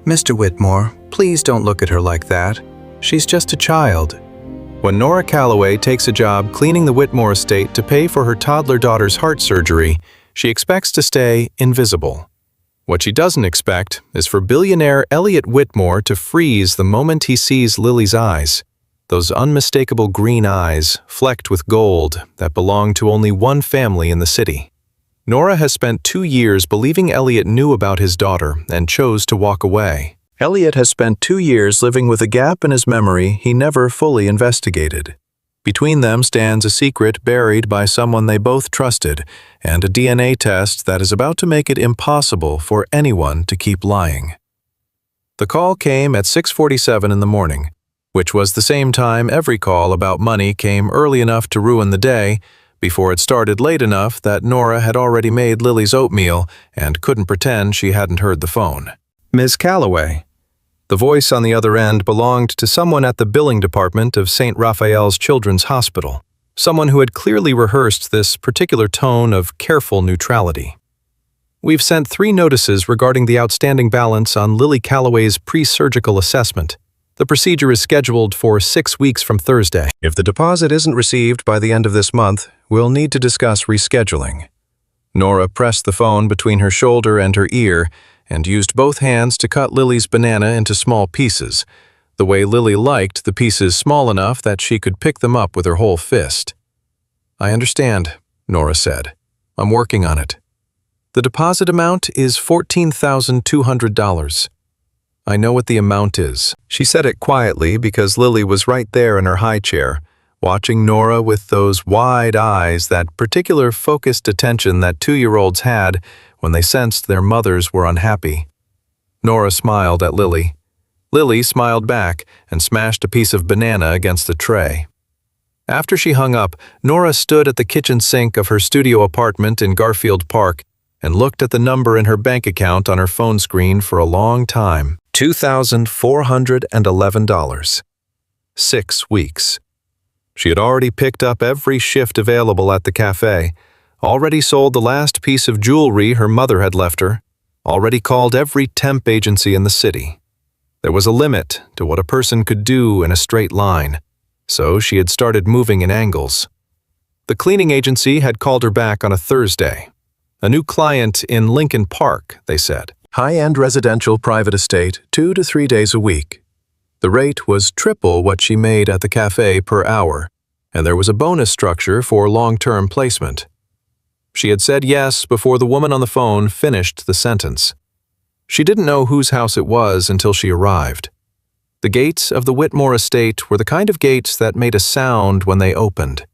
"Mr. Whitmore, please don't look at her like that. She's just a child." When Nora Calloway takes a job cleaning the Whitmore estate to pay for her toddler daughter's heart surgery, she expects to stay invisible. What she doesn't expect is for billionaire Elliot Whitmore to freeze the moment he sees Lily's eyes, those unmistakable green eyes flecked with gold that belong to only one family in the city. Nora has spent 2 years believing Elliot knew about his daughter and chose to walk away. Elliot has spent 2 years living with a gap in his memory he never fully investigated. Between them stands a secret buried by someone they both trusted, and a DNA test that is about to make it impossible for anyone to keep lying. The call came at 6:47 in the morning, which was the same time every call about money came early enough to ruin the day, before it started late enough that Nora had already made Lily's oatmeal and couldn't pretend she hadn't heard the phone. "Ms. Calloway." The voice on the other end belonged to someone at the billing department of St. Raphael's Children's Hospital, someone who had clearly rehearsed this particular tone of careful neutrality. "We've sent 3 notices regarding the outstanding balance on Lily Calloway's pre-surgical assessment. The procedure is scheduled for 6 weeks from Thursday. If the deposit isn't received by the end of this month, we'll need to discuss rescheduling." Nora pressed the phone between her shoulder and her ear and used both hands to cut Lily's banana into small pieces, the way Lily liked the pieces small enough that she could pick them up with her whole fist. "I understand," Nora said. "I'm working on it. The deposit amount is $14,200. "I know what the amount is." She said it quietly because Lily was right there in her high chair, watching Nora with those wide eyes, that particular focused attention that 2-year-olds had when they sensed their mothers were unhappy. Nora smiled at Lily. Lily smiled back and smashed a piece of banana against the tray. After she hung up, Nora stood at the kitchen sink of her studio apartment in Garfield Park and looked at the number in her bank account on her phone screen for a long time. $2,411. 6 weeks. She had already picked up every shift available at the cafe, already sold the last piece of jewelry her mother had left her, already called every temp agency in the city. There was a limit to what a person could do in a straight line, so she had started moving in angles. The cleaning agency had called her back on a Thursday. A new client in Lincoln Park, they said. High-end residential private estate, 2 to 3 days a week. The rate was triple what she made at the cafe per hour, and there was a bonus structure for long-term placement. She had said yes before the woman on the phone finished the sentence. She didn't know whose house it was until she arrived. The gates of the Whitmore estate were the kind of gates that made a sound when they opened.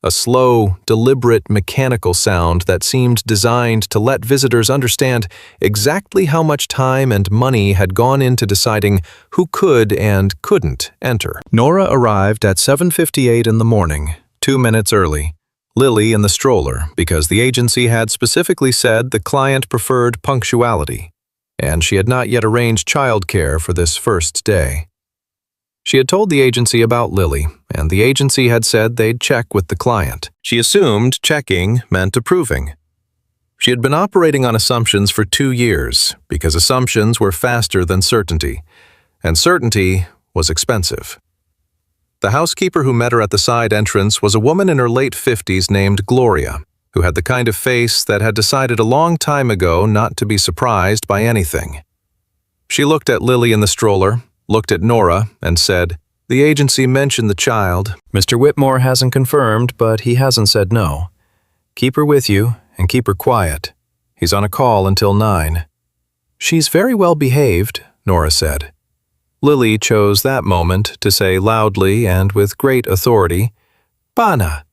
A slow, deliberate, mechanical sound that seemed designed to let visitors understand exactly how much time and money had gone into deciding who could and couldn't enter. Nora arrived at 7:58 in the morning, 2 minutes early. Lily in the stroller, because the agency had specifically said the client preferred punctuality, and she had not yet arranged childcare for this first day. She had told the agency about Lily, and the agency had said they'd check with the client. She assumed checking meant approving. She had been operating on assumptions for 2 years, because assumptions were faster than certainty, and certainty was expensive. The housekeeper who met her at the side entrance was a woman in her late 50s named Gloria, who had the kind of face that had decided a long time ago not to be surprised by anything. She looked at Lily in the stroller, looked at Nora, and said, "The agency mentioned the child. Mr. Whitmore hasn't confirmed, but he hasn't said no. Keep her with you and keep her quiet. He's on a call until 9. "She's very well behaved," Nora said. Lily chose that moment to say loudly and with great authority, "Bana."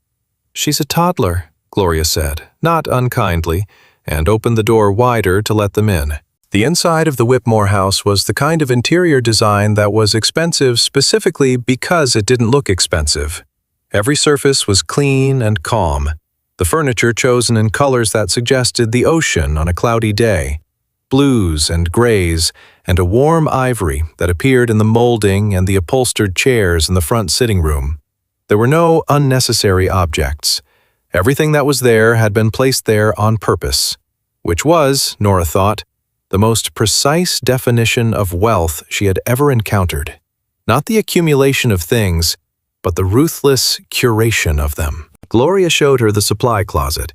"She's a toddler," Gloria said, not unkindly, and opened the door wider to let them in. The inside of the Whitmore house was the kind of interior design that was expensive specifically because it didn't look expensive. Every surface was clean and calm, the furniture chosen in colors that suggested the ocean on a cloudy day, blues and grays, and a warm ivory that appeared in the molding and the upholstered chairs in the front sitting room. There were no unnecessary objects. Everything that was there had been placed there on purpose, which was, Nora thought, the most precise definition of wealth she had ever encountered. Not the accumulation of things, but the ruthless curation of them. Gloria showed her the supply closet,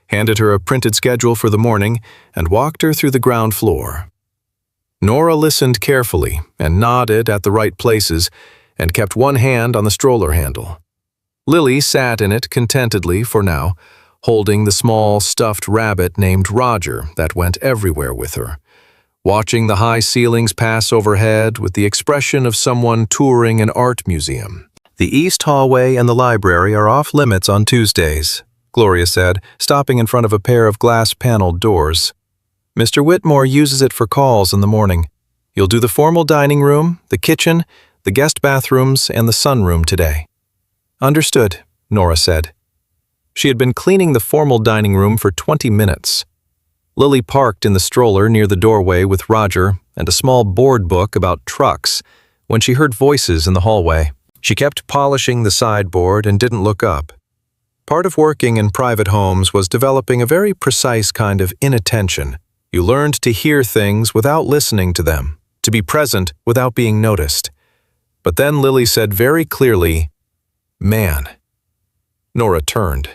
handed her a printed schedule for the morning, and walked her through the ground floor. Nora listened carefully and nodded at the right places and kept one hand on the stroller handle. Lily sat in it contentedly for now, holding the small stuffed rabbit named Roger that went everywhere with her, watching the high ceilings pass overhead with the expression of someone touring an art museum. "The East Hallway and the library are off limits on Tuesdays," Gloria said, stopping in front of a pair of glass-paneled doors. "Mr. Whitmore uses it for calls in the morning. You'll do the formal dining room, the kitchen, the guest bathrooms, and the sunroom today." "Understood," Nora said. She had been cleaning the formal dining room for 20 minutes. Lily parked in the stroller near the doorway with Roger and a small board book about trucks when she heard voices in the hallway. She kept polishing the sideboard and didn't look up. Part of working in private homes was developing a very precise kind of inattention. You learned to hear things without listening to them, to be present without being noticed. But then Lily said very clearly, "Man." Nora turned.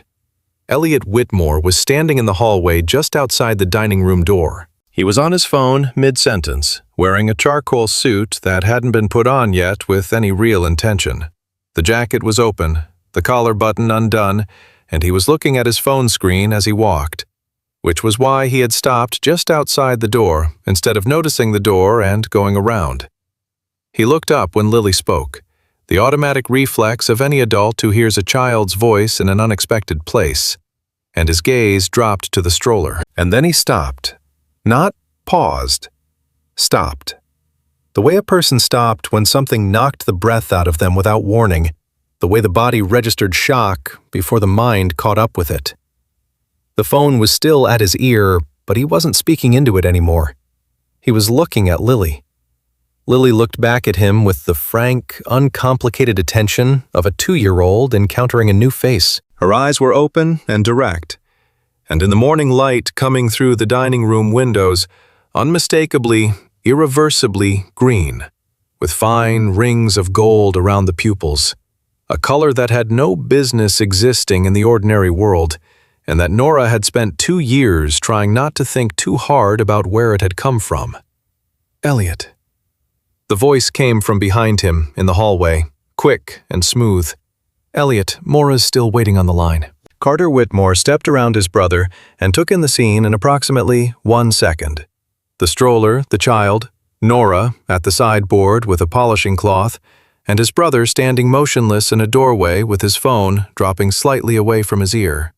Elliot Whitmore was standing in the hallway just outside the dining room door. He was on his phone mid-sentence, wearing a charcoal suit that hadn't been put on yet with any real intention. The jacket was open, the collar button undone, and he was looking at his phone screen as he walked, which was why he had stopped just outside the door instead of noticing the door and going around. He looked up when Lily spoke, the automatic reflex of any adult who hears a child's voice in an unexpected place, and his gaze dropped to the stroller. And then he stopped. Not paused. Stopped. The way a person stopped when something knocked the breath out of them without warning, the way the body registered shock before the mind caught up with it. The phone was still at his ear, but he wasn't speaking into it anymore. He was looking at Lily. Lily looked back at him with the frank, uncomplicated attention of a 2-year-old encountering a new face. Her eyes were open and direct, and in the morning light coming through the dining room windows, unmistakably, irreversibly green, with fine rings of gold around the pupils, a color that had no business existing in the ordinary world, and that Nora had spent 2 years trying not to think too hard about where it had come from. "Elliot." The voice came from behind him in the hallway, quick and smooth. "Elliot, Mora's still waiting on the line." Carter Whitmore stepped around his brother and took in the scene in approximately 1 second. The stroller, the child, Nora at the sideboard with a polishing cloth, and his brother standing motionless in a doorway with his phone dropping slightly away from his ear.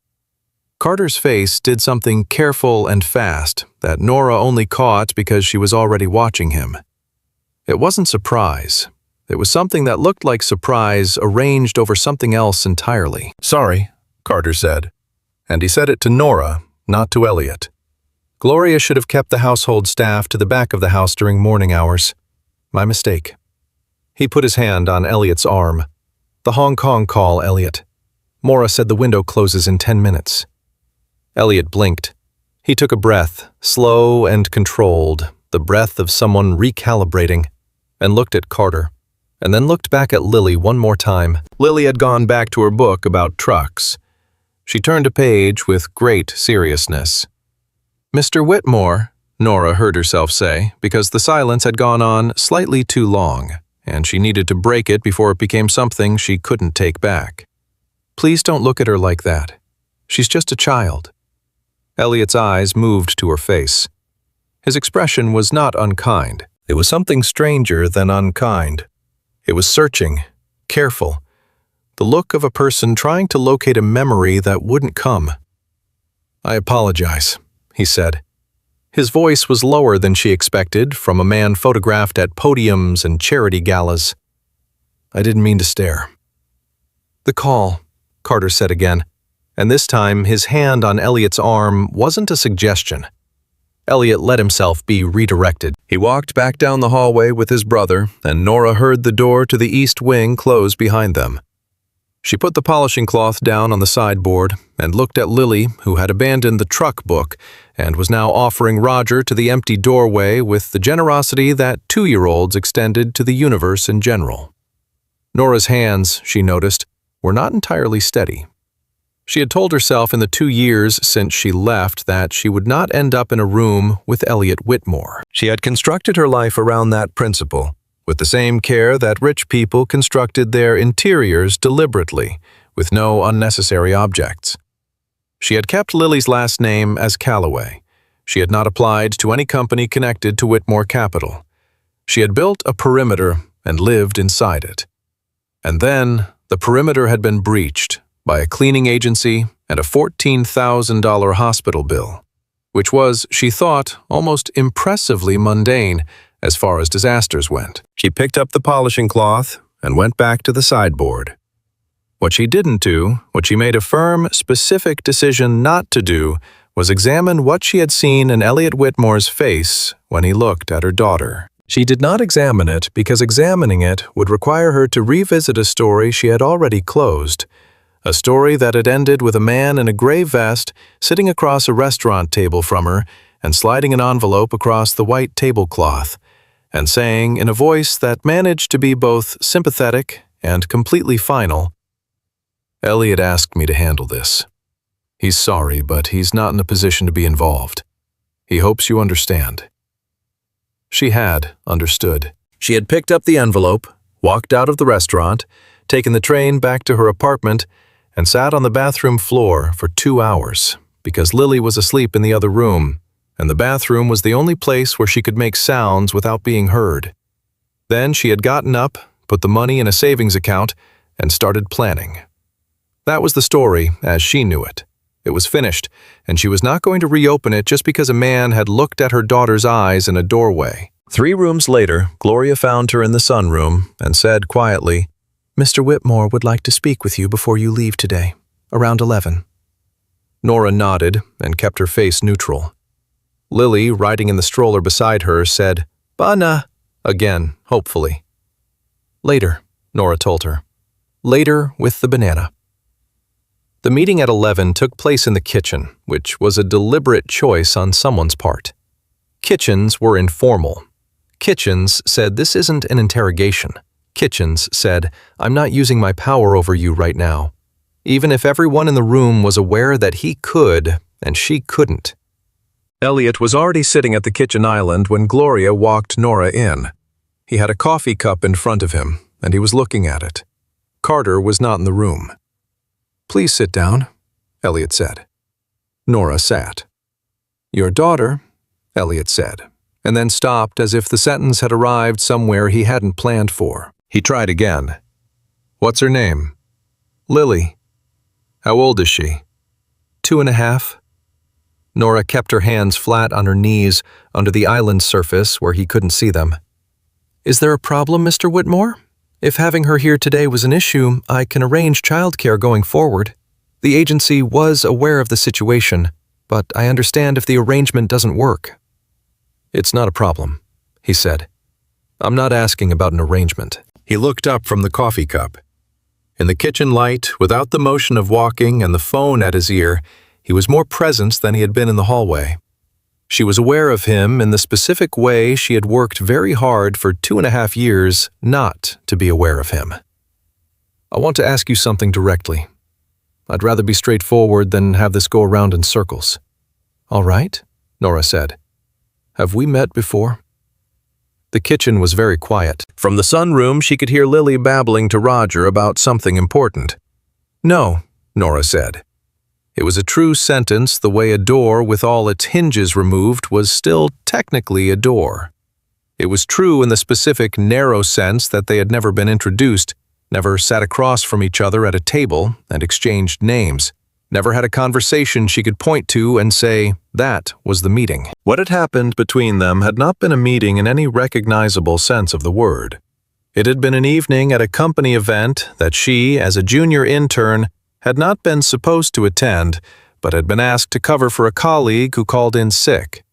Carter's face did something careful and fast that Nora only caught because she was already watching him. It wasn't surprise. It was something that looked like surprise arranged over something else entirely. "Sorry," Carter said. And he said it to Nora, not to Elliot. Gloria should have kept the household staff to the back of the house during morning hours. My mistake. He put his hand on Elliot's arm. "The Hong Kong call, Elliot. Mora said the window closes in 10 minutes. Elliot blinked. He took a breath, slow and controlled, the breath of someone recalibrating, and looked at Carter, and then looked back at Lily one more time. Lily had gone back to her book about trucks. She turned a page with great seriousness. "Mr. Whitmore," Nora heard herself say, because the silence had gone on slightly too long, and she needed to break it before it became something she couldn't take back. "Please don't look at her like that. She's just a child." Elliot's eyes moved to her face. His expression was not unkind. It was something stranger than unkind. It was searching, careful, the look of a person trying to locate a memory that wouldn't come. "I apologize," he said. His voice was lower than she expected from a man photographed at podiums and charity galas. "I didn't mean to stare." "The call," Carter said again, and this time his hand on Elliot's arm wasn't a suggestion. Elliot let himself be redirected. He walked back down the hallway with his brother, and Nora heard the door to the east wing close behind them. She put the polishing cloth down on the sideboard and looked at Lily, who had abandoned the truck book and was now offering Roger to the empty doorway with the generosity that 2-year-olds extended to the universe in general. Nora's hands, she noticed, were not entirely steady. She had told herself in the 2 years since she left that she would not end up in a room with Elliot Whitmore. She had constructed her life around that principle, with the same care that rich people constructed their interiors deliberately, with no unnecessary objects. She had kept Lily's last name as Calloway. She had not applied to any company connected to Whitmore Capital. She had built a perimeter and lived inside it. And then the perimeter had been breached by a cleaning agency and a $14,000 hospital bill, which was, she thought, almost impressively mundane as far as disasters went. She picked up the polishing cloth and went back to the sideboard. What she didn't do, what she made a firm, specific decision not to do, was examine what she had seen in Elliot Whitmore's face when he looked at her daughter. She did not examine it because examining it would require her to revisit a story she had already closed, a story that had ended with a man in a gray vest sitting across a restaurant table from her and sliding an envelope across the white tablecloth, and saying in a voice that managed to be both sympathetic and completely final, "Elliot asked me to handle this. He's sorry, but he's not in a position to be involved. He hopes you understand." She had understood. She had picked up the envelope, walked out of the restaurant, taken the train back to her apartment, and sat on the bathroom floor for 2 hours because Lily was asleep in the other room, and the bathroom was the only place where she could make sounds without being heard. Then she had gotten up, put the money in a savings account, and started planning. That was the story as she knew it. It was finished, and she was not going to reopen it just because a man had looked at her daughter's eyes in a doorway. 3 rooms later, Gloria found her in the sunroom and said quietly, "Mr. Whitmore would like to speak with you before you leave today, around 11. Nora nodded and kept her face neutral. Lily, riding in the stroller beside her, said, "Bana," again, hopefully. "Later," Nora told her. "Later with the banana." The meeting at 11 took place in the kitchen, which was a deliberate choice on someone's part. Kitchens were informal. Kitchens said, "This isn't an interrogation." Kitchens said, "I'm not using my power over you right now," even if everyone in the room was aware that he could and she couldn't. Elliot was already sitting at the kitchen island when Gloria walked Nora in. He had a coffee cup in front of him, and he was looking at it. Carter was not in the room. "Please sit down," Elliot said. Nora sat. "Your daughter," Elliot said, and then stopped as if the sentence had arrived somewhere he hadn't planned for. He tried again. "What's her name?" "Lily." "How old is she?" 2.5. Nora kept her hands flat on her knees under the island surface where he couldn't see them. "Is there a problem, Mr. Whitmore? If having her here today was an issue, I can arrange childcare going forward. The agency was aware of the situation, but I understand if the arrangement doesn't work." "It's not a problem," he said. "I'm not asking about an arrangement." He looked up from the coffee cup. In the kitchen light, without the motion of walking and the phone at his ear, he was more present than he had been in the hallway. She was aware of him in the specific way she had worked very hard for 2.5 years not to be aware of him. "I want to ask you something directly. I'd rather be straightforward than have this go around in circles." "All right," Nora said. "Have we met before?" The kitchen was very quiet. From the sunroom, she could hear Lily babbling to Roger about something important. "No," Nora said. It was a true sentence the way a door with all its hinges removed was still technically a door. It was true in the specific, narrow sense that they had never been introduced, never sat across from each other at a table and exchanged names, never had a conversation she could point to and say, that was the meeting. What had happened between them had not been a meeting in any recognizable sense of the word. It had been an evening at a company event that she, as a junior intern, had not been supposed to attend, but had been asked to cover for a colleague who called in sick.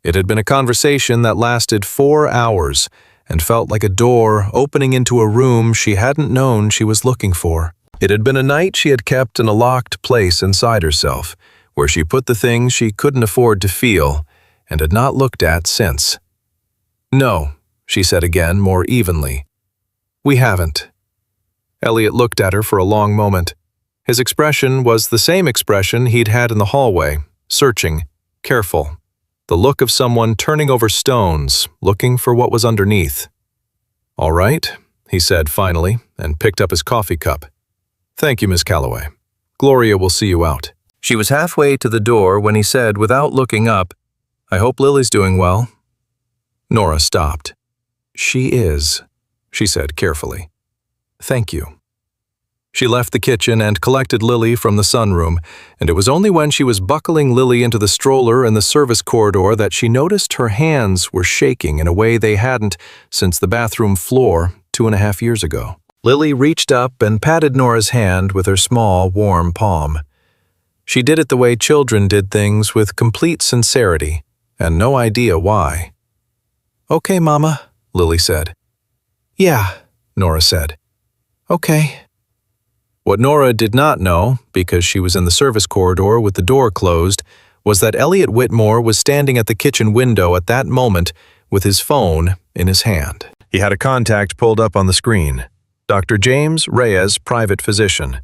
It had been a conversation that lasted 4 hours and felt like a door opening into a room she hadn't known she was looking for. It had been a night she had kept in a locked place inside herself, where she put the things she couldn't afford to feel and had not looked at since. "No," she said again, more evenly. "We haven't." Elliot looked at her for a long moment. His expression was the same expression he'd had in the hallway, searching, careful, the look of someone turning over stones, looking for what was underneath. "All right," he said finally, and picked up his coffee cup. "Thank you, Miss Calloway. Gloria will see you out." She was halfway to the door when he said, without looking up, "I hope Lily's doing well." Nora stopped. "She is," she said carefully. "Thank you." She left the kitchen and collected Lily from the sunroom, and it was only when she was buckling Lily into the stroller in the service corridor that she noticed her hands were shaking in a way they hadn't since the bathroom floor 2.5 years ago. Lily reached up and patted Nora's hand with her small, warm palm. She did it the way children did things, with complete sincerity, and no idea why. "Okay, Mama," Lily said. "Yeah," Nora said. "Okay." What Nora did not know, because she was in the service corridor with the door closed, was that Elliot Whitmore was standing at the kitchen window at that moment with his phone in his hand. He had a contact pulled up on the screen, Dr. James Reyes, private physician,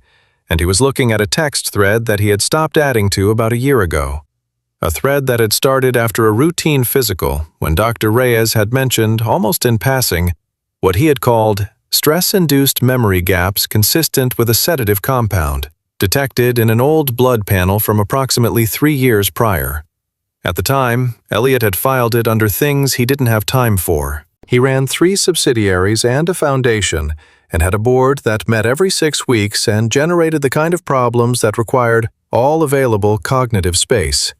and he was looking at a text thread that he had stopped adding to about a year ago. A thread that had started after a routine physical when Dr. Reyes had mentioned, almost in passing, what he had called stress-induced memory gaps consistent with a sedative compound, detected in an old blood panel from approximately 3 years prior. At the time, Elliot had filed it under things he didn't have time for. He ran 3 subsidiaries and a foundation, and had a board that met every 6 weeks and generated the kind of problems that required all available cognitive space.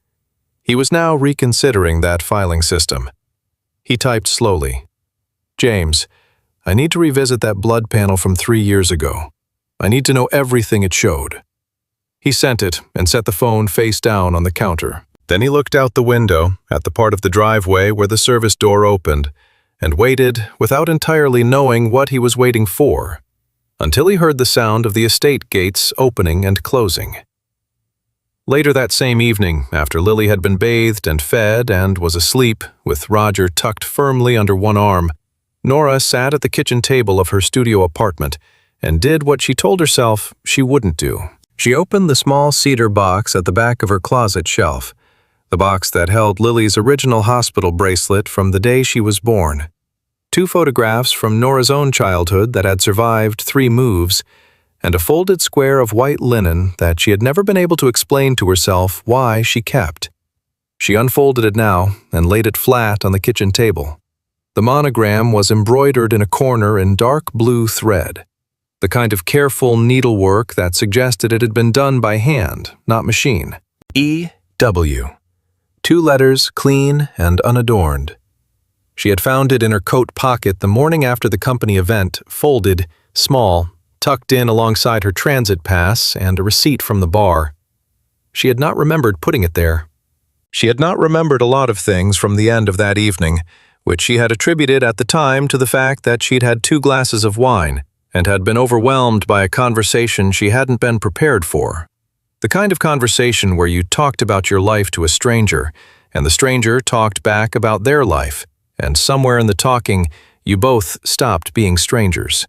He was now reconsidering that filing system. He typed slowly. "James, I need to revisit that blood panel from 3 years ago. I need to know everything it showed." He sent it and set the phone face down on the counter. Then he looked out the window at the part of the driveway where the service door opened and waited without entirely knowing what he was waiting for, until he heard the sound of the estate gates opening and closing. Later that same evening, after Lily had been bathed and fed and was asleep, with Roger tucked firmly under one arm, Nora sat at the kitchen table of her studio apartment and did what she told herself she wouldn't do. She opened the small cedar box at the back of her closet shelf, the box that held Lily's original hospital bracelet from the day she was born. 2 photographs from Nora's own childhood that had survived 3 moves, and a folded square of white linen that she had never been able to explain to herself why she kept. She unfolded it now and laid it flat on the kitchen table. The monogram was embroidered in a corner in dark blue thread, the kind of careful needlework that suggested it had been done by hand, not machine. E.W. 2 letters, clean and unadorned. She had found it in her coat pocket the morning after the company event, folded, small, tucked in alongside her transit pass and a receipt from the bar. She had not remembered putting it there. She had not remembered a lot of things from the end of that evening, which she had attributed at the time to the fact that she'd had 2 glasses of wine and had been overwhelmed by a conversation she hadn't been prepared for. The kind of conversation where you talked about your life to a stranger, and the stranger talked back about their life, and somewhere in the talking, you both stopped being strangers,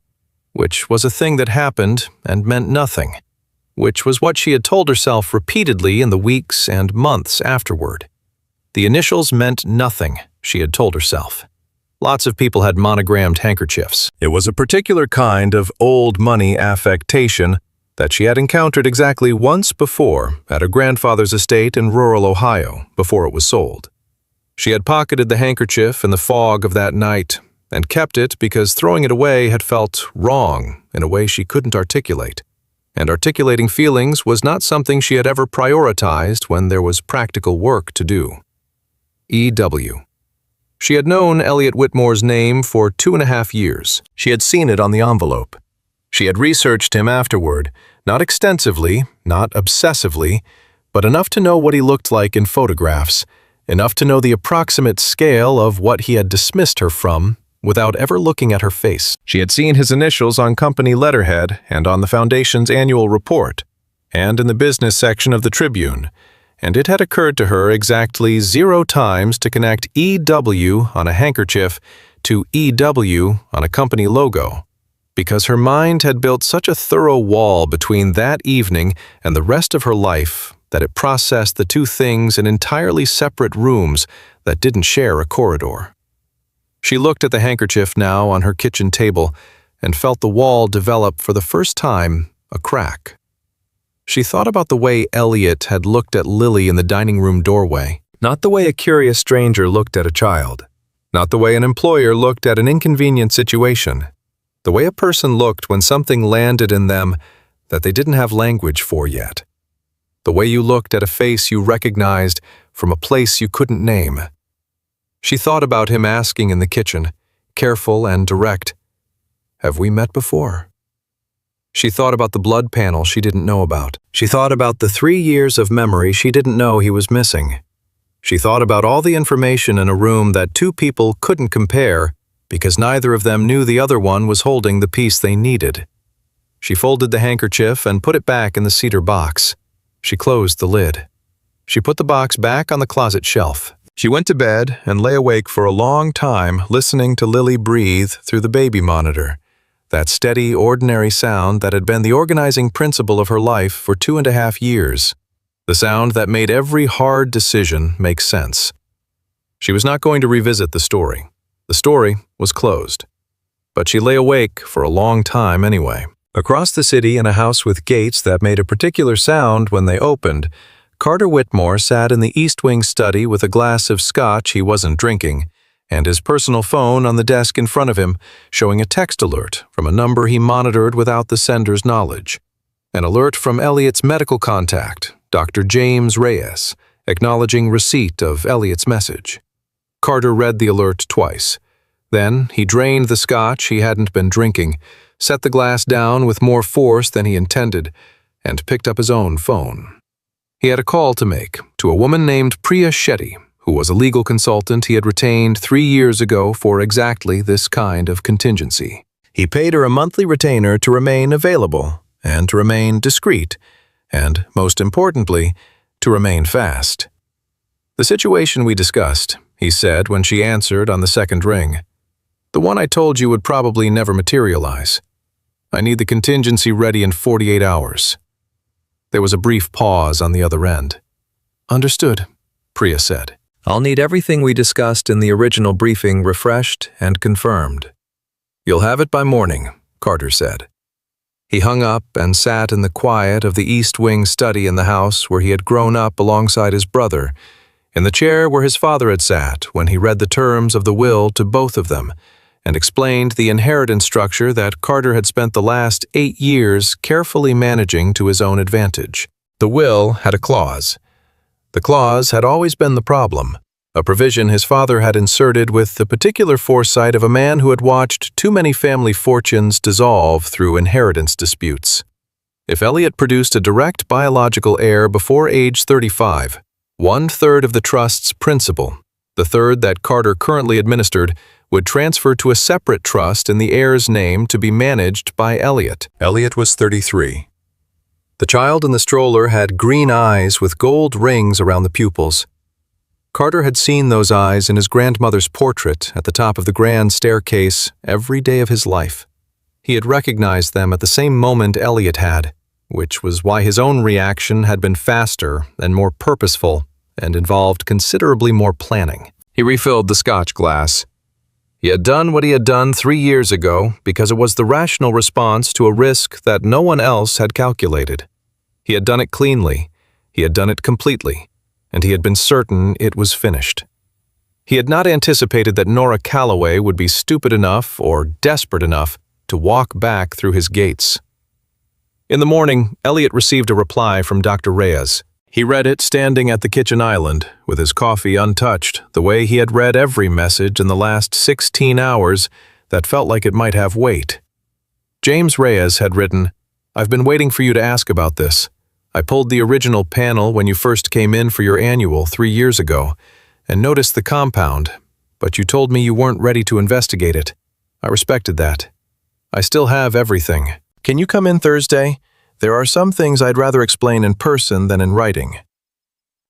which was a thing that happened and meant nothing, which was what she had told herself repeatedly in the weeks and months afterward. The initials meant nothing, she had told herself. Lots of people had monogrammed handkerchiefs. It was a particular kind of old money affectation that she had encountered exactly once before at her grandfather's estate in rural Ohio before it was sold. She had pocketed the handkerchief in the fog of that night and kept it because throwing it away had felt wrong in a way she couldn't articulate. And articulating feelings was not something she had ever prioritized when there was practical work to do. E.W. She had known Elliot Whitmore's name for 2.5 years. She had seen it on the envelope. She had researched him afterward, not extensively, not obsessively, but enough to know what he looked like in photographs, enough to know the approximate scale of what he had dismissed her from without ever looking at her face. She had seen his initials on company letterhead and on the foundation's annual report, and in the business section of the Tribune, and it had occurred to her exactly 0 times to connect EW on a handkerchief to EW on a company logo, because her mind had built such a thorough wall between that evening and the rest of her life that it processed the two things in entirely separate rooms that didn't share a corridor. She looked at the handkerchief now on her kitchen table and felt the wall develop for the first time a crack. She thought about the way Elliot had looked at Lily in the dining room doorway, not the way a curious stranger looked at a child, not the way an employer looked at an inconvenient situation, the way a person looked when something landed in them that they didn't have language for yet, the way you looked at a face you recognized from a place you couldn't name. She thought about him asking in the kitchen, careful and direct, "Have we met before?" She thought about the blood panel she didn't know about. She thought about the 3 years of memory she didn't know he was missing. She thought about all the information in a room that two people couldn't compare because neither of them knew the other one was holding the piece they needed. She folded the handkerchief and put it back in the cedar box. She closed the lid. She put the box back on the closet shelf. She went to bed and lay awake for a long time listening to Lily breathe through the baby monitor, that steady, ordinary sound that had been the organizing principle of her life for 2.5 years, the sound that made every hard decision make sense. She was not going to revisit the story. The story was closed. But she lay awake for a long time anyway. Across the city, in a house with gates that made a particular sound when they opened, Carter Whitmore sat in the East Wing study with a glass of scotch he wasn't drinking, and his personal phone on the desk in front of him, showing a text alert from a number he monitored without the sender's knowledge. An alert from Elliot's medical contact, Dr. James Reyes, acknowledging receipt of Elliot's message. Carter read the alert twice. Then he drained the scotch he hadn't been drinking, set the glass down with more force than he intended, and picked up his own phone. He had a call to make to a woman named Priya Shetty, who was a legal consultant he had retained 3 years ago for exactly this kind of contingency. He paid her a monthly retainer to remain available and to remain discreet, and, most importantly, to remain fast. "The situation we discussed," he said when she answered on the second ring. "The one I told you would probably never materialize. I need the contingency ready in 48 hours. There was a brief pause on the other end. "Understood," Priya said. "I'll need everything we discussed in the original briefing refreshed and confirmed." "You'll have it by morning," Carter said. He hung up and sat in the quiet of the East Wing study in the house where he had grown up alongside his brother, in the chair where his father had sat when he read the terms of the will to both of them, and explained the inheritance structure that Carter had spent the last 8 years carefully managing to his own advantage. The will had a clause. The clause had always been the problem, a provision his father had inserted with the particular foresight of a man who had watched too many family fortunes dissolve through inheritance disputes. If Elliot produced a direct biological heir before age 35, 1/3 of the trust's principal, the third that Carter currently administered, would transfer to a separate trust in the heir's name to be managed by Elliot. Elliot was 33. The child in the stroller had green eyes with gold rings around the pupils. Carter had seen those eyes in his grandmother's portrait at the top of the grand staircase every day of his life. He had recognized them at the same moment Elliot had, which was why his own reaction had been faster and more purposeful and involved considerably more planning. He refilled the scotch glass. He had done what he had done 3 years ago because it was the rational response to a risk that no one else had calculated. He had done it cleanly, he had done it completely, and he had been certain it was finished. He had not anticipated that Nora Calloway would be stupid enough or desperate enough to walk back through his gates. In the morning, Elliot received a reply from Dr. Reyes. He read it standing at the kitchen island, with his coffee untouched, the way he had read every message in the last 16 hours that felt like it might have weight. James Reyes had written, "I've been waiting for you to ask about this. I pulled the original panel when you first came in for your annual 3 years ago, and noticed the compound, but you told me you weren't ready to investigate it. I respected that. I still have everything. Can you come in Thursday? There are some things I'd rather explain in person than in writing."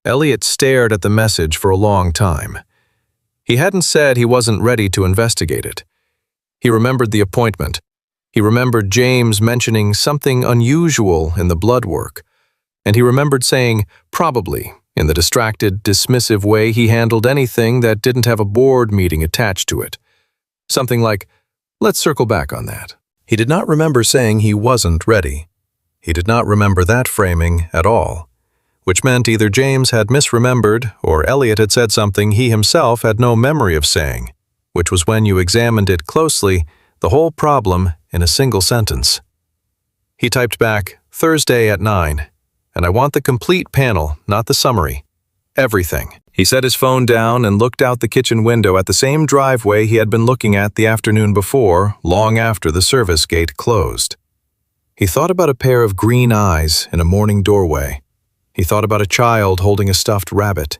Elliot stared at the message for a long time. He hadn't said he wasn't ready to investigate it. He remembered the appointment. He remembered James mentioning something unusual in the blood work. And he remembered saying, probably, in the distracted, dismissive way he handled anything that didn't have a board meeting attached to it. Something like, let's circle back on that. He did not remember saying he wasn't ready. He did not remember that framing at all, which meant either James had misremembered or Elliot had said something he himself had no memory of saying, which was, when you examined it closely, the whole problem in a single sentence. He typed back, Thursday at 9, and I want the complete panel, not the summary. Everything. He set his phone down and looked out the kitchen window at the same driveway he had been looking at the afternoon before, long after the service gate closed. He thought about a pair of green eyes in a morning doorway. He thought about a child holding a stuffed rabbit.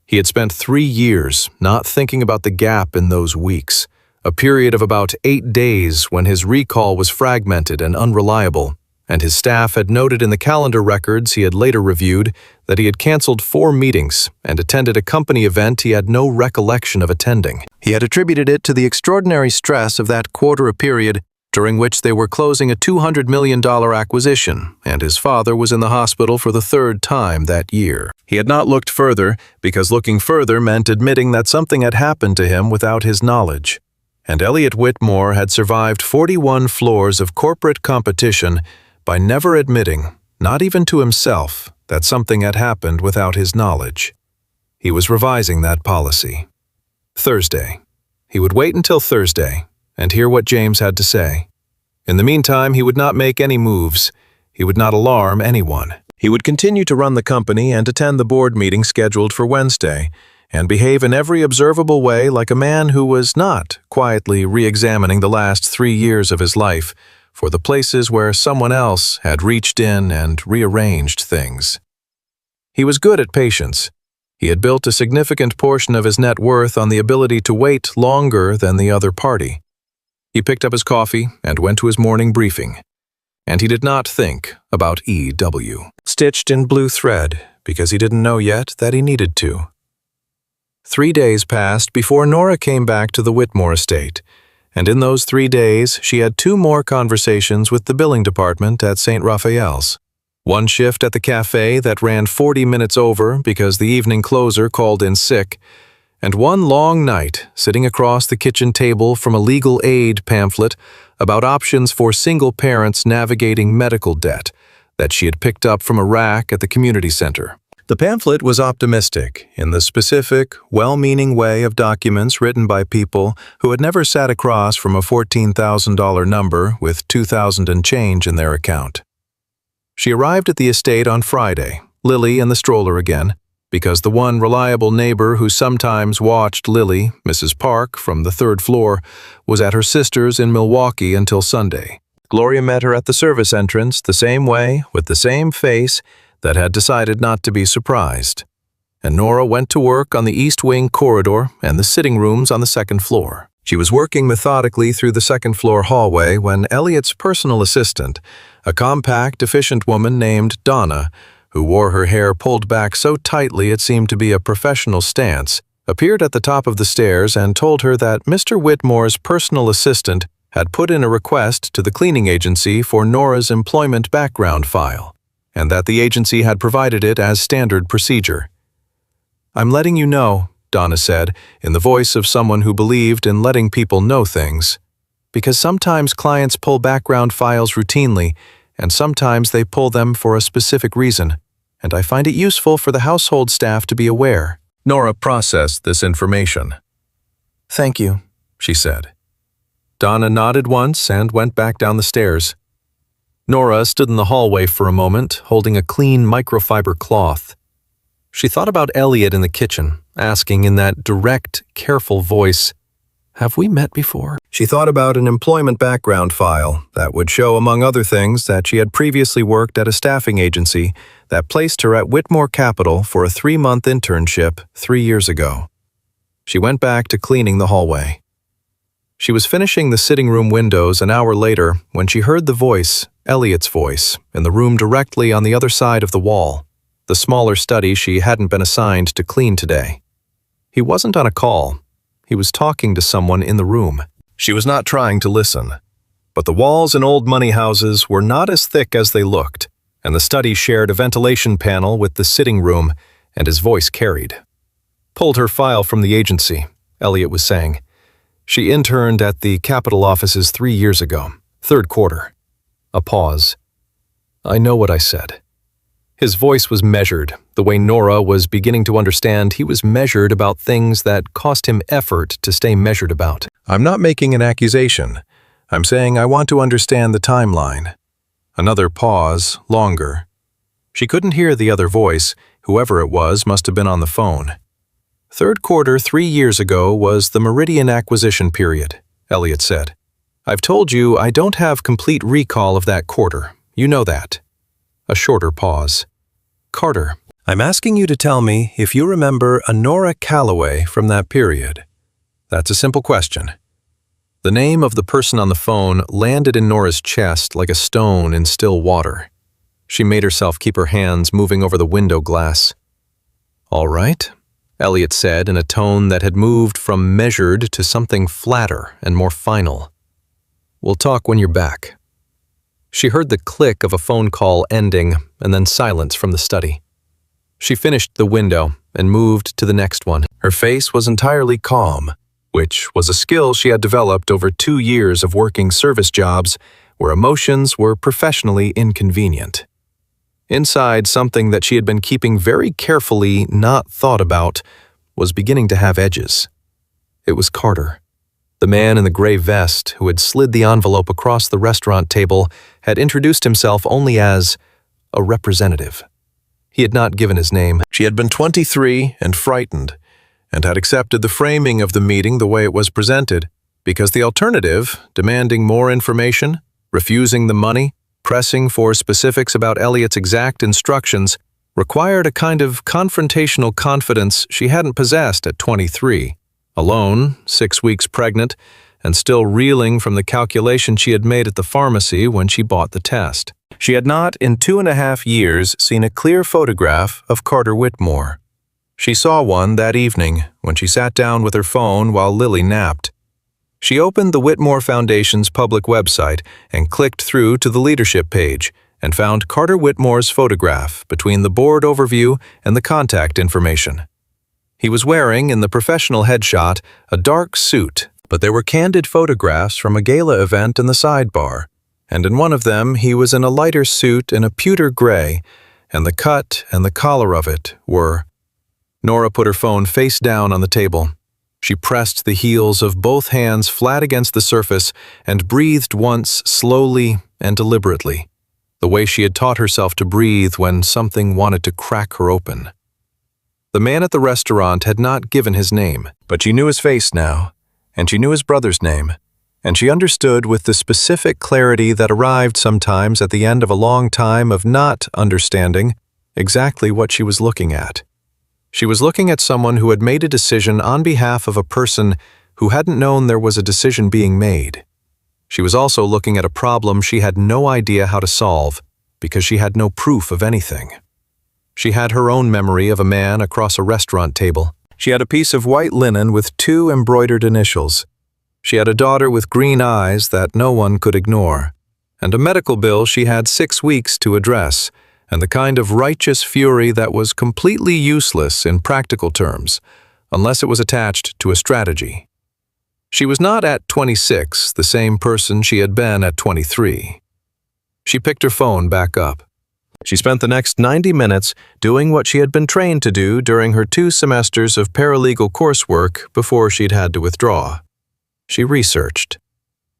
He had spent 3 years not thinking about the gap in those weeks, a period of about 8 days when his recall was fragmented and unreliable, and his staff had noted in the calendar records he had later reviewed that he had canceled 4 meetings and attended a company event he had no recollection of attending. He had attributed it to the extraordinary stress of that quarter period during which they were closing a $200 million acquisition, and his father was in the hospital for the 3rd time that year. He had not looked further, because looking further meant admitting that something had happened to him without his knowledge. And Elliot Whitmore had survived 41 floors of corporate competition by never admitting, not even to himself, that something had happened without his knowledge. He was revising that policy. Thursday. He would wait until Thursday and hear what James had to say. In the meantime, he would not make any moves. He would not alarm anyone. He would continue to run the company and attend the board meeting scheduled for Wednesday, and behave in every observable way like a man who was not quietly re-examining the last 3 years of his life for the places where someone else had reached in and rearranged things. He was good at patience. He had built a significant portion of his net worth on the ability to wait longer than the other party. He picked up his coffee and went to his morning briefing. And he did not think about EW, stitched in blue thread, because he didn't know yet that he needed to. 3 days passed before Nora came back to the Whitmore estate, and in those 3 days she had 2 more conversations with the billing department at St. Raphael's. One shift at the cafe that ran 40 minutes over because the evening closer called in sick, and one long night sitting across the kitchen table from a legal aid pamphlet about options for single parents navigating medical debt that she had picked up from a rack at the community center. The pamphlet was optimistic in the specific, well-meaning way of documents written by people who had never sat across from a $14,000 number with $2,000 and change in their account. She arrived at the estate on Friday, Lily in the stroller again, because the one reliable neighbor who sometimes watched Lily, Mrs. Park, from the 3rd floor, was at her sister's in Milwaukee until Sunday. Gloria met her at the service entrance the same way, with the same face, that had decided not to be surprised. And Nora went to work on the East Wing corridor and the sitting rooms on the 2nd floor. She was working methodically through the 2nd floor hallway when Elliot's personal assistant, a compact, efficient woman named Donna, who wore her hair pulled back so tightly it seemed to be a professional stance, appeared at the top of the stairs and told her that Mr. Whitmore's personal assistant had put in a request to the cleaning agency for Nora's employment background file, and that the agency had provided it as standard procedure. "I'm letting you know," Donna said, in the voice of someone who believed in letting people know things, "because sometimes clients pull background files routinely, and sometimes they pull them for a specific reason, and I find it useful for the household staff to be aware." Nora processed this information. "Thank you," she said. Donna nodded once and went back down the stairs. Nora stood in the hallway for a moment, holding a clean microfiber cloth. She thought about Elliot in the kitchen, asking in that direct, careful voice, "Have we met before?" She thought about an employment background file that would show, among other things, that she had previously worked at a staffing agency that placed her at Whitmore Capital for a 3-month internship 3 years ago. She went back to cleaning the hallway. She was finishing the sitting room windows an hour later when she heard the voice, Elliot's voice, in the room directly on the other side of the wall. the smaller study she hadn't been assigned to clean today. He wasn't on a call. He was talking to someone in the room. She was not trying to listen. But the walls in old money houses were not as thick as they looked, and the study shared a ventilation panel with the sitting room, and his voice carried. "Pulled her file from the agency," Elliot was saying. "She interned at the Capitol offices 3 years ago, third quarter." A pause. "I know what I said." His voice was measured, the way Nora was beginning to understand he was measured about things that cost him effort to stay measured about. "I'm not making an accusation. I'm saying I want to understand the timeline." Another pause, longer. She couldn't hear the other voice. Whoever it was must have been on the phone. "Third quarter 3 years ago was the Meridian acquisition period," Elliot said. "I've told you I don't have complete recall of that quarter. You know that." A shorter pause. "Carter, I'm asking you to tell me if you remember a Nora Calloway from that period. That's a simple question." The name of the person on the phone landed in Nora's chest like a stone in still water. She made herself keep her hands moving over the window glass. "All right," Elliot said in a tone that had moved from measured to something flatter and more final. "We'll talk when you're back." She heard the click of a phone call ending and then silence from the study. She finished the window and moved to the next one. Her face was entirely calm, which was a skill she had developed over 2 years of working service jobs where emotions were professionally inconvenient. Inside, something that she had been keeping very carefully not thought about was beginning to have edges. It was Carter. The man in the gray vest who had slid the envelope across the restaurant table had introduced himself only as a representative. He had not given his name. She had been 23 and frightened, and had accepted the framing of the meeting the way it was presented, because the alternative, demanding more information, refusing the money, pressing for specifics about Elliot's exact instructions, required a kind of confrontational confidence she hadn't possessed at 23. Alone, 6 weeks pregnant, and still reeling from the calculation she had made at the pharmacy when she bought the test. She had not, in 2.5 years, seen a clear photograph of Carter Whitmore. She saw one that evening when she sat down with her phone while Lily napped. She opened the Whitmore Foundation's public website and clicked through to the leadership page and found Carter Whitmore's photograph between the board overview and the contact information. He was wearing, in the professional headshot, a dark suit, but there were candid photographs from a gala event in the sidebar, and in one of them he was in a lighter suit in a pewter gray, and the cut and the collar of it were... Nora put her phone face down on the table. She pressed the heels of both hands flat against the surface and breathed once slowly and deliberately, the way she had taught herself to breathe when something wanted to crack her open. The man at the restaurant had not given his name, but she knew his face now, and she knew his brother's name, and she understood with the specific clarity that arrived sometimes at the end of a long time of not understanding exactly what she was looking at. She was looking at someone who had made a decision on behalf of a person who hadn't known there was a decision being made. She was also looking at a problem she had no idea how to solve because she had no proof of anything. She had her own memory of a man across a restaurant table. She had a piece of white linen with 2 embroidered initials. She had a daughter with green eyes that no one could ignore, and a medical bill she had 6 weeks to address, and the kind of righteous fury that was completely useless in practical terms, unless it was attached to a strategy. She was not at 26 the same person she had been at 23. She picked her phone back up. She spent the next 90 minutes doing what she had been trained to do during her 2 semesters of paralegal coursework before she'd had to withdraw. She researched.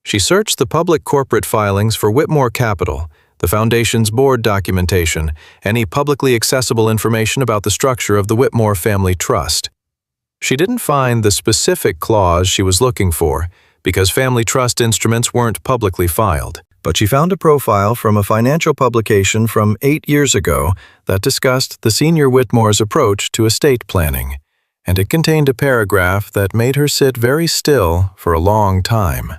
She searched the public corporate filings for Whitmore Capital, the Foundation's board documentation, any publicly accessible information about the structure of the Whitmore Family Trust. She didn't find the specific clause she was looking for because family trust instruments weren't publicly filed. But she found a profile from a financial publication from 8 years ago that discussed the senior Whitmore's approach to estate planning, and it contained a paragraph that made her sit very still for a long time.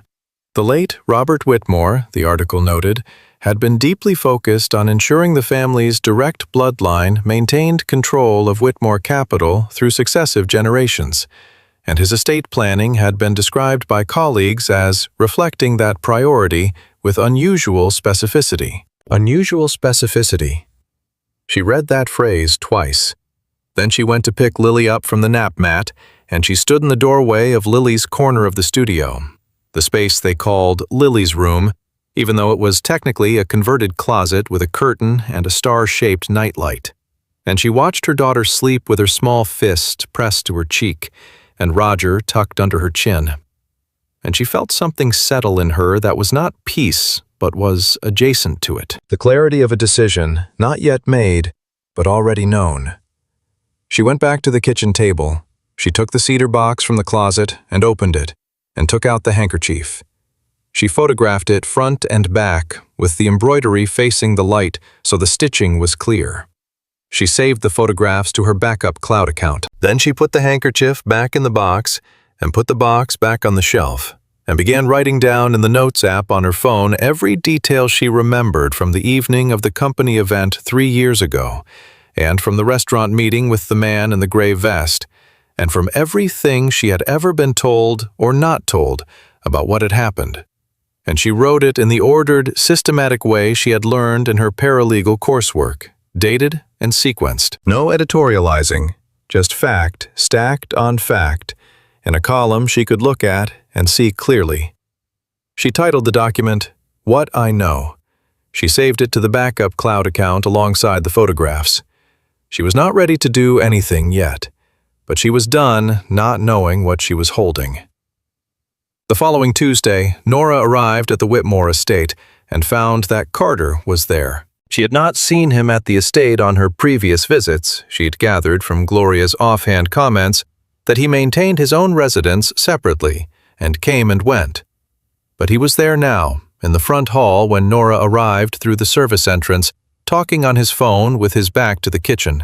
The late Robert Whitmore, the article noted, had been deeply focused on ensuring the family's direct bloodline maintained control of Whitmore capital through successive generations, and his estate planning had been described by colleagues as reflecting that priority with unusual specificity. Unusual specificity. She read that phrase twice. Then she went to pick Lily up from the nap mat, and she stood in the doorway of Lily's corner of the studio, the space they called Lily's room, even though it was technically a converted closet with a curtain and a star-shaped nightlight. And she watched her daughter sleep with her small fist pressed to her cheek and Roger tucked under her chin. And she felt something settle in her that was not peace, but was adjacent to it. The clarity of a decision, not yet made, but already known. She went back to the kitchen table. She took the cedar box from the closet and opened it, and took out the handkerchief. She photographed it front and back, with the embroidery facing the light so the stitching was clear. She saved the photographs to her backup cloud account. Then she put the handkerchief back in the box and put the box back on the shelf, and began writing down in the Notes app on her phone every detail she remembered from the evening of the company event 3 years ago, and from the restaurant meeting with the man in the gray vest, and from everything she had ever been told or not told about what had happened. And she wrote it in the ordered, systematic way she had learned in her paralegal coursework, dated and sequenced. No editorializing, just fact stacked on fact, in a column she could look at and see clearly. She titled the document, What I Know. She saved it to the backup cloud account alongside the photographs. She was not ready to do anything yet, but she was done not knowing what she was holding. The following Tuesday, Nora arrived at the Whitmore estate and found that Carter was there. She had not seen him at the estate on her previous visits. She'd gathered from Gloria's offhand comments that he maintained his own residence separately and came and went. But he was there now, in the front hall when Nora arrived through the service entrance, talking on his phone with his back to the kitchen.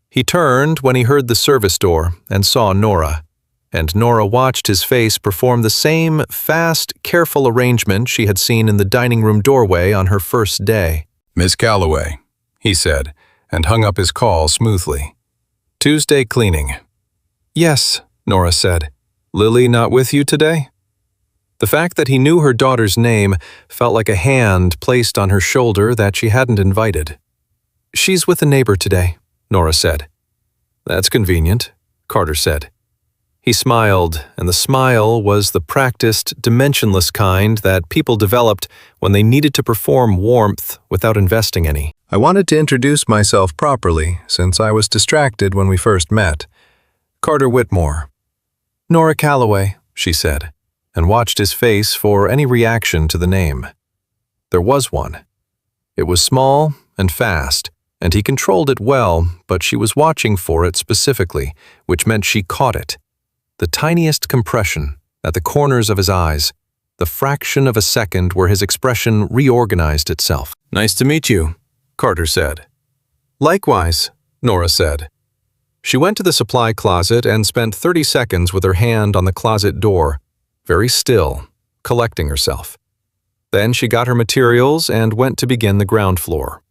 He turned when he heard the service door and saw Nora, and Nora watched his face perform the same fast, careful arrangement she had seen in the dining room doorway on her first day. "Miss Calloway," he said, and hung up his call smoothly. "Tuesday cleaning." "Yes," Nora said. "Lily not with you today?" The fact that he knew her daughter's name felt like a hand placed on her shoulder that she hadn't invited. "She's with a neighbor today," Nora said. "That's convenient," Carter said. He smiled, and the smile was the practiced, dimensionless kind that people developed when they needed to perform warmth without investing any. "I wanted to introduce myself properly, since I was distracted when we first met. Carter Whitmore." "Nora Calloway," she said, and watched his face for any reaction to the name. There was one. It was small and fast, and he controlled it well, but she was watching for it specifically, which meant she caught it. The tiniest compression at the corners of his eyes, the fraction of a second where his expression reorganized itself. "Nice to meet you," Carter said. "Likewise," Nora said. She went to the supply closet and spent 30 seconds with her hand on the closet door, very still, collecting herself. Then she got her materials and went to begin the ground floor.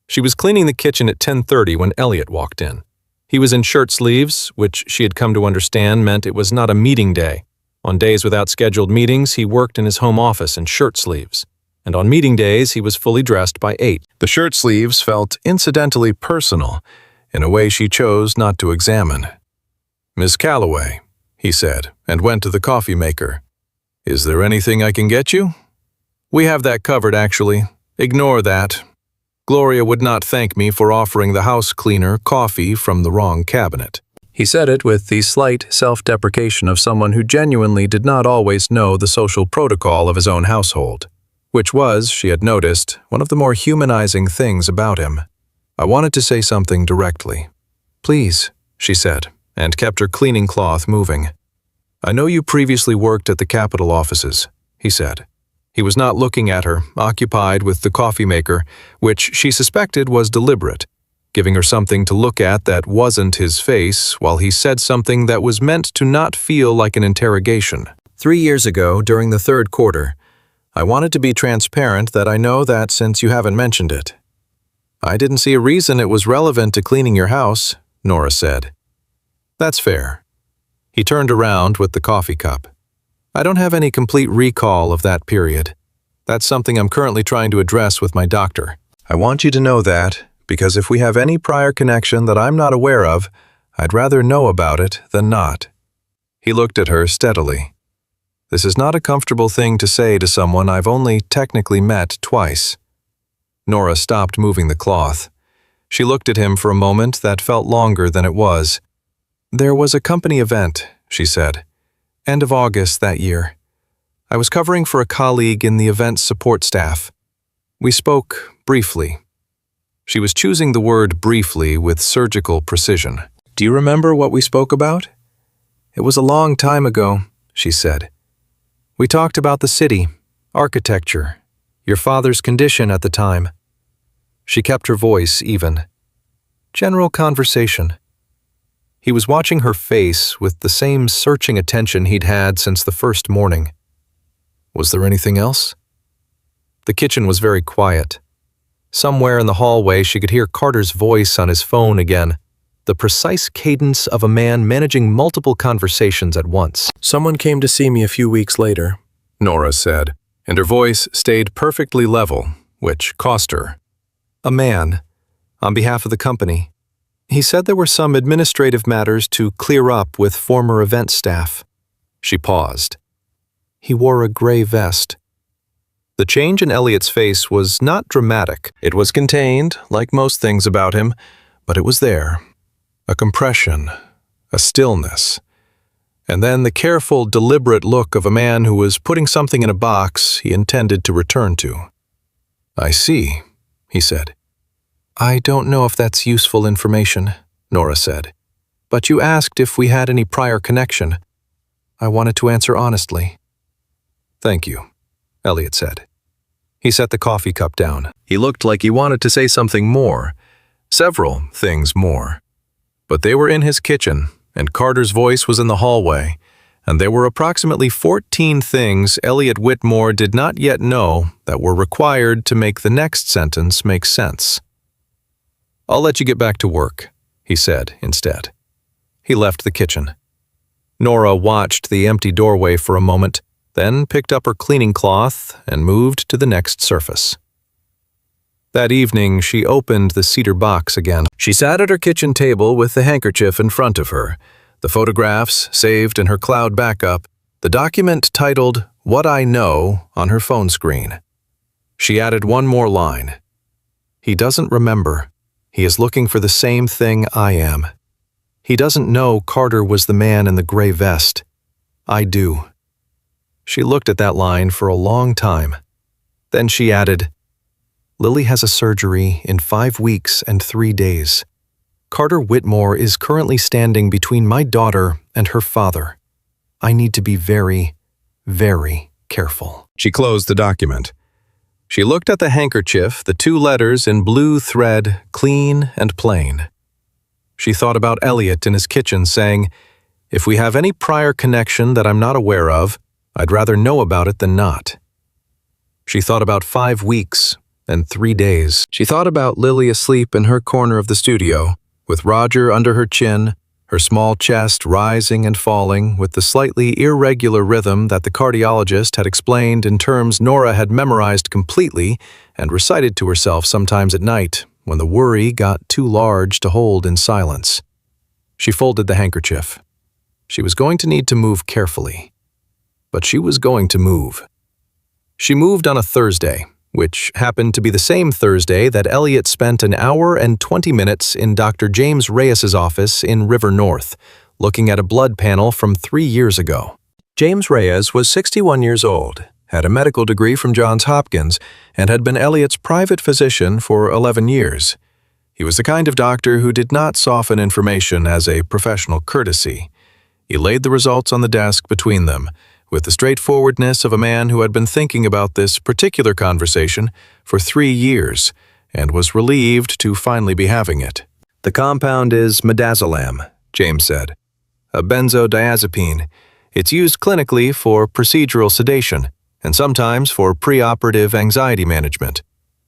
She was cleaning the kitchen at 10:30 when Elliot walked in. He was in shirt sleeves, which she had come to understand meant it was not a meeting day. On days without scheduled meetings, he worked in his home office in shirt sleeves, and on meeting days, he was fully dressed by 8. The shirt sleeves felt incidentally personal, in a way she chose not to examine. "Miss Calloway," he said, and went to the coffee maker. "Is there anything I can get you?" "We have that covered, actually. Ignore that. Gloria would not thank me for offering the house cleaner coffee from the wrong cabinet." He said it with the slight self-deprecation of someone who genuinely did not always know the social protocol of his own household, which was, she had noticed, one of the more humanizing things about him. "I wanted to say something directly." "Please," she said, and kept her cleaning cloth moving. "I know you previously worked at the Capitol offices," he said. He was not looking at her, occupied with the coffee maker, which she suspected was deliberate, giving her something to look at that wasn't his face, while he said something that was meant to not feel like an interrogation. 3 years ago, during the third quarter, I wanted to be transparent that I know that since you haven't mentioned it. I didn't see a reason it was relevant to cleaning your house, Nora said. That's fair. He turned around with the coffee cup. I don't have any complete recall of that period. That's something I'm currently trying to address with my doctor. I want you to know that, because if we have any prior connection that I'm not aware of, I'd rather know about it than not. He looked at her steadily. This is not a comfortable thing to say to someone I've only technically met twice. Nora stopped moving the cloth. She looked at him for a moment that felt longer than it was. There was a company event, she said. End of August that year. I was covering for a colleague in the event support staff. We spoke briefly. She was choosing the word briefly with surgical precision. Do you remember what we spoke about? It was a long time ago, she said. We talked about the city, architecture, your father's condition at the time. She kept her voice even. General conversation. He was watching her face with the same searching attention he'd had since the first morning. Was there anything else? The kitchen was very quiet. Somewhere in the hallway she could hear Carter's voice on his phone again, the precise cadence of a man managing multiple conversations at once. Someone came to see me a few weeks later, Nora said, and her voice stayed perfectly level, which cost her. A man, on behalf of the company. He said there were some administrative matters to clear up with former event staff. She paused. He wore a gray vest. The change in Elliot's face was not dramatic. It was contained, like most things about him, but it was there. A compression, a stillness, and then the careful, deliberate look of a man who was putting something in a box he intended to return to. I see, he said. I don't know if that's useful information, Nora said, but you asked if we had any prior connection. I wanted to answer honestly. Thank you, Elliot said. He set the coffee cup down. He looked like he wanted to say something more, several things more. But they were in his kitchen, and Carter's voice was in the hallway, and there were approximately 14 things Elliot Whitmore did not yet know that were required to make the next sentence make sense. I'll let you get back to work, he said instead. He left the kitchen. Nora watched the empty doorway for a moment, then picked up her cleaning cloth and moved to the next surface. That evening, she opened the cedar box again. She sat at her kitchen table with the handkerchief in front of her, the photographs saved in her cloud backup, the document titled What I Know on her phone screen. She added one more line. He doesn't remember. He is looking for the same thing I am. He doesn't know Carter was the man in the gray vest. I do. She looked at that line for a long time. Then she added, Lily has a surgery in 5 weeks and 3 days. Carter Whitmore is currently standing between my daughter and her father. I need to be very, very careful. She closed the document. She looked at the handkerchief, the 2 letters in blue thread, clean and plain. She thought about Elliot in his kitchen saying, if we have any prior connection that I'm not aware of, I'd rather know about it than not. She thought about 5 weeks and 3 days. She thought about Lily asleep in her corner of the studio, with Roger under her chin, her small chest rising and falling with the slightly irregular rhythm that the cardiologist had explained in terms Nora had memorized completely and recited to herself sometimes at night when the worry got too large to hold in silence. She folded the handkerchief. She was going to need to move carefully. But she was going to move. She moved on a Thursday, which happened to be the same Thursday that Elliot spent an hour and 20 minutes in Dr. James Reyes's office in River North, looking at a blood panel from 3 years ago. James Reyes was 61 years old, had a medical degree from Johns Hopkins, and had been Elliot's private physician for 11 years. He was the kind of doctor who did not soften information as a professional courtesy. He laid the results on the desk between them, with the straightforwardness of a man who had been thinking about this particular conversation for 3 years and was relieved to finally be having it. The compound is midazolam, James said. A benzodiazepine. It's used clinically for procedural sedation, and sometimes for preoperative anxiety management.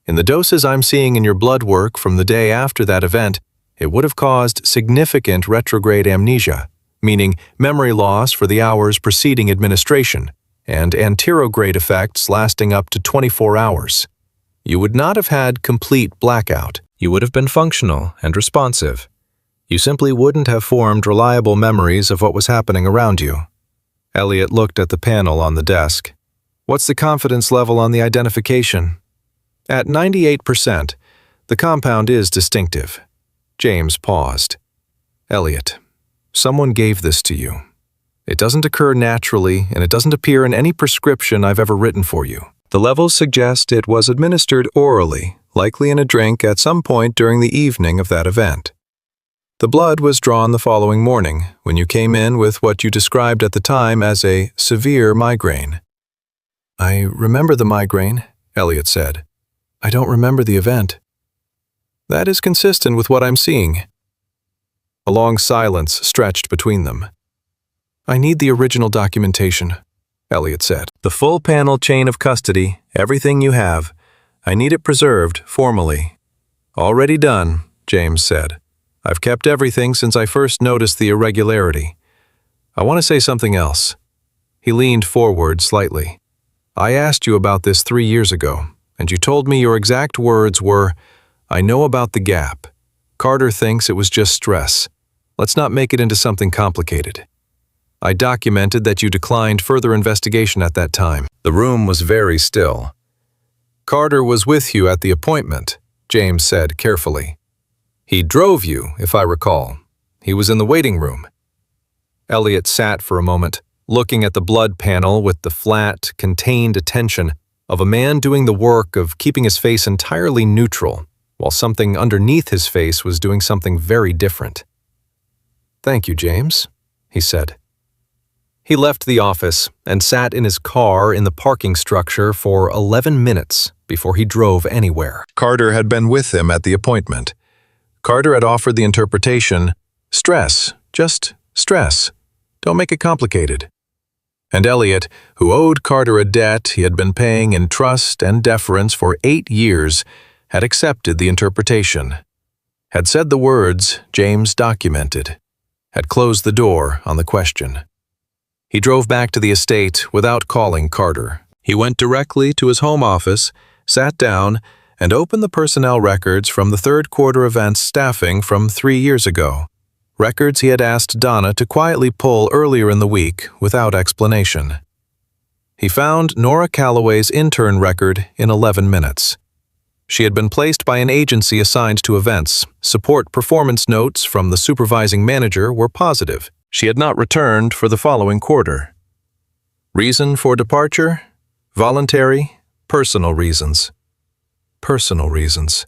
In the doses I'm seeing in your blood work from the day after that event, it would have caused significant retrograde amnesia, meaning memory loss for the hours preceding administration, and anterograde effects lasting up to 24 hours. You would not have had complete blackout. You would have been functional and responsive. You simply wouldn't have formed reliable memories of what was happening around you. Elliot looked at the panel on the desk. What's the confidence level on the identification? At 98%, the compound is distinctive. James paused. Elliot, someone gave this to you. It doesn't occur naturally, and it doesn't appear in any prescription I've ever written for you. The levels suggest it was administered orally, likely in a drink at some point during the evening of that event. The blood was drawn the following morning, when you came in with what you described at the time as a severe migraine. I remember the migraine, Elliot said. I don't remember the event. That is consistent with what I'm seeing. A long silence stretched between them. I need the original documentation, Elliot said. The full panel chain of custody, everything you have. I need it preserved formally. Already done, James said. I've kept everything since I first noticed the irregularity. I want to say something else. He leaned forward slightly. I asked you about this 3 years ago, and you told me your exact words were, I know about the gap. Carter thinks it was just stress. Let's not make it into something complicated. I documented that you declined further investigation at that time. The room was very still. Carter was with you at the appointment, James said carefully. He drove you, if I recall. He was in the waiting room. Elliot sat for a moment, looking at the blood panel with the flat, contained attention of a man doing the work of keeping his face entirely neutral, while something underneath his face was doing something very different. Thank you, James, he said. He left the office and sat in his car in the parking structure for 11 minutes before he drove anywhere. Carter had been with him at the appointment. Carter had offered the interpretation, stress, just stress. Don't make it complicated. And Elliot, who owed Carter a debt he had been paying in trust and deference for 8 years, had accepted the interpretation, had said the words James documented, had closed the door on the question. He drove back to the estate without calling Carter. He went directly to his home office, sat down, and opened the personnel records from the third quarter events staffing from 3 years ago, records he had asked Donna to quietly pull earlier in the week without explanation. He found Nora Calloway's intern record in 11 minutes. She had been placed by an agency assigned to events. Support performance notes from the supervising manager were positive. She had not returned for the following quarter. Reason for departure? Voluntary, personal reasons. Personal reasons.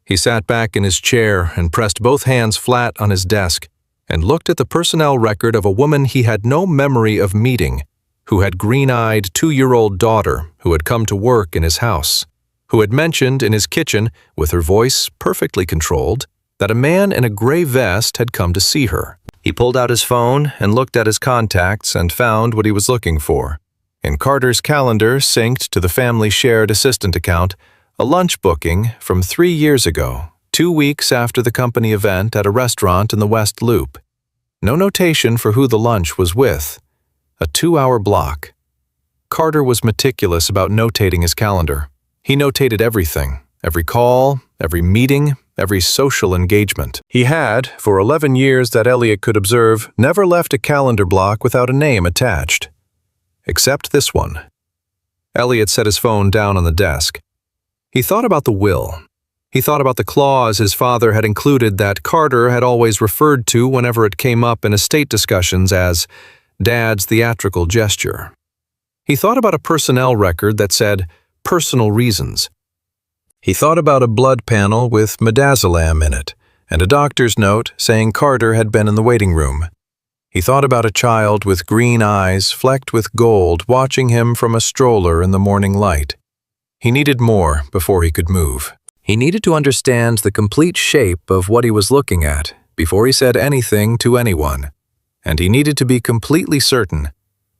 He sat back in his chair and pressed both hands flat on his desk and looked at the personnel record of a woman he had no memory of meeting, who had green-eyed 2-year-old daughter who had come to work in his house, who had mentioned in his kitchen, with her voice perfectly controlled, that a man in a gray vest had come to see her. He pulled out his phone and looked at his contacts and found what he was looking for. In Carter's calendar synced to the family shared assistant account, a lunch booking from 3 years ago, 2 weeks after the company event at a restaurant in the West Loop. No notation for who the lunch was with. A 2-hour block. Carter was meticulous about notating his calendar. He notated everything, every call, every meeting, every social engagement. He had, for 11 years that Elliot could observe, never left a calendar block without a name attached. Except this one. Elliot set his phone down on the desk. He thought about the will. He thought about the clause his father had included that Carter had always referred to whenever it came up in estate discussions as Dad's theatrical gesture. He thought about a personnel record that said, personal reasons. He thought about a blood panel with midazolam in it, and a doctor's note saying Carter had been in the waiting room. He thought about a child with green eyes flecked with gold watching him from a stroller in the morning light. He needed more before he could move. He needed to understand the complete shape of what he was looking at before he said anything to anyone, and he needed to be completely certain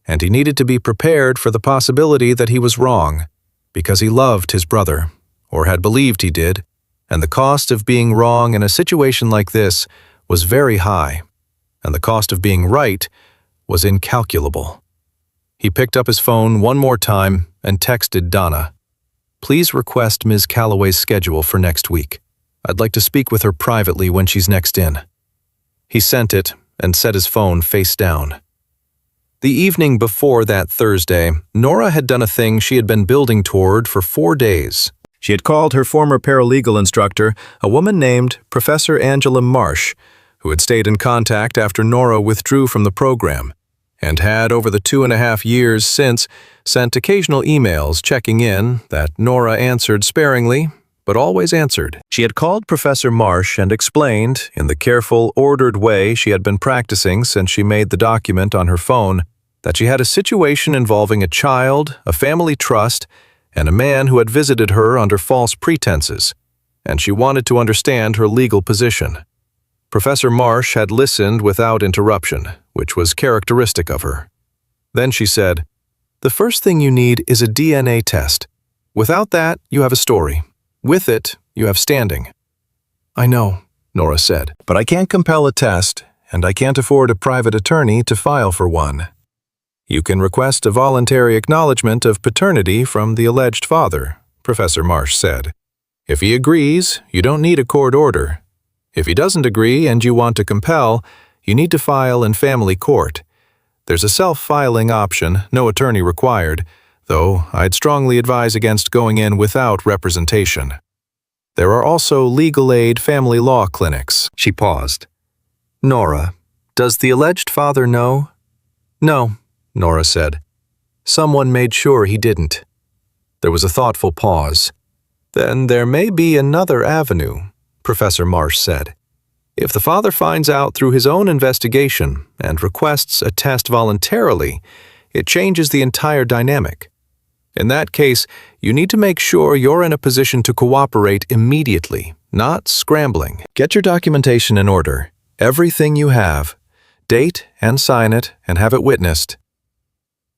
and he needed to be prepared for the possibility that he was wrong, because he loved his brother, or had believed he did, and the cost of being wrong in a situation like this was very high, and the cost of being right was incalculable. He picked up his phone one more time and texted Donna, "Please request Ms. Calloway's schedule for next week. I'd like to speak with her privately when she's next in." He sent it and set his phone face down. The evening before that Thursday, Nora had done a thing she had been building toward for 4 days. She had called her former paralegal instructor, a woman named Professor Angela Marsh, who had stayed in contact after Nora withdrew from the program, and had, over the 2.5 years since, sent occasional emails checking in that Nora answered sparingly, but always answered. She had called Professor Marsh and explained, in the careful, ordered way she had been practicing since she made the document on her phone, that she had a situation involving a child, a family trust, and a man who had visited her under false pretenses, and she wanted to understand her legal position. Professor Marsh had listened without interruption, which was characteristic of her. Then she said, "The first thing you need is a DNA test. Without that, you have a story. With it, you have standing." "I know," Nora said, "but I can't compel a test, and I can't afford a private attorney to file for one." "You can request a voluntary acknowledgement of paternity from the alleged father," Professor Marsh said. "If he agrees, you don't need a court order. If he doesn't agree and you want to compel, you need to file in family court. There's a self-filing option, no attorney required, though I'd strongly advise against going in without representation. There are also legal aid family law clinics." She paused. "Nora, does the alleged father know?" "No," Nora said. "Someone made sure he didn't." There was a thoughtful pause. "Then there may be another avenue," Professor Marsh said. "If the father finds out through his own investigation and requests a test voluntarily, it changes the entire dynamic. In that case, you need to make sure you're in a position to cooperate immediately, not scrambling. Get your documentation in order, everything you have. Date and sign it and have it witnessed."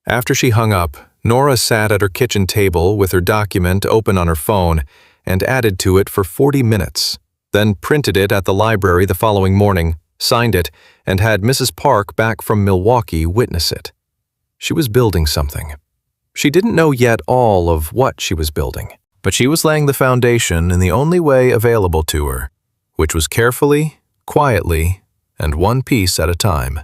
After she hung up, Nora sat at her kitchen table with her document open on her phone and added to it for 40 minutes, then printed it at the library the following morning, signed it, and had Mrs. Park back from Milwaukee witness it. She was building something. She didn't know yet all of what she was building, but she was laying the foundation in the only way available to her, which was carefully, quietly, and one piece at a time.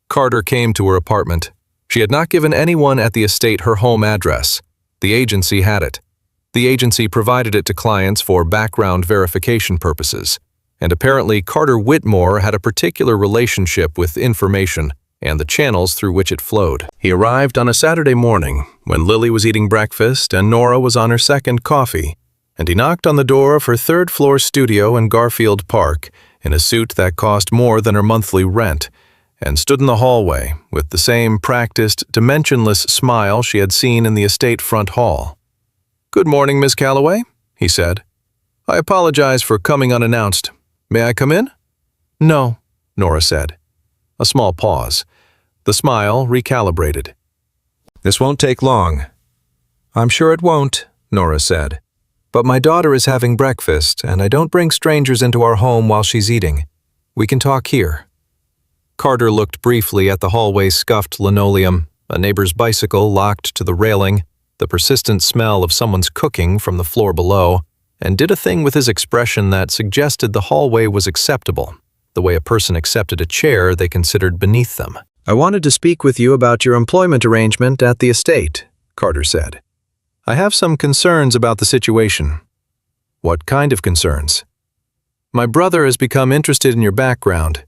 Carter came to her apartment. She had not given anyone at the estate her home address. The agency had it. The agency provided it to clients for background verification purposes, and apparently Carter Whitmore had a particular relationship with information and the channels through which it flowed. He arrived on a Saturday morning when Lily was eating breakfast and Nora was on her second coffee, and he knocked on the door of her third-floor studio in Garfield Park in a suit that cost more than her monthly rent, and stood in the hallway with the same practiced, dimensionless smile she had seen in the estate front hall. "Good morning, Miss Calloway," he said. "I apologize for coming unannounced. May I come in?" "No," Nora said. A small pause. The smile recalibrated. "This won't take long." "I'm sure it won't," Nora said. "But my daughter is having breakfast, and I don't bring strangers into our home while she's eating. We can talk here." Carter looked briefly at the hallway's scuffed linoleum, a neighbor's bicycle locked to the railing, the persistent smell of someone's cooking from the floor below, and did a thing with his expression that suggested the hallway was acceptable, the way a person accepted a chair they considered beneath them. "I wanted to speak with you about your employment arrangement at the estate," Carter said. "I have some concerns about the situation." "What kind of concerns?" "My brother has become interested in your background."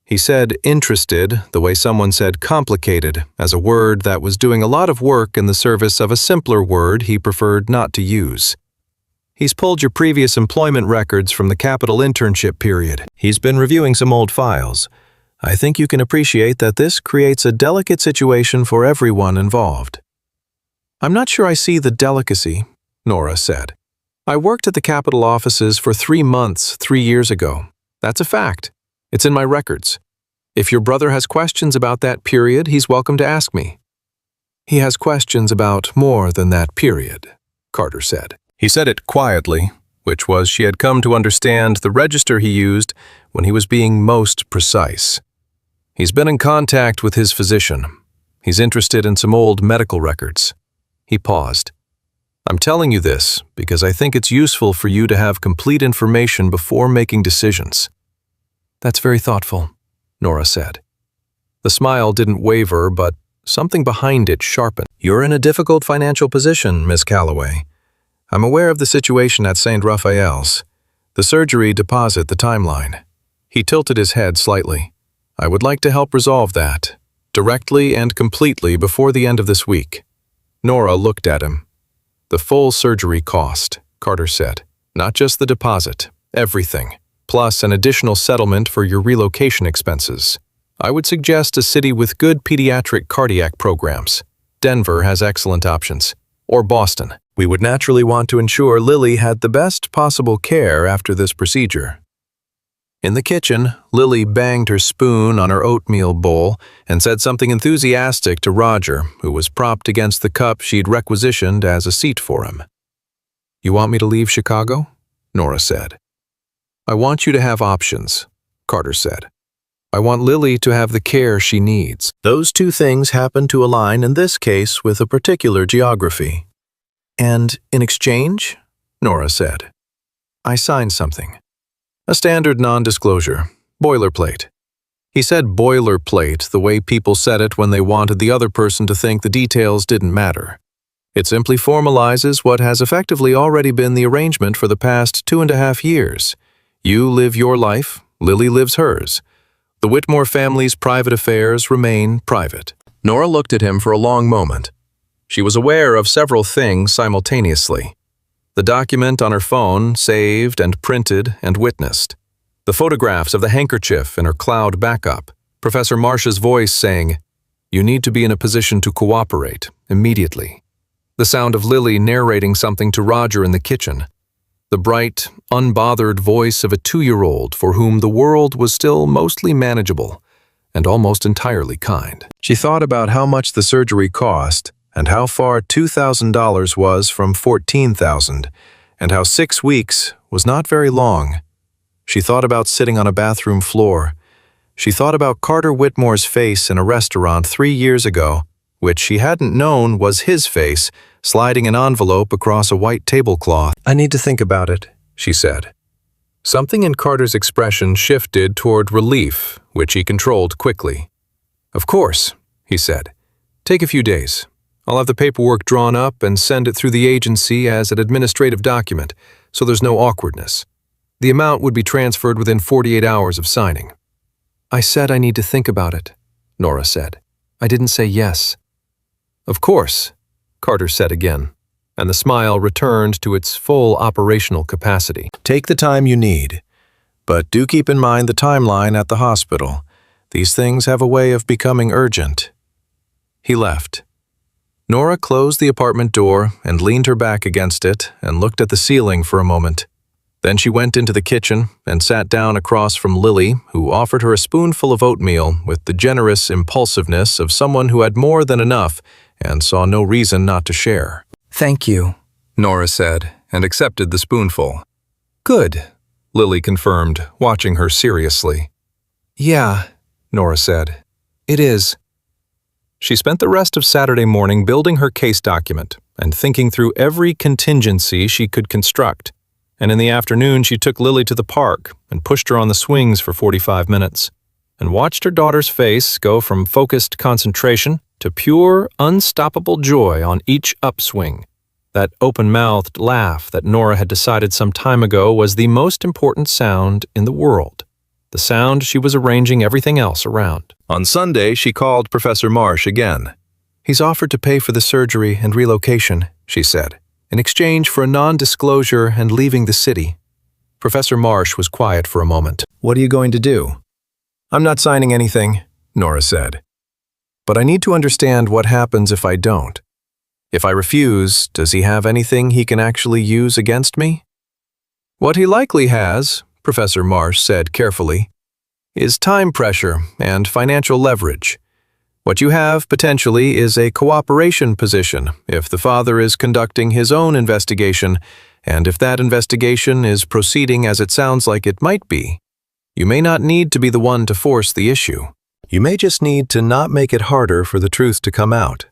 He said interested the way someone said complicated, as a word that was doing a lot of work in the service of a simpler word he preferred not to use. "He's pulled your previous employment records from the Capital internship period. He's been reviewing some old files. I think you can appreciate that this creates a delicate situation for everyone involved." "I'm not sure I see the delicacy," Nora said. "I worked at the Capital offices for 3 months 3 years ago. That's a fact. It's in my records. If your brother has questions about that period, he's welcome to ask me. He has questions about more than that period, Carter said. He said it quietly, which was she had come to understand the register he used when he was being most precise. He's been in contact with his physician. He's interested in some old medical records. He paused. I'm telling you this because I think it's useful for you to have complete information before making decisions. That's very thoughtful, Nora said. The smile didn't waver, but something behind it sharpened. You're in a difficult financial position, Miss Calloway. I'm aware of the situation at St. Raphael's. The surgery deposit the timeline. He tilted his head slightly. I would like to help resolve that, directly and completely before the end of this week. Nora looked at him. The full surgery cost, Carter said. Not just the deposit, everything, plus an additional settlement for your relocation expenses. I would suggest a city with good pediatric cardiac programs. Denver has excellent options. Or Boston. We would naturally want to ensure Lily had the best possible care after this procedure. In the kitchen, Lily banged her spoon on her oatmeal bowl and said something enthusiastic to Roger, who was propped against the cup she'd requisitioned as a seat for him. You want me to leave Chicago? Nora said. I want you to have options, Carter said. I want Lily to have the care she needs. Those two things happen to align in this case with a particular geography. And in exchange, Nora said, I signed something. A standard non-disclosure, boilerplate. He said boilerplate the way people said it when they wanted the other person to think the details didn't matter. It simply formalizes what has effectively already been the arrangement for the past 2.5 years. You live your life, Lily lives hers. The Whitmore family's private affairs remain private. Nora looked at him for a long moment. She was aware of several things simultaneously. The document on her phone, saved and printed and witnessed. The photographs of the handkerchief in her cloud backup. Professor Marsh's voice saying, You need to be in a position to cooperate, immediately. The sound of Lily narrating something to Roger in the kitchen. The bright, unbothered voice of a 2-year-old for whom the world was still mostly manageable and almost entirely kind. She thought about how much the surgery cost and how far $2,000 was from $14,000, and how 6 weeks was not very long. She thought about sitting on a bathroom floor. She thought about Carter Whitmore's face in a restaurant 3 years ago, which she hadn't known was his face, sliding an envelope across a white tablecloth. I need to think about it, she said. Something in Carter's expression shifted toward relief, which he controlled quickly. Of course, he said. Take a few days. I'll have the paperwork drawn up and send it through the agency as an administrative document, so there's no awkwardness. The amount would be transferred within 48 hours of signing. I said I need to think about it, Nora said. I didn't say yes. Of course, Carter said again, and the smile returned to its full operational capacity. Take the time you need, but do keep in mind the timeline at the hospital. These things have a way of becoming urgent. He left. Nora closed the apartment door and leaned her back against it and looked at the ceiling for a moment. Then she went into the kitchen and sat down across from Lily, who offered her a spoonful of oatmeal with the generous impulsiveness of someone who had more than enough and saw no reason not to share. Thank you, Nora said, and accepted the spoonful. Good, Lily confirmed, watching her seriously. Yeah, Nora said. It is. She spent the rest of Saturday morning building her case document and thinking through every contingency she could construct. And in the afternoon, she took Lily to the park and pushed her on the swings for 45 minutes and watched her daughter's face go from focused concentration to pure, unstoppable joy on each upswing. That open-mouthed laugh that Nora had decided some time ago was the most important sound in the world. The sound she was arranging everything else around. On Sunday, she called Professor Marsh again. He's offered to pay for the surgery and relocation, she said, in exchange for a non-disclosure and leaving the city. Professor Marsh was quiet for a moment. What are you going to do? I'm not signing anything, Nora said. But I need to understand what happens if I don't. If I refuse, does he have anything he can actually use against me? What he likely has, Professor Marsh said carefully, is time pressure and financial leverage. What you have, potentially, is a cooperation position if the father is conducting his own investigation, and if that investigation is proceeding as it sounds like it might be. You may not need to be the one to force the issue. You may just need to not make it harder for the truth to come out.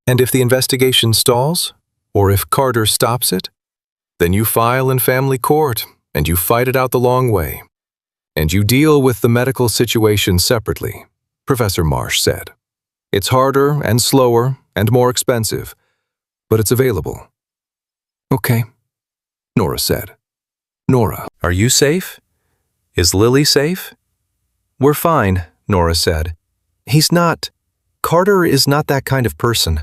And if the investigation stalls, or if Carter stops it, then you file in family court, and you fight it out the long way. And you deal with the medical situation separately, Professor Marsh said. It's harder and slower and more expensive, but it's available. Okay, Nora said. Nora, are you safe? Is Lily safe? We're fine, Nora said. Carter is not that kind of person.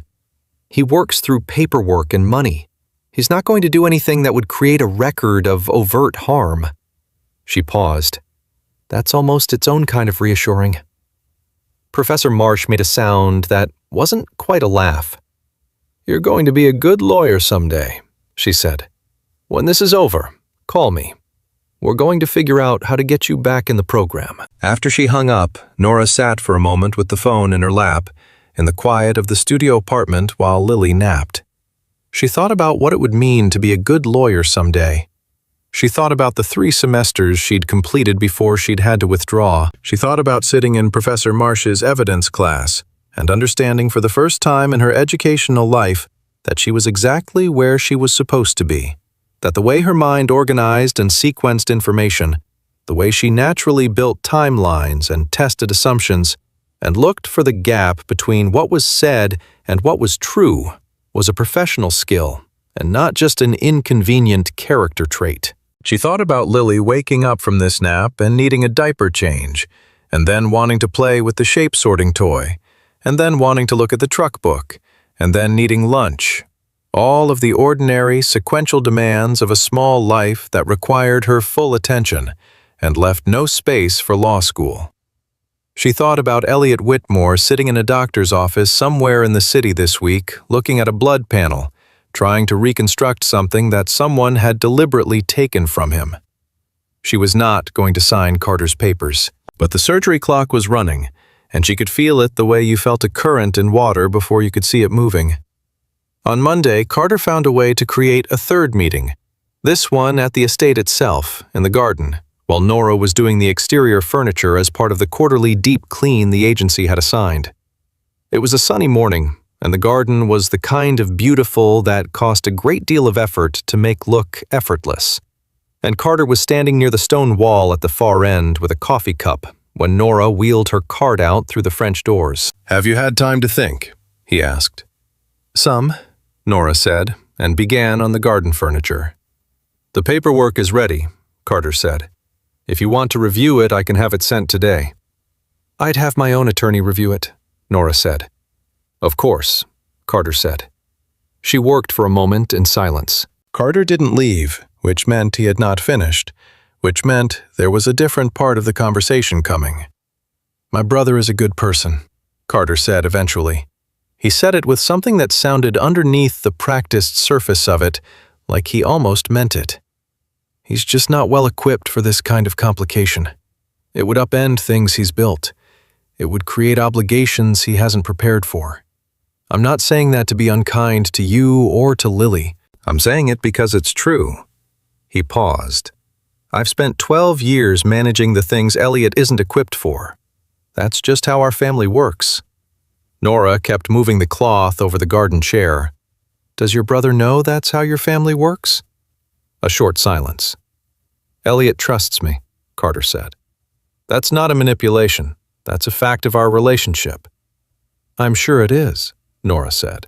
He works through paperwork and money. He's not going to do anything that would create a record of overt harm. She paused. That's almost its own kind of reassuring. Professor Marsh made a sound that wasn't quite a laugh. You're going to be a good lawyer someday, she said. When this is over, call me. We're going to figure out how to get you back in the program. After she hung up, Nora sat for a moment with the phone in her lap, in the quiet of the studio apartment while Lily napped. She thought about what it would mean to be a good lawyer someday. She thought about the 3 semesters she'd completed before she'd had to withdraw. She thought about sitting in Professor Marsh's evidence class and understanding for the first time in her educational life that she was exactly where she was supposed to be, that the way her mind organized and sequenced information, the way she naturally built timelines and tested assumptions, and looked for the gap between what was said and what was true, was a professional skill and not just an inconvenient character trait. She thought about Lily waking up from this nap and needing a diaper change, and then wanting to play with the shape-sorting toy, and then wanting to look at the truck book, and then needing lunch. All of the ordinary, sequential demands of a small life that required her full attention and left no space for law school. She thought about Elliot Whitmore sitting in a doctor's office somewhere in the city this week, looking at a blood panel, trying to reconstruct something that someone had deliberately taken from him. She was not going to sign Carter's papers, but the surgery clock was running, and she could feel it the way you felt a current in water before you could see it moving. On Monday, Carter found a way to create a 3rd meeting, this one at the estate itself, in the garden, while Nora was doing the exterior furniture as part of the quarterly deep clean the agency had assigned. It was a sunny morning, and the garden was the kind of beautiful that cost a great deal of effort to make look effortless. And Carter was standing near the stone wall at the far end with a coffee cup when Nora wheeled her cart out through the French doors. Have you had time to think? He asked. Some, Nora said, and began on the garden furniture. The paperwork is ready, Carter said. If you want to review it, I can have it sent today. I'd have my own attorney review it, Nora said. Of course, Carter said. She worked for a moment in silence. Carter didn't leave, which meant he had not finished, which meant there was a different part of the conversation coming. My brother is a good person, Carter said eventually. He said it with something that sounded underneath the practiced surface of it, like he almost meant it. He's just not well equipped for this kind of complication. It would upend things he's built. It would create obligations he hasn't prepared for. I'm not saying that to be unkind to you or to Lily. I'm saying it because it's true. He paused. I've spent 12 years managing the things Elliot isn't equipped for. That's just how our family works. Nora kept moving the cloth over the garden chair. Does your brother know that's how your family works? A short silence. Elliot trusts me, Carter said. That's not a manipulation. That's a fact of our relationship. I'm sure it is, Nora said.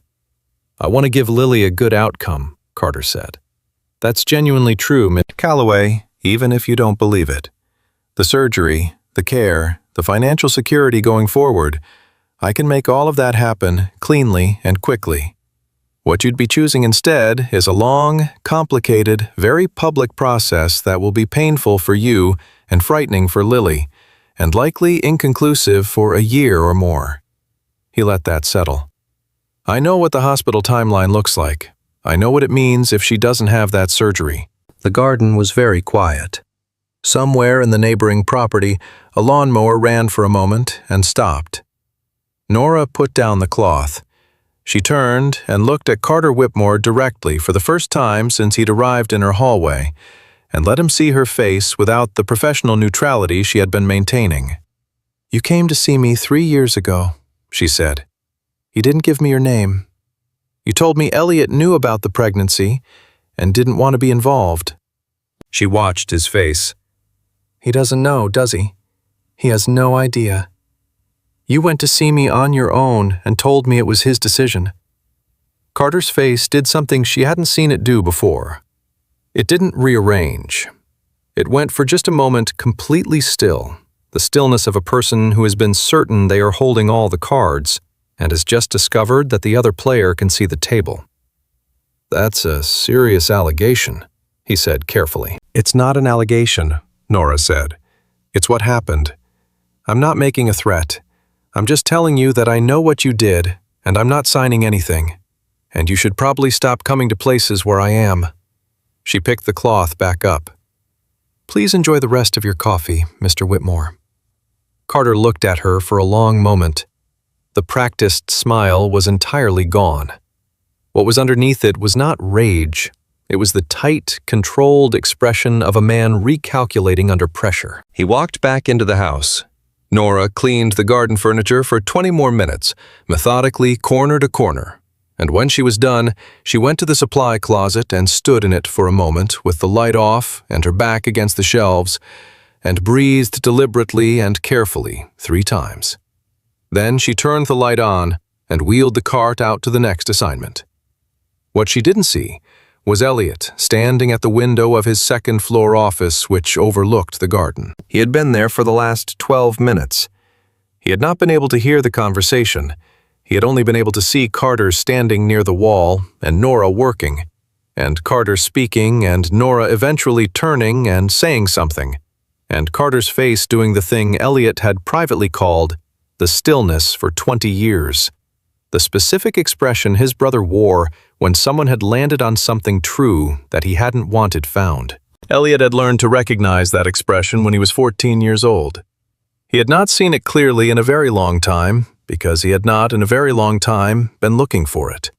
I want to give Lily a good outcome, Carter said. That's genuinely true, Miss Calloway, even if you don't believe it. The surgery, the care, the financial security going forward, I can make all of that happen cleanly and quickly. What you'd be choosing instead is a long, complicated, very public process that will be painful for you and frightening for Lily, and likely inconclusive for a year or more. He let that settle. I know what the hospital timeline looks like. I know what it means if she doesn't have that surgery. The garden was very quiet. Somewhere in the neighboring property, a lawnmower ran for a moment and stopped. Nora put down the cloth. She turned and looked at Carter Whitmore directly for the first time since he'd arrived in her hallway, and let him see her face without the professional neutrality she had been maintaining. "You came to see me 3 years ago," she said. "You didn't give me your name. You told me Elliot knew about the pregnancy and didn't want to be involved." She watched his face. "He doesn't know, does he? He has no idea. You went to see me on your own and told me it was his decision." Carter's face did something she hadn't seen it do before. It didn't rearrange. It went for just a moment completely still, the stillness of a person who has been certain they are holding all the cards and has just discovered that the other player can see the table. "That's a serious allegation," he said carefully. "It's not an allegation," Nora said. "It's what happened. I'm not making a threat. I'm just telling you that I know what you did, and I'm not signing anything. And you should probably stop coming to places where I am." She picked the cloth back up. "Please enjoy the rest of your coffee, Mr. Whitmore." Carter looked at her for a long moment. The practiced smile was entirely gone. What was underneath it was not rage. It was the tight, controlled expression of a man recalculating under pressure. He walked back into the house. Nora cleaned the garden furniture for 20 more minutes, methodically corner to corner. And when she was done, she went to the supply closet and stood in it for a moment with the light off and her back against the shelves, and breathed deliberately and carefully 3 times. Then she turned the light on and wheeled the cart out to the next assignment. What she didn't see was Elliot standing at the window of his second-floor office, which overlooked the garden. He had been there for the last 12 minutes. He had not been able to hear the conversation. He had only been able to see Carter standing near the wall and Nora working, and Carter speaking and Nora eventually turning and saying something, and Carter's face doing the thing Elliot had privately called the stillness for 20 years. The specific expression his brother wore when someone had landed on something true that he hadn't wanted found. Elliot had learned to recognize that expression when he was 14 years old. He had not seen it clearly in a very long time, because he had not in a very long time been looking for it.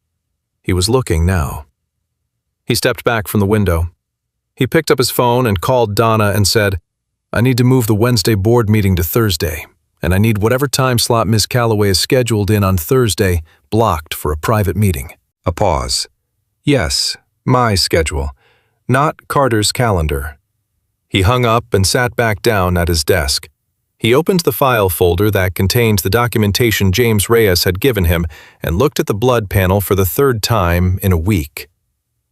He was looking now. He stepped back from the window. He picked up his phone and called Donna and said, "I need to move the Wednesday board meeting to Thursday, and I need whatever time slot Ms. Calloway is scheduled in on Thursday blocked for a private meeting." A pause. "Yes, my schedule, not Carter's calendar." He hung up and sat back down at his desk. He opened the file folder that contained the documentation James Reyes had given him and looked at the blood panel for the 3rd time in a week.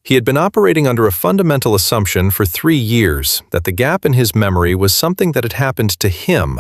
He had been operating under a fundamental assumption for 3 years that the gap in his memory was something that had happened to him,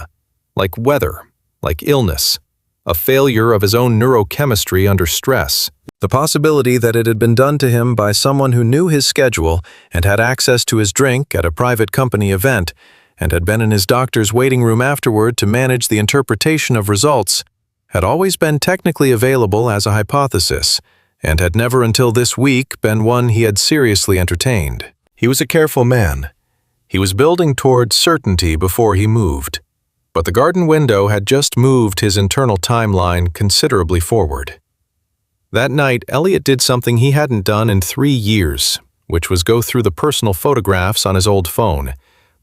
like weather, like illness, a failure of his own neurochemistry under stress, the possibility that it had been done to him by someone who knew his schedule and had access to his drink at a private company event, and had been in his doctor's waiting room afterward to manage the interpretation of results, had always been technically available as a hypothesis, and had never until this week been one he had seriously entertained. He was a careful man. He was building toward certainty before he moved. But the garden window had just moved his internal timeline considerably forward. That night, Elliot did something he hadn't done in 3 years, which was go through the personal photographs on his old phone,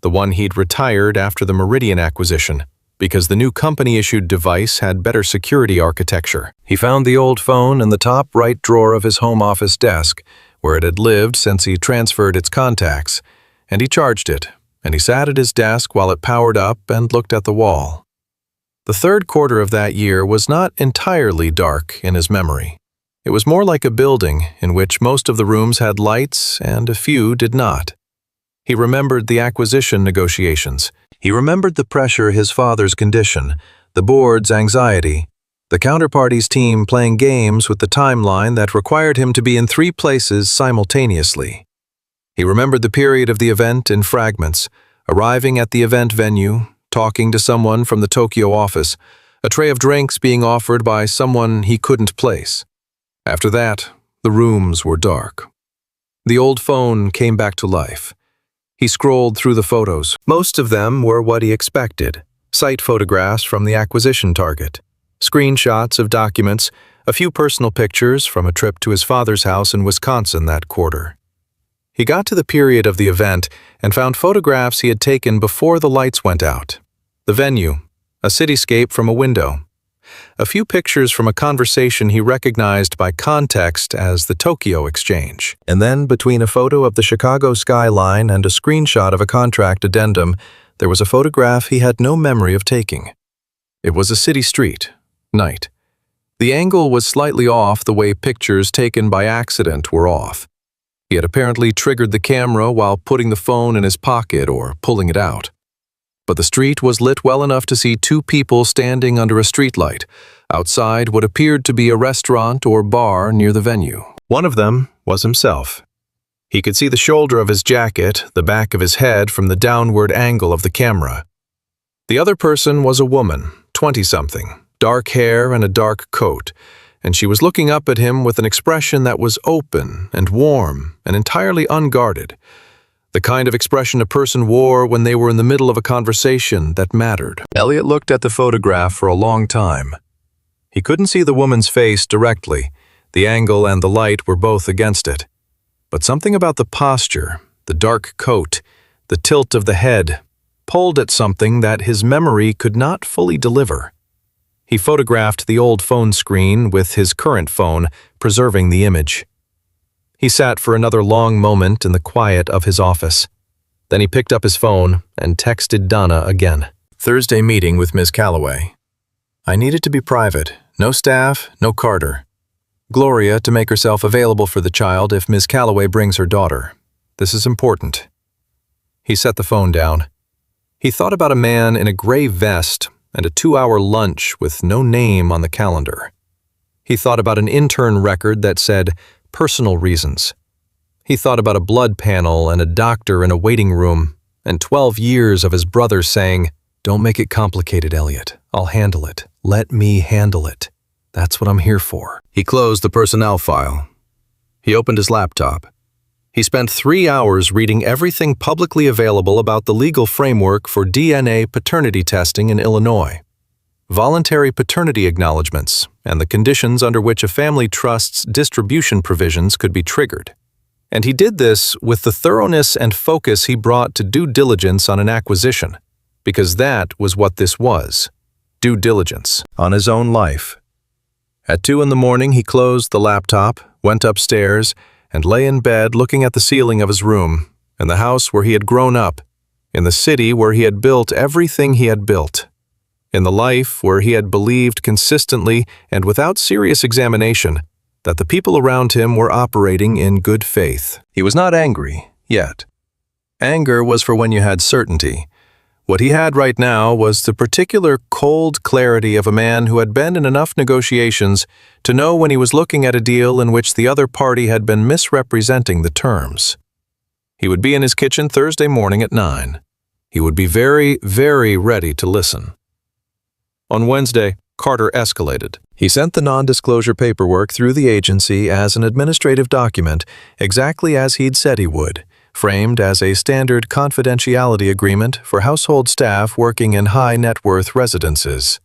the one he'd retired after the Meridian acquisition, because the new company-issued device had better security architecture. He found the old phone in the top right drawer of his home office desk, where it had lived since he transferred its contacts, and he charged it, and he sat at his desk while it powered up and looked at the wall. The 3rd quarter of that year was not entirely dark in his memory. It was more like a building in which most of the rooms had lights and a few did not. He remembered the acquisition negotiations. He remembered the pressure his father's condition, the board's anxiety, the counterparty's team playing games with the timeline that required him to be in 3 places simultaneously. He remembered the period of the event in fragments, arriving at the event venue, talking to someone from the Tokyo office, a tray of drinks being offered by someone he couldn't place. After that, the rooms were dark. The old phone came back to life. He scrolled through the photos. Most of them were what he expected. Site photographs from the acquisition target, screenshots of documents, a few personal pictures from a trip to his father's house in Wisconsin that quarter. He got to the period of the event and found photographs he had taken before the lights went out. The venue, a cityscape from a window. A few pictures from a conversation he recognized by context as the Tokyo exchange. And then, between a photo of the Chicago skyline and a screenshot of a contract addendum, there was a photograph he had no memory of taking. It was a city street, night. The angle was slightly off the way pictures taken by accident were off. He had apparently triggered the camera while putting the phone in his pocket or pulling it out. But the street was lit well enough to see two people standing under a streetlight, outside what appeared to be a restaurant or bar near the venue. One of them was himself. He could see the shoulder of his jacket, the back of his head from the downward angle of the camera. The other person was a woman, 20-something, dark hair and a dark coat, and she was looking up at him with an expression that was open and warm and entirely unguarded. The kind of expression a person wore when they were in the middle of a conversation that mattered. Elliot looked at the photograph for a long time. He couldn't see the woman's face directly. The angle and the light were both against it. But something about the posture, the dark coat, the tilt of the head, pulled at something that his memory could not fully deliver. He photographed the old phone screen with his current phone, preserving the image. He sat for another long moment in the quiet of his office. Then he picked up his phone and texted Donna again. Thursday meeting with Ms. Calloway. I need it to be private. No staff, no Carter. Gloria to make herself available for the child if Ms. Calloway brings her daughter. This is important. He set the phone down. He thought about a man in a gray vest and a 2-hour lunch with no name on the calendar. He thought about an intern record that said personal reasons. He thought about a blood panel and a doctor in a waiting room and 12 years of his brother saying, "Don't make it complicated, Elliot. I'll handle it. Let me handle it. That's what I'm here for." He closed the personnel file. He opened his laptop. He spent 3 hours reading everything publicly available about the legal framework for DNA paternity testing in Illinois, voluntary paternity acknowledgments, and the conditions under which a family trust's distribution provisions could be triggered. And he did this with the thoroughness and focus he brought to due diligence on an acquisition, because that was what this was, due diligence on his own life. At 2 a.m, he closed the laptop, went upstairs, and lay in bed looking at the ceiling of his room, in the house where he had grown up, in the city where he had built everything he had built, in the life where he had believed consistently and without serious examination that the people around him were operating in good faith. He was not angry, yet. Anger was for when you had certainty. What he had right now was the particular cold clarity of a man who had been in enough negotiations to know when he was looking at a deal in which the other party had been misrepresenting the terms. He would be in his kitchen Thursday morning at 9. He would be very, very ready to listen. On Wednesday, Carter escalated. He sent the non-disclosure paperwork through the agency as an administrative document, exactly as he'd said he would, framed as a standard confidentiality agreement for household staff working in high-net-worth residences.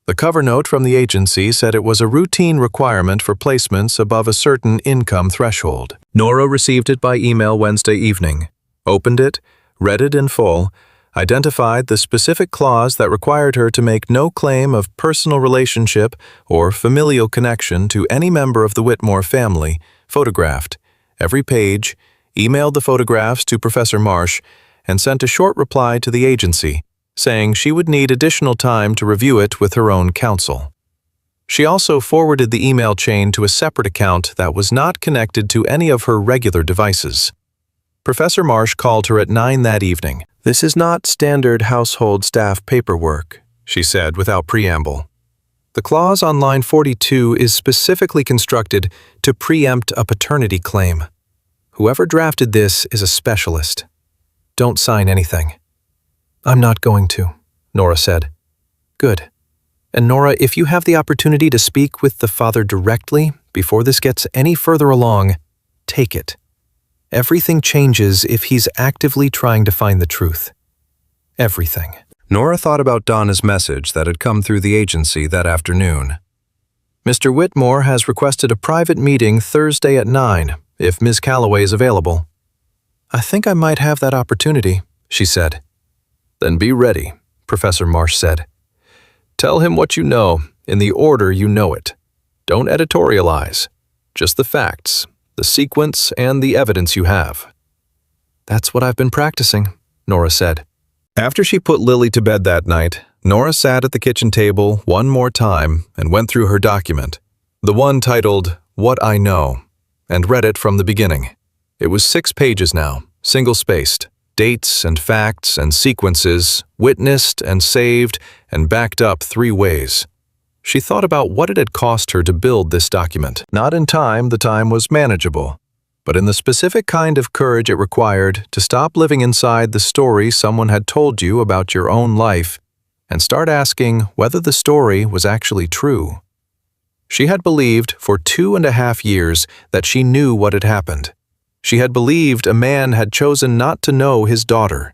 The cover note from the agency said it was a routine requirement for placements above a certain income threshold. Nora received it by email Wednesday evening, opened it, read it in full, identified the specific clause that required her to make no claim of personal relationship or familial connection to any member of the Whitmore family, photographed every page, emailed the photographs to Professor Marsh, and sent a short reply to the agency, saying she would need additional time to review it with her own counsel. She also forwarded the email chain to a separate account that was not connected to any of her regular devices. Professor Marsh called her at 9 that evening. "This is not standard household staff paperwork," she said without preamble. "The clause on line 42 is specifically constructed to preempt a paternity claim. Whoever drafted this is a specialist. Don't sign anything." "I'm not going to," Nora said. "Good. And Nora, if you have the opportunity to speak with the father directly before this gets any further along, take it. Everything changes if he's actively trying to find the truth. Everything. Nora thought about Donna's message that had come through the agency that afternoon. Mr. Whitmore has requested a private meeting Thursday at 9, if Ms. Calloway is available. I think I might have that opportunity, she said. Then be ready, Professor Marsh said. Tell him what you know, in the order you know it. Don't editorialize. Just the facts, the sequence, and the evidence you have. That's what I've been practicing, Nora said. After she put Lily to bed that night, Nora sat at the kitchen table one more time and went through her document, the one titled, What I Know, and read it from the beginning. It was 6 pages now, single-spaced, dates and facts and sequences, witnessed and saved and backed up 3 ways. She thought about what it had cost her to build this document. Not in time, the time was manageable, but in the specific kind of courage it required to stop living inside the story someone had told you about your own life and start asking whether the story was actually true. She had believed for 2.5 years that she knew what had happened. She had believed a man had chosen not to know his daughter.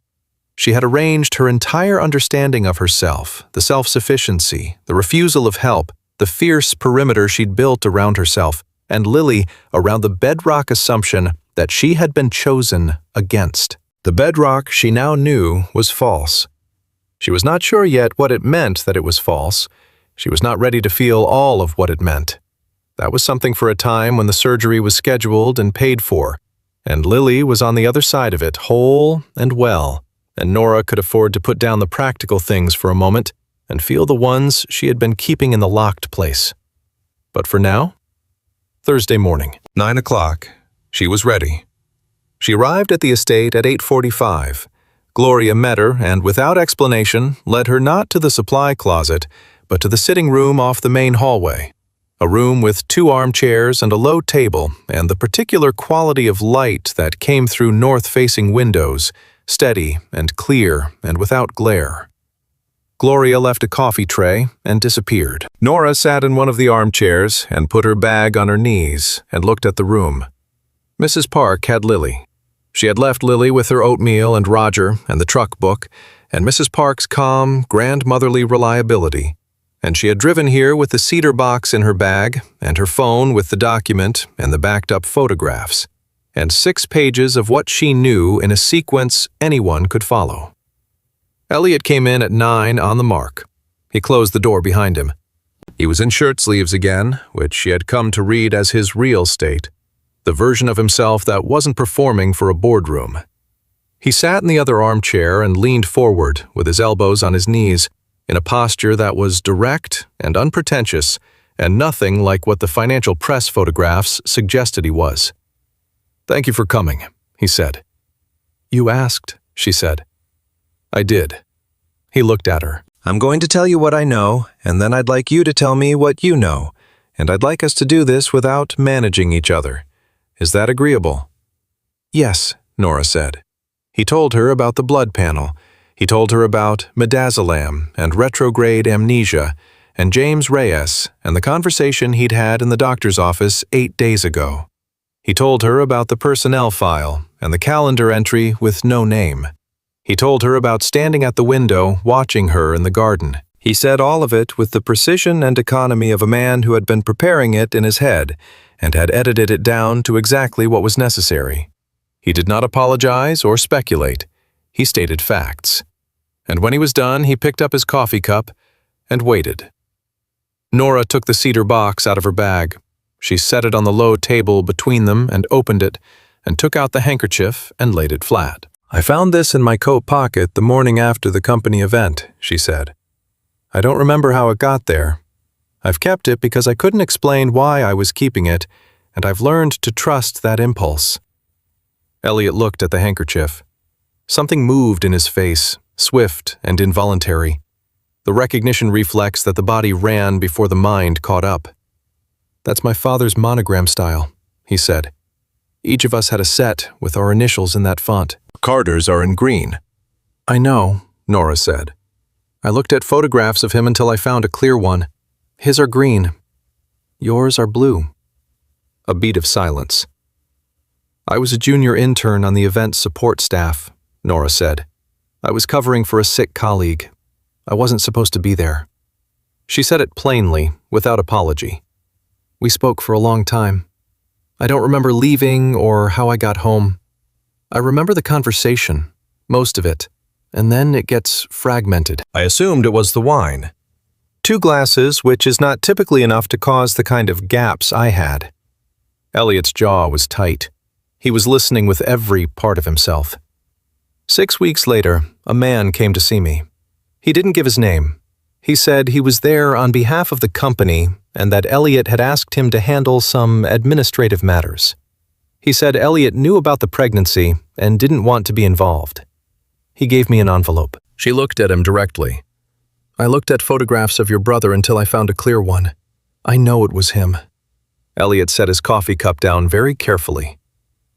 She had arranged her entire understanding of herself, the self-sufficiency, the refusal of help, the fierce perimeter she'd built around herself, and Lily around the bedrock assumption that she had been chosen against. The bedrock she now knew was false. She was not sure yet what it meant that it was false. She was not ready to feel all of what it meant. That was something for a time when the surgery was scheduled and paid for, and Lily was on the other side of it, whole and well, and Nora could afford to put down the practical things for a moment and feel the ones she had been keeping in the locked place. But for now, Thursday morning, 9 o'clock, she was ready. She arrived at the estate at 8:45. Gloria met her and, without explanation, led her not to the supply closet, but to the sitting room off the main hallway. A room with 2 armchairs and a low table, and the particular quality of light that came through north-facing windows, steady and clear and without glare. Gloria left a coffee tray and disappeared. Nora sat in one of the armchairs and put her bag on her knees and looked at the room. Mrs. Park had Lily. She had left Lily with her oatmeal and Roger and the truck book and Mrs. Park's calm, grandmotherly reliability, and she had driven here with the cedar box in her bag and her phone with the document and the backed-up photographs, and 6 pages of what she knew in a sequence anyone could follow. Elliot came in at 9 on the mark. He closed the door behind him. He was in shirt sleeves again, which she had come to read as his real state, the version of himself that wasn't performing for a boardroom. He sat in the other armchair and leaned forward with his elbows on his knees, in a posture that was direct and unpretentious and nothing like what the financial press photographs suggested he was. "Thank you for coming," he said. "You asked," she said. "I did." He looked at her. "I'm going to tell you what I know, and then I'd like you to tell me what you know, and I'd like us to do this without managing each other. Is that agreeable?" "Yes," Nora said. He told her about the blood panel. He told her about midazolam and retrograde amnesia and James Reyes and the conversation he'd had in the doctor's office 8 days ago. He told her about the personnel file and the calendar entry with no name. He told her about standing at the window watching her in the garden. He said all of it with the precision and economy of a man who had been preparing it in his head and had edited it down to exactly what was necessary. He did not apologize or speculate. He stated facts. And when he was done, he picked up his coffee cup and waited. Nora took the cedar box out of her bag. She set it on the low table between them and opened it and took out the handkerchief and laid it flat. "I found this in my coat pocket the morning after the company event," she said. "I don't remember how it got there. I've kept it because I couldn't explain why I was keeping it, and I've learned to trust that impulse." Elliot looked at the handkerchief. Something moved in his face, swift and involuntary. The recognition reflex that the body ran before the mind caught up. "That's my father's monogram style," he said. "Each of us had a set with our initials in that font. Carter's are in green." "I know," Nora said. "I looked at photographs of him until I found a clear one. His are green. Yours are blue." A beat of silence. I was a junior intern on the event support staff, Nora said. I was covering for a sick colleague. I wasn't supposed to be there. She said it plainly, without apology. We spoke for a long time. I don't remember leaving or how I got home. I remember the conversation, most of it, and then it gets fragmented. I assumed it was the wine. 2 glasses, which is not typically enough to cause the kind of gaps I had. Elliot's jaw was tight. He was listening with every part of himself. 6 weeks later, a man came to see me. He didn't give his name. He said he was there on behalf of the company and that Elliot had asked him to handle some administrative matters. He said Elliot knew about the pregnancy and didn't want to be involved. He gave me an envelope. She looked at him directly. I looked at photographs of your brother until I found a clear one. I know it was him. Elliot set his coffee cup down very carefully.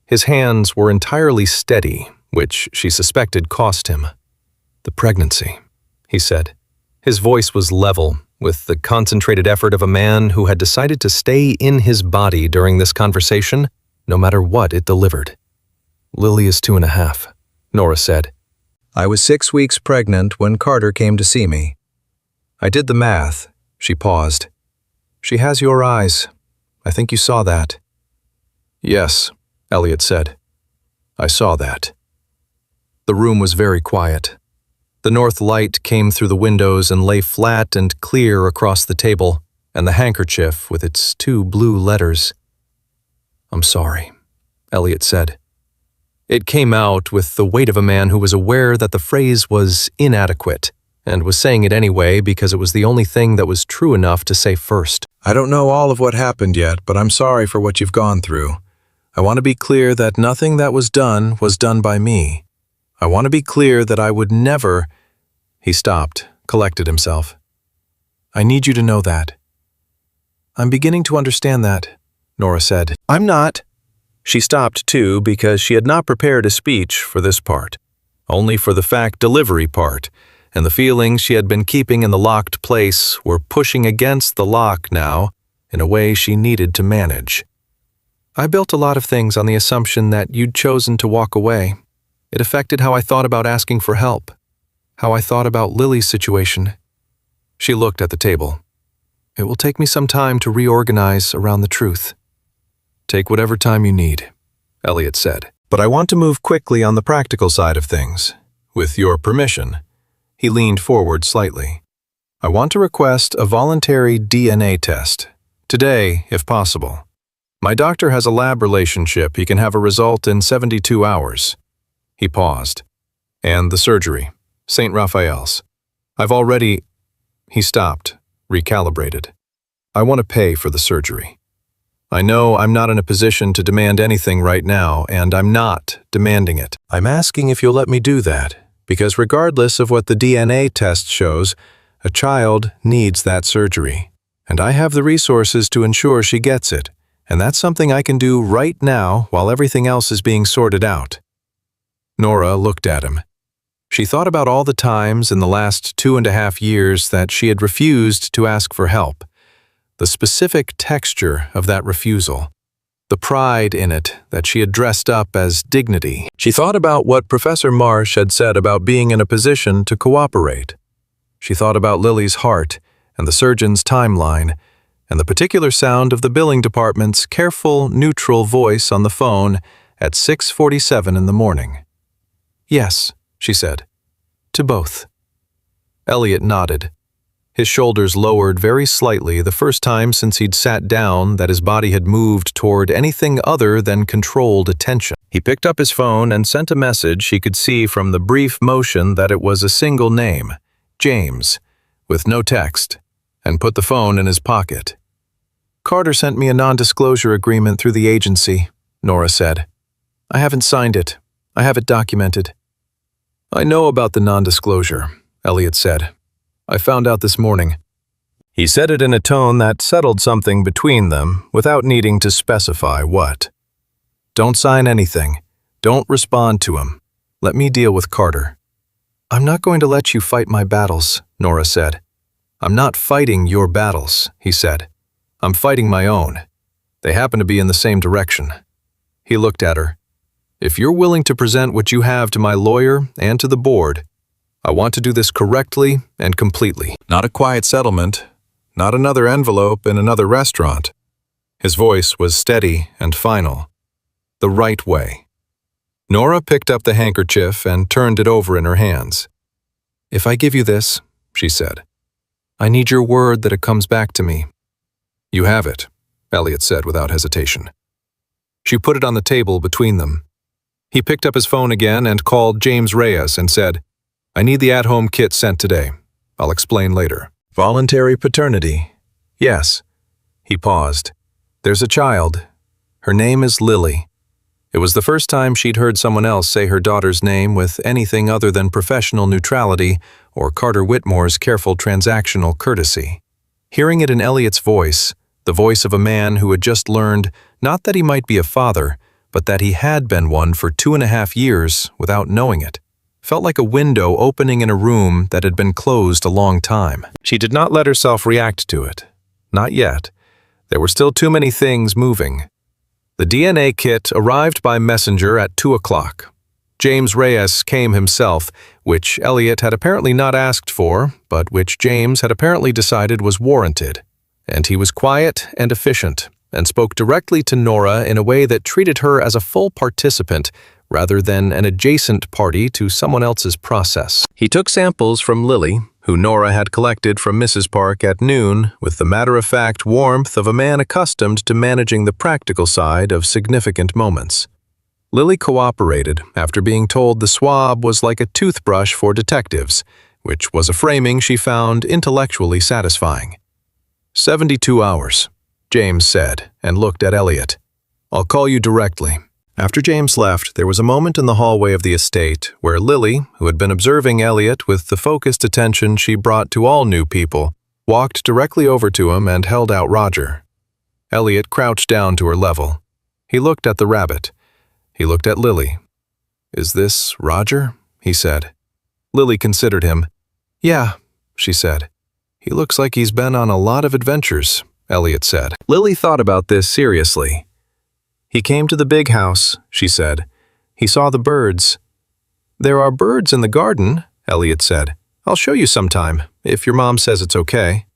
His hands were entirely steady, which she suspected cost him. The pregnancy, he said. His voice was level, with the concentrated effort of a man who had decided to stay in his body during this conversation, no matter what it delivered. Lily is 2.5, Nora said. I was 6 weeks pregnant when Carter came to see me. I did the math. She paused. She has your eyes. I think you saw that. Yes, Elliot said. I saw that. The room was very quiet. The north light came through the windows and lay flat and clear across the table, and the handkerchief with its 2 blue letters. I'm sorry, Elliot said. It came out with the weight of a man who was aware that the phrase was inadequate, and was saying it anyway because it was the only thing that was true enough to say first. I don't know all of what happened yet, but I'm sorry for what you've gone through. I want to be clear that nothing that was done by me. I want to be clear that I would never... He stopped, collected himself. I need you to know that. I'm beginning to understand that, Nora said. I'm not. She stopped too because she had not prepared a speech for this part, only for the fact delivery part, and the feelings she had been keeping in the locked place were pushing against the lock now in a way she needed to manage. I built a lot of things on the assumption that you'd chosen to walk away. It affected how I thought about asking for help, how I thought about Lily's situation. She looked at the table. It will take me some time to reorganize around the truth. Take whatever time you need, Elliot said. But I want to move quickly on the practical side of things. With your permission. He leaned forward slightly. I want to request a voluntary DNA test. Today, if possible. My doctor has a lab relationship. He can have a result in 72 hours. He paused. And the surgery. St. Raphael's. I've already... He stopped, recalibrated. I want to pay for the surgery. I know I'm not in a position to demand anything right now, and I'm not demanding it. I'm asking if you'll let me do that, because regardless of what the DNA test shows, a child needs that surgery, and I have the resources to ensure she gets it, and that's something I can do right now while everything else is being sorted out. Nora looked at him. She thought about all the times in the last 2.5 years that she had refused to ask for help. The specific texture of that refusal, the pride in it that she had dressed up as dignity. She thought about what Professor Marsh had said about being in a position to cooperate. She thought about Lily's heart and the surgeon's timeline, and the particular sound of the billing department's careful, neutral voice on the phone at 6:47 in the morning. Yes, she said. To both. Elliot nodded. His shoulders lowered very slightly the first time since he'd sat down that his body had moved toward anything other than controlled attention. He picked up his phone and sent a message he could see from the brief motion that it was a single name, James, with no text, and put the phone in his pocket. Carter sent me a non-disclosure agreement through the agency, Nora said. I haven't signed it. I have it documented. I know about the non-disclosure, Elliot said. I found out this morning. He said it in a tone that settled something between them without needing to specify what. Don't sign anything. Don't respond to him. Let me deal with Carter. I'm not going to let you fight my battles, Nora said. I'm not fighting your battles, he said. I'm fighting my own. They happen to be in the same direction. He looked at her, If you're willing to present what you have to my lawyer and to the board, I want to do this correctly and completely. Not a quiet settlement, not another envelope in another restaurant. His voice was steady and final. The right way. Nora picked up the handkerchief and turned it over in her hands. "If I give you this," she said, "I need your word that it comes back to me." "You have it," Elliot said without hesitation. She put it on the table between them. He picked up his phone again and called James Reyes and said, "I need the at-home kit sent today. I'll explain later." "Voluntary paternity. Yes." He paused. "There's a child. Her name is Lily." It was the first time she'd heard someone else say her daughter's name with anything other than professional neutrality or Carter Whitmore's careful transactional courtesy. Hearing it in Elliot's voice, the voice of a man who had just learned not that he might be a father, but that he had been one for 2.5 years without knowing it, felt like a window opening in a room that had been closed a long time. She did not let herself react to it. Not yet. There were still too many things moving. The DNA kit arrived by messenger at 2 o'clock. James Reyes came himself, which Elliot had apparently not asked for, but which James had apparently decided was warranted. And he was quiet and efficient, and spoke directly to Nora in a way that treated her as a full participant rather than an adjacent party to someone else's process. He took samples from Lily, who Nora had collected from Mrs. Park at noon, with the matter-of-fact warmth of a man accustomed to managing the practical side of significant moments. Lily cooperated after being told the swab was like a toothbrush for detectives, which was a framing she found intellectually satisfying. 72 hours, James said, and looked at Elliot. "I'll call you directly." After James left, there was a moment in the hallway of the estate where Lily, who had been observing Elliot with the focused attention she brought to all new people, walked directly over to him and held out Roger. Elliot crouched down to her level. He looked at the rabbit. He looked at Lily. "Is this Roger?" he said. Lily considered him. "Yeah," she said. "He looks like he's been on a lot of adventures," Elliot said. Lily thought about this seriously. "He came to the big house," she said. "He saw the birds." "There are birds in the garden," Elliot said. "I'll show you sometime, if your mom says it's okay."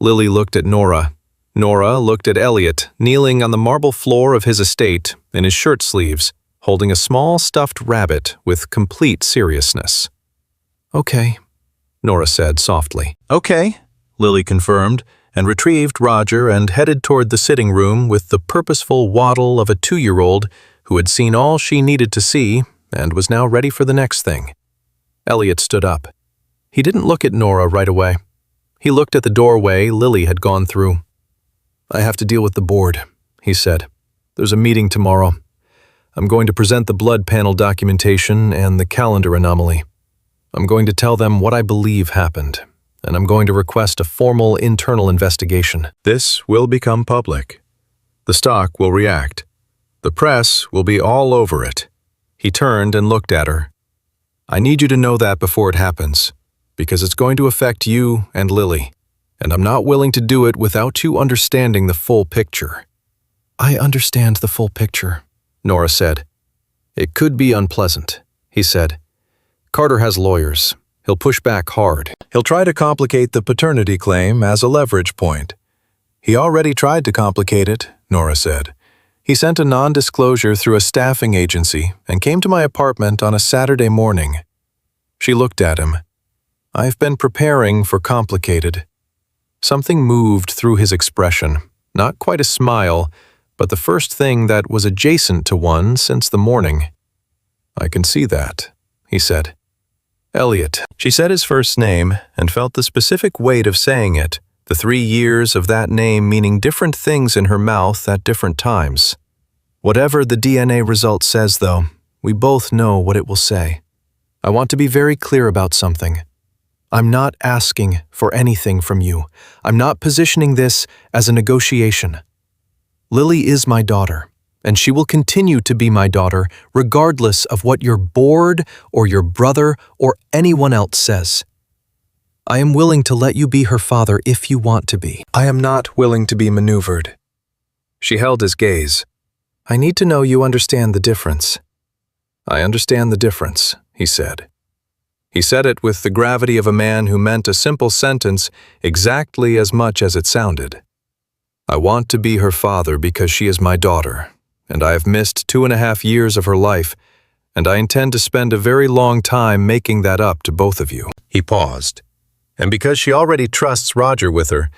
Lily looked at Nora. Nora looked at Elliot, kneeling on the marble floor of his estate in his shirt sleeves, holding a small stuffed rabbit with complete seriousness. "Okay," Nora said softly. "Okay," Lily confirmed, and retrieved Roger and headed toward the sitting room with the purposeful waddle of a 2-year-old who had seen all she needed to see and was now ready for the next thing. Elliot stood up. He didn't look at Nora right away. He looked at the doorway Lily had gone through. "I have to deal with the board," he said. "There's a meeting tomorrow. I'm going to present the blood panel documentation and the calendar anomaly. I'm going to tell them what I believe happened, and I'm going to request a formal internal investigation. This will become public. The stock will react. The press will be all over it." He turned and looked at her. "I need you to know that before it happens, because it's going to affect you and Lily, and I'm not willing to do it without you understanding the full picture." "I understand the full picture," Nora said. "It could be unpleasant," he said. "Carter has lawyers. He'll push back hard. He'll try to complicate the paternity claim as a leverage point." "He already tried to complicate it," Nora said. "He sent a non-disclosure through a staffing agency and came to my apartment on a Saturday morning." She looked at him. "I've been preparing for complicated." Something moved through his expression, not quite a smile, but the first thing that was adjacent to one since the morning. "I can see that," he said. "Elliot." She said his first name and felt the specific weight of saying it, the 3 years of that name meaning different things in her mouth at different times. Whatever the DNA result says, though, we both know what it will say. I want to be very clear about something. I'm not asking for anything from you. I'm not positioning this as a negotiation. Lily is my daughter, and she will continue to be my daughter regardless of what your board or your brother or anyone else says. I am willing to let you be her father if you want to be. I am not willing to be maneuvered." She held his gaze. "I need to know you understand the difference. "I understand the difference," he said. He said it with the gravity of a man who meant a simple sentence exactly as much as it sounded. "I want to be her father because she is my daughter, and I have missed 2.5 years of her life, and I intend to spend a very long time making that up to both of you." He paused. "And because she already trusts Roger with her,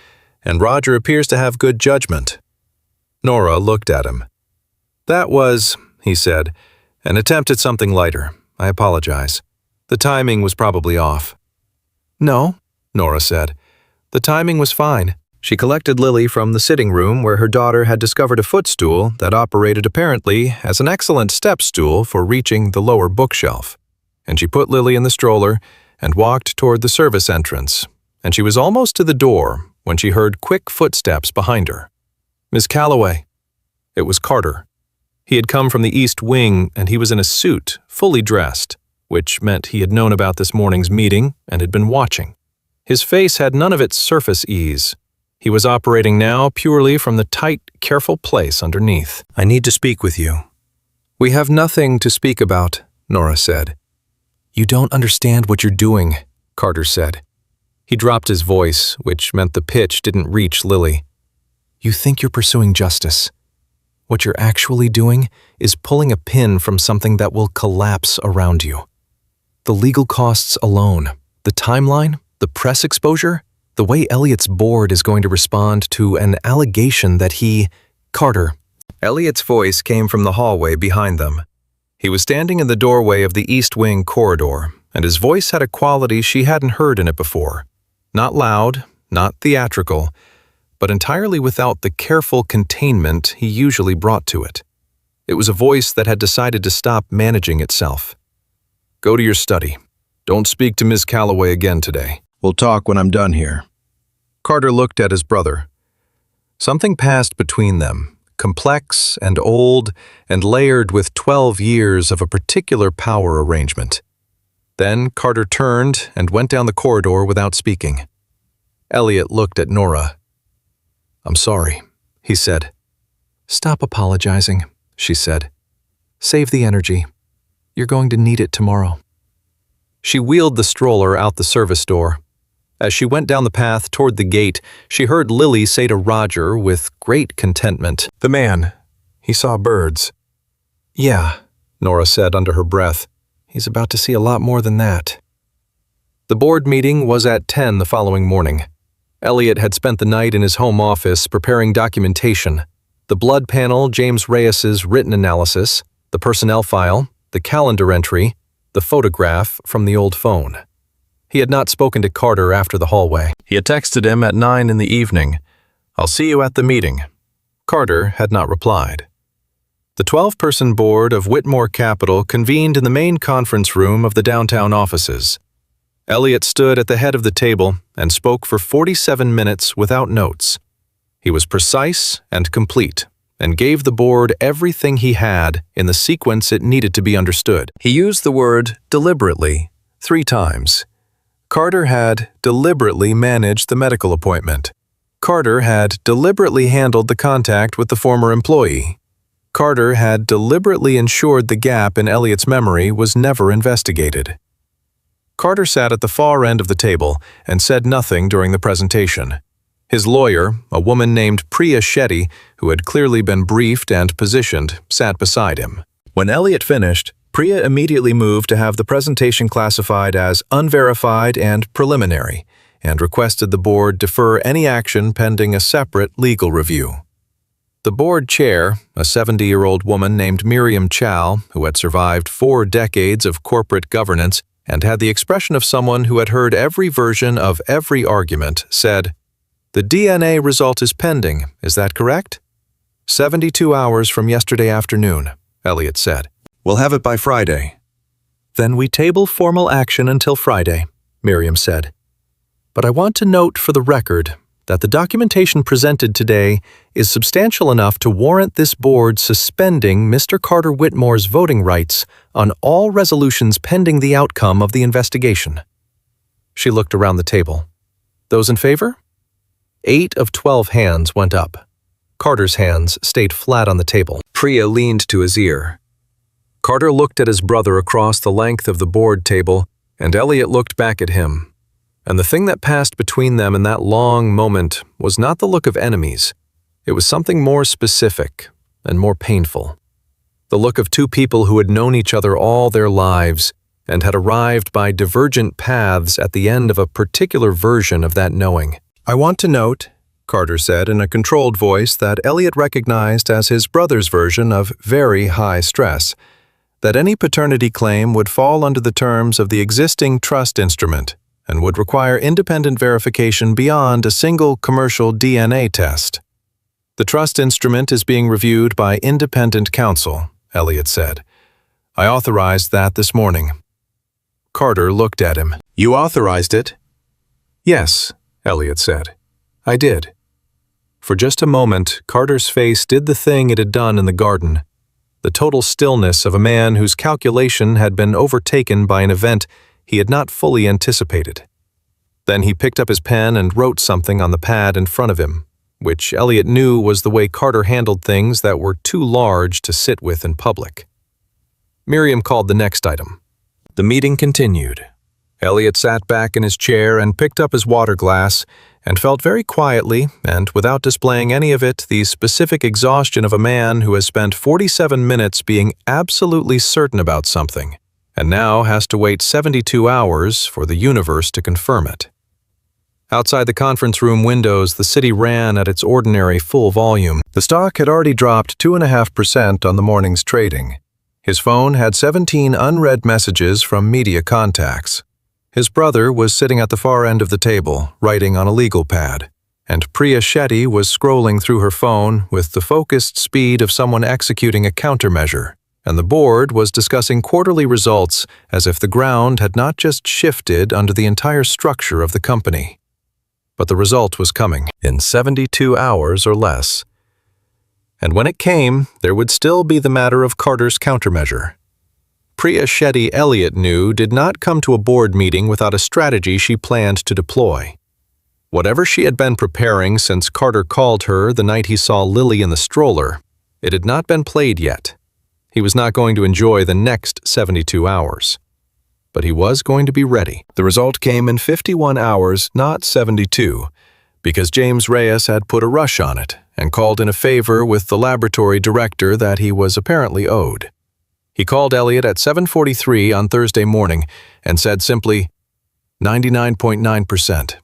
and Roger appears to have good judgment." Nora looked at him. "That was," he said, "an attempt at something lighter. I apologize. The timing was probably off." "No," Nora said. "The timing was fine." She collected Lily from the sitting room where her daughter had discovered a footstool that operated apparently as an excellent step stool for reaching the lower bookshelf, and she put Lily in the stroller and walked toward the service entrance, and she was almost to the door when she heard quick footsteps behind her. "Miss Calloway." It was Carter. He had come from the East Wing, and he was in a suit, fully dressed, which meant he had known about this morning's meeting and had been watching. His face had none of its surface ease. He was operating now purely from the tight, careful place underneath. "I need to speak with you." "We have nothing to speak about," Nora said. "You don't understand what you're doing," Carter said. He dropped his voice, which meant the pitch didn't reach Lily. "You think you're pursuing justice. What you're actually doing is pulling a pin from something that will collapse around you. The legal costs alone, the timeline, the press exposure, the way Elliot's board is going to respond to an allegation that he... Carter." Elliot's voice came from the hallway behind them. He was standing in the doorway of the East Wing corridor, and his voice had a quality she hadn't heard in it before. Not loud, not theatrical, but entirely without the careful containment he usually brought to it. It was a voice that had decided to stop managing itself. "Go to your study. Don't speak to Miss Calloway again today. We'll talk when I'm done here." Carter looked at his brother. Something passed between them, complex and old and layered with 12 years of a particular power arrangement. Then Carter turned and went down the corridor without speaking. Elliot looked at Nora. "I'm sorry," he said. "Stop apologizing," she said. "Save the energy. You're going to need it tomorrow." She wheeled the stroller out the service door. As she went down the path toward the gate, she heard Lily say to Roger with great contentment, "The man, he saw birds." "Yeah," Nora said under her breath. "He's about to see a lot more than that." The board meeting was at 10 the following morning. Elliot had spent the night in his home office preparing documentation: the blood panel, James Reyes's written analysis, the personnel file, the calendar entry, the photograph from the old phone. He had not spoken to Carter after the hallway. He had texted him at 9 in the evening, "I'll see you at the meeting." Carter had not replied. The 12-person board of Whitmore Capital convened in the main conference room of the downtown offices. Elliot stood at the head of the table and spoke for 47 minutes without notes. He was precise and complete, and gave the board everything he had in the sequence it needed to be understood. He used the word deliberately 3 times. Carter had deliberately managed the medical appointment. Carter had deliberately handled the contact with the former employee. Carter had deliberately ensured the gap in Elliot's memory was never investigated. Carter sat at the far end of the table and said nothing during the presentation. His lawyer, a woman named Priya Shetty, who had clearly been briefed and positioned, sat beside him. When Elliot finished, Priya immediately moved to have the presentation classified as unverified and preliminary, and requested the board defer any action pending a separate legal review. The board chair, a 70-year-old woman named Miriam Chow, who had survived 4 decades of corporate governance and had the expression of someone who had heard every version of every argument, said, "The DNA result is pending, is that correct?" 72 hours from yesterday afternoon, Elliot said. "We'll have it by Friday." "Then we table formal action until Friday," Miriam said. "But I want to note for the record that the documentation presented today is substantial enough to warrant this board suspending Mr. Carter Whitmore's voting rights on all resolutions pending the outcome of the investigation." She looked around the table. "Those in favor?" 8 of 12 hands went up. Carter's hands stayed flat on the table. Priya leaned to his ear. Carter looked at his brother across the length of the board table, and Elliot looked back at him. And the thing that passed between them in that long moment was not the look of enemies. It was something more specific and more painful. The look of two people who had known each other all their lives and had arrived by divergent paths at the end of a particular version of that knowing. "I want to note," Carter said in a controlled voice that Elliot recognized as his brother's version of very high stress, "that any paternity claim would fall under the terms of the existing trust instrument and would require independent verification beyond a single commercial DNA test. The trust instrument is being reviewed by independent counsel," Elliot said. "I authorized that this morning." Carter looked at him. "You authorized it?" "Yes," Elliot said. "I did." For just a moment, Carter's face did the thing it had done in the garden. The total stillness of a man whose calculation had been overtaken by an event he had not fully anticipated. Then he picked up his pen and wrote something on the pad in front of him, which Elliot knew was the way Carter handled things that were too large to sit with in public. Miriam called the next item. The meeting continued. Elliot sat back in his chair and picked up his water glass and felt very quietly, and without displaying any of it, the specific exhaustion of a man who has spent 47 minutes being absolutely certain about something, and now has to wait 72 hours for the universe to confirm it. Outside the conference room windows, the city ran at its ordinary full volume. The stock had already dropped 2.5% on the morning's trading. His phone had 17 unread messages from media contacts. His brother was sitting at the far end of the table, writing on a legal pad, and Priya Shetty was scrolling through her phone with the focused speed of someone executing a countermeasure, and the board was discussing quarterly results as if the ground had not just shifted under the entire structure of the company. But the result was coming in 72 hours or less. And when it came, there would still be the matter of Carter's countermeasure. Priya Shetty, Elliot knew, did not come to a board meeting without a strategy she planned to deploy. Whatever she had been preparing since Carter called her the night he saw Lily in the stroller, it had not been played yet. He was not going to enjoy the next 72 hours. But he was going to be ready. The result came in 51 hours, not 72, because James Reyes had put a rush on it and called in a favor with the laboratory director that he was apparently owed. He called Elliot at 7:43 on Thursday morning and said simply, 99.9%.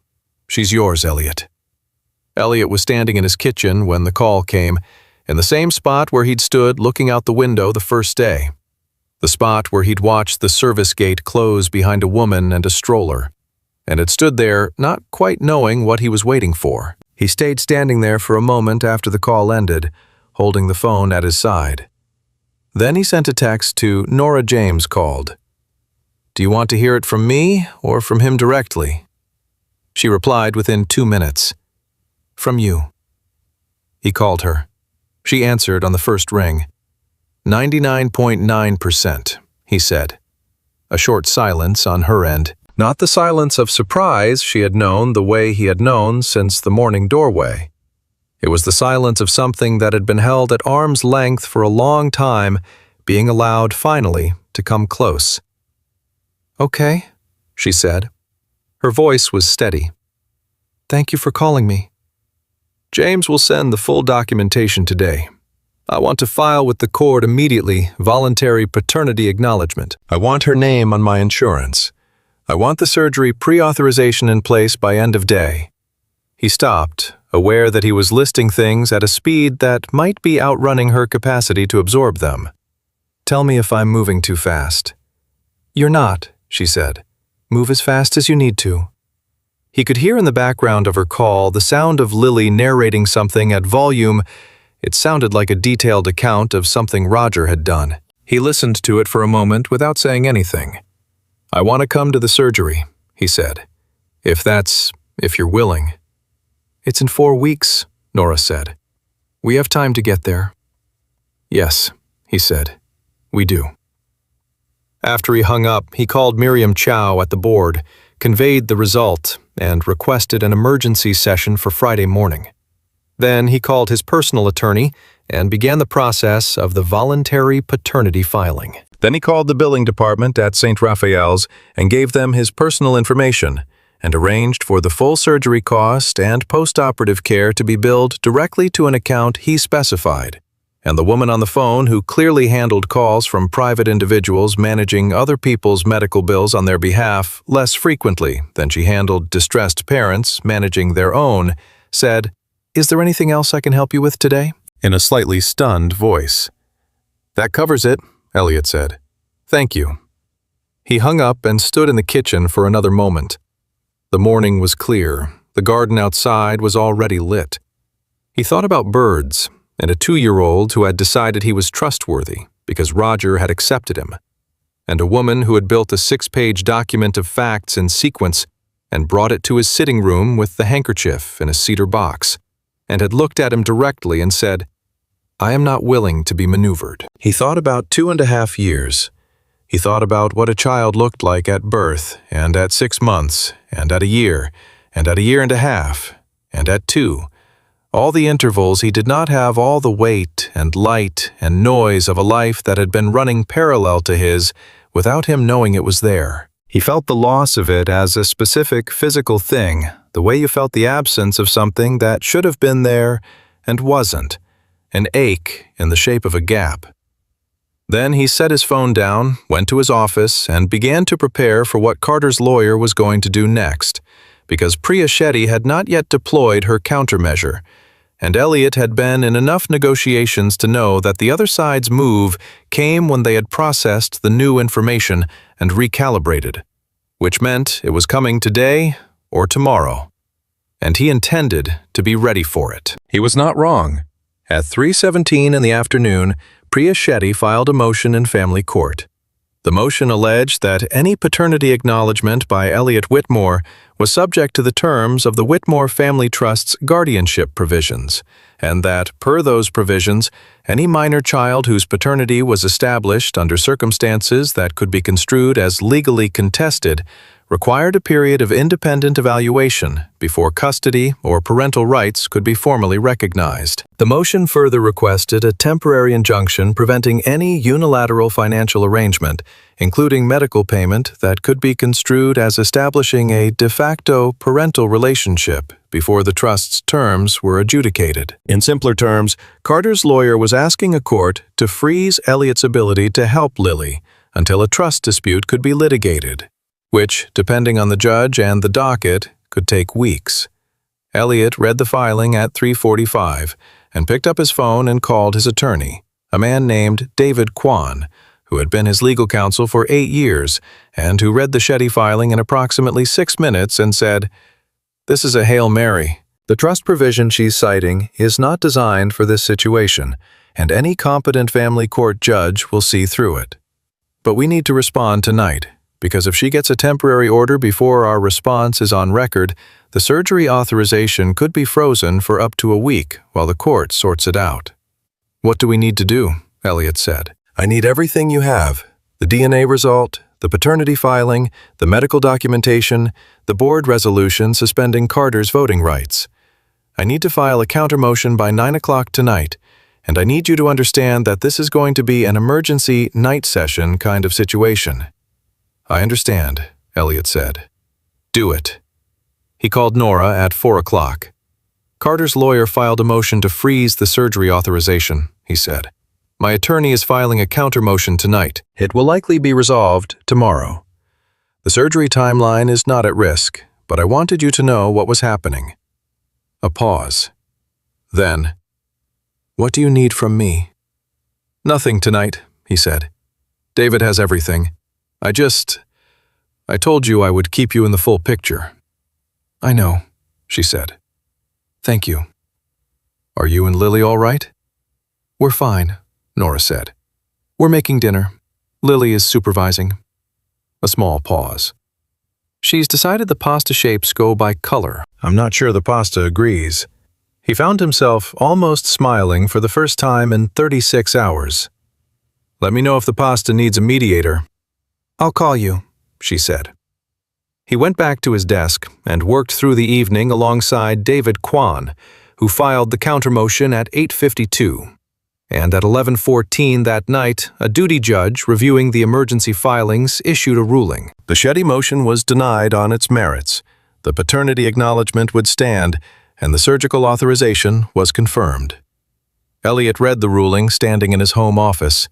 She's yours, Elliot. Elliot was standing in his kitchen when the call came, in the same spot where he'd stood looking out the window the first day. The spot where he'd watched the service gate close behind a woman and a stroller, and had stood there not quite knowing what he was waiting for. He stayed standing there for a moment after the call ended, holding the phone at his side. Then he sent a text to Nora James called. "Do you want to hear it from me or from him directly?" She replied within 2 minutes. "From you." He called her. She answered on the first ring. 99.9%, he said. A short silence on her end. Not the silence of surprise she had known the way he had known since the morning doorway. It was the silence of something that had been held at arm's length for a long time, being allowed finally to come close. "Okay," she said. Her voice was steady. "Thank you for calling me." "James will send the full documentation today. I want to file with the court immediately voluntary paternity acknowledgement. I want her name on my insurance. I want the surgery pre-authorization in place by end of day." He stopped, aware that he was listing things at a speed that might be outrunning her capacity to absorb them. "Tell me if I'm moving too fast." "You're not," she said. "Move as fast as you need to." He could hear in the background of her call the sound of Lily narrating something at volume. It sounded like a detailed account of something Roger had done. He listened to it for a moment without saying anything. "I want to come to the surgery," he said. If you're willing." "It's in 4 weeks," Nora said. "We have time to get there." "Yes," he said. "We do." After he hung up, he called Miriam Chow at the board, conveyed the result, and requested an emergency session for Friday morning. Then he called his personal attorney and began the process of the voluntary paternity filing. Then he called the billing department at St. Raphael's and gave them his personal information and arranged for the full surgery cost and post-operative care to be billed directly to an account he specified. And the woman on the phone, who clearly handled calls from private individuals managing other people's medical bills on their behalf less frequently than she handled distressed parents managing their own, said, "Is there anything else I can help you with today?" in a slightly stunned voice. "That covers it," Elliot said. "Thank you." He hung up and stood in the kitchen for another moment. The morning was clear. The garden outside was already lit. He thought about birds and a 2-year-old who had decided he was trustworthy because Roger had accepted him, and a woman who had built a 6-page document of facts in sequence and brought it to his sitting room with the handkerchief in a cedar box, and had looked at him directly and said, "I am not willing to be maneuvered." He thought about 2.5 years. He thought about what a child looked like at birth, and at 6 months, and at a year, and at a year and a half, and at 2. All the intervals he did not have all the weight and light and noise of a life that had been running parallel to his without him knowing it was there. He felt the loss of it as a specific physical thing, the way you felt the absence of something that should have been there and wasn't, an ache in the shape of a gap. Then he set his phone down, went to his office, and began to prepare for what Carter's lawyer was going to do next, because Priya Shetty had not yet deployed her countermeasure, and Elliot had been in enough negotiations to know that the other side's move came when they had processed the new information and recalibrated, which meant it was coming today or tomorrow, and he intended to be ready for it. He was not wrong. At 3:17 in the afternoon, Priya Shetty filed a motion in family court. The motion alleged that any paternity acknowledgement by Elliot Whitmore was subject to the terms of the Whitmore Family Trust's guardianship provisions, and that, per those provisions, any minor child whose paternity was established under circumstances that could be construed as legally contested required a period of independent evaluation before custody or parental rights could be formally recognized. The motion further requested a temporary injunction preventing any unilateral financial arrangement, including medical payment, that could be construed as establishing a de facto parental relationship before the trust's terms were adjudicated. In simpler terms, Carter's lawyer was asking a court to freeze Elliot's ability to help Lily until a trust dispute could be litigated, which, depending on the judge and the docket, could take weeks. Elliot read the filing at 3:45 and picked up his phone and called his attorney, a man named David Kwan, who had been his legal counsel for 8 years and who read the Shetty filing in approximately 6 minutes and said, "This is a Hail Mary. The trust provision she's citing is not designed for this situation, and any competent family court judge will see through it. But we need to respond tonight, because if she gets a temporary order before our response is on record, the surgery authorization could be frozen for up to a week while the court sorts it out." "What do we need to do?" Elliot said. "I need everything you have. The DNA result, the paternity filing, the medical documentation, the board resolution suspending Carter's voting rights. I need to file a countermotion by 9 o'clock tonight, and I need you to understand that this is going to be an emergency night session kind of situation." "I understand," Elliot said. "Do it." He called Nora at 4 o'clock. "Carter's lawyer filed a motion to freeze the surgery authorization," he said. "My attorney is filing a counter-motion tonight. It will likely be resolved tomorrow. The surgery timeline is not at risk, but I wanted you to know what was happening." A pause. Then, "What do you need from me?" "Nothing tonight," he said. "David has everything. I told you I would keep you in the full picture." "I know," she said. "Thank you." "Are you and Lily all right?" "We're fine," Nora said. "We're making dinner. Lily is supervising." A small pause. "She's decided the pasta shapes go by color. I'm not sure the pasta agrees." He found himself almost smiling for the first time in 36 hours. "Let me know if the pasta needs a mediator." "I'll call you," she said. He went back to his desk and worked through the evening alongside David Kwan, who filed the countermotion at 8:52. and at 11:14 that night, a duty judge reviewing the emergency filings issued a ruling. The Shetty motion was denied on its merits. The paternity acknowledgement would stand, and the surgical authorization was confirmed. Elliot read the ruling standing in his home office.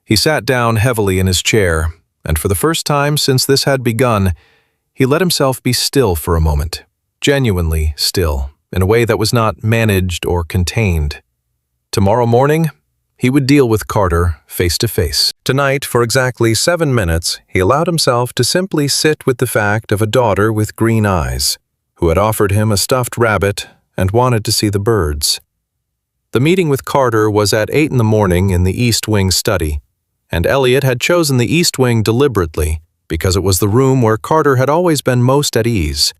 He sat down heavily in his chair, and for the first time since this had begun, he let himself be still for a moment, genuinely still, in a way that was not managed or contained. Tomorrow morning, he would deal with Carter face to face. Tonight, for exactly 7 minutes, he allowed himself to simply sit with the fact of a daughter with green eyes, who had offered him a stuffed rabbit and wanted to see the birds. The meeting with Carter was at 8 in the morning in the East Wing study, and Elliot had chosen the East Wing deliberately because it was the room where Carter had always been most at ease,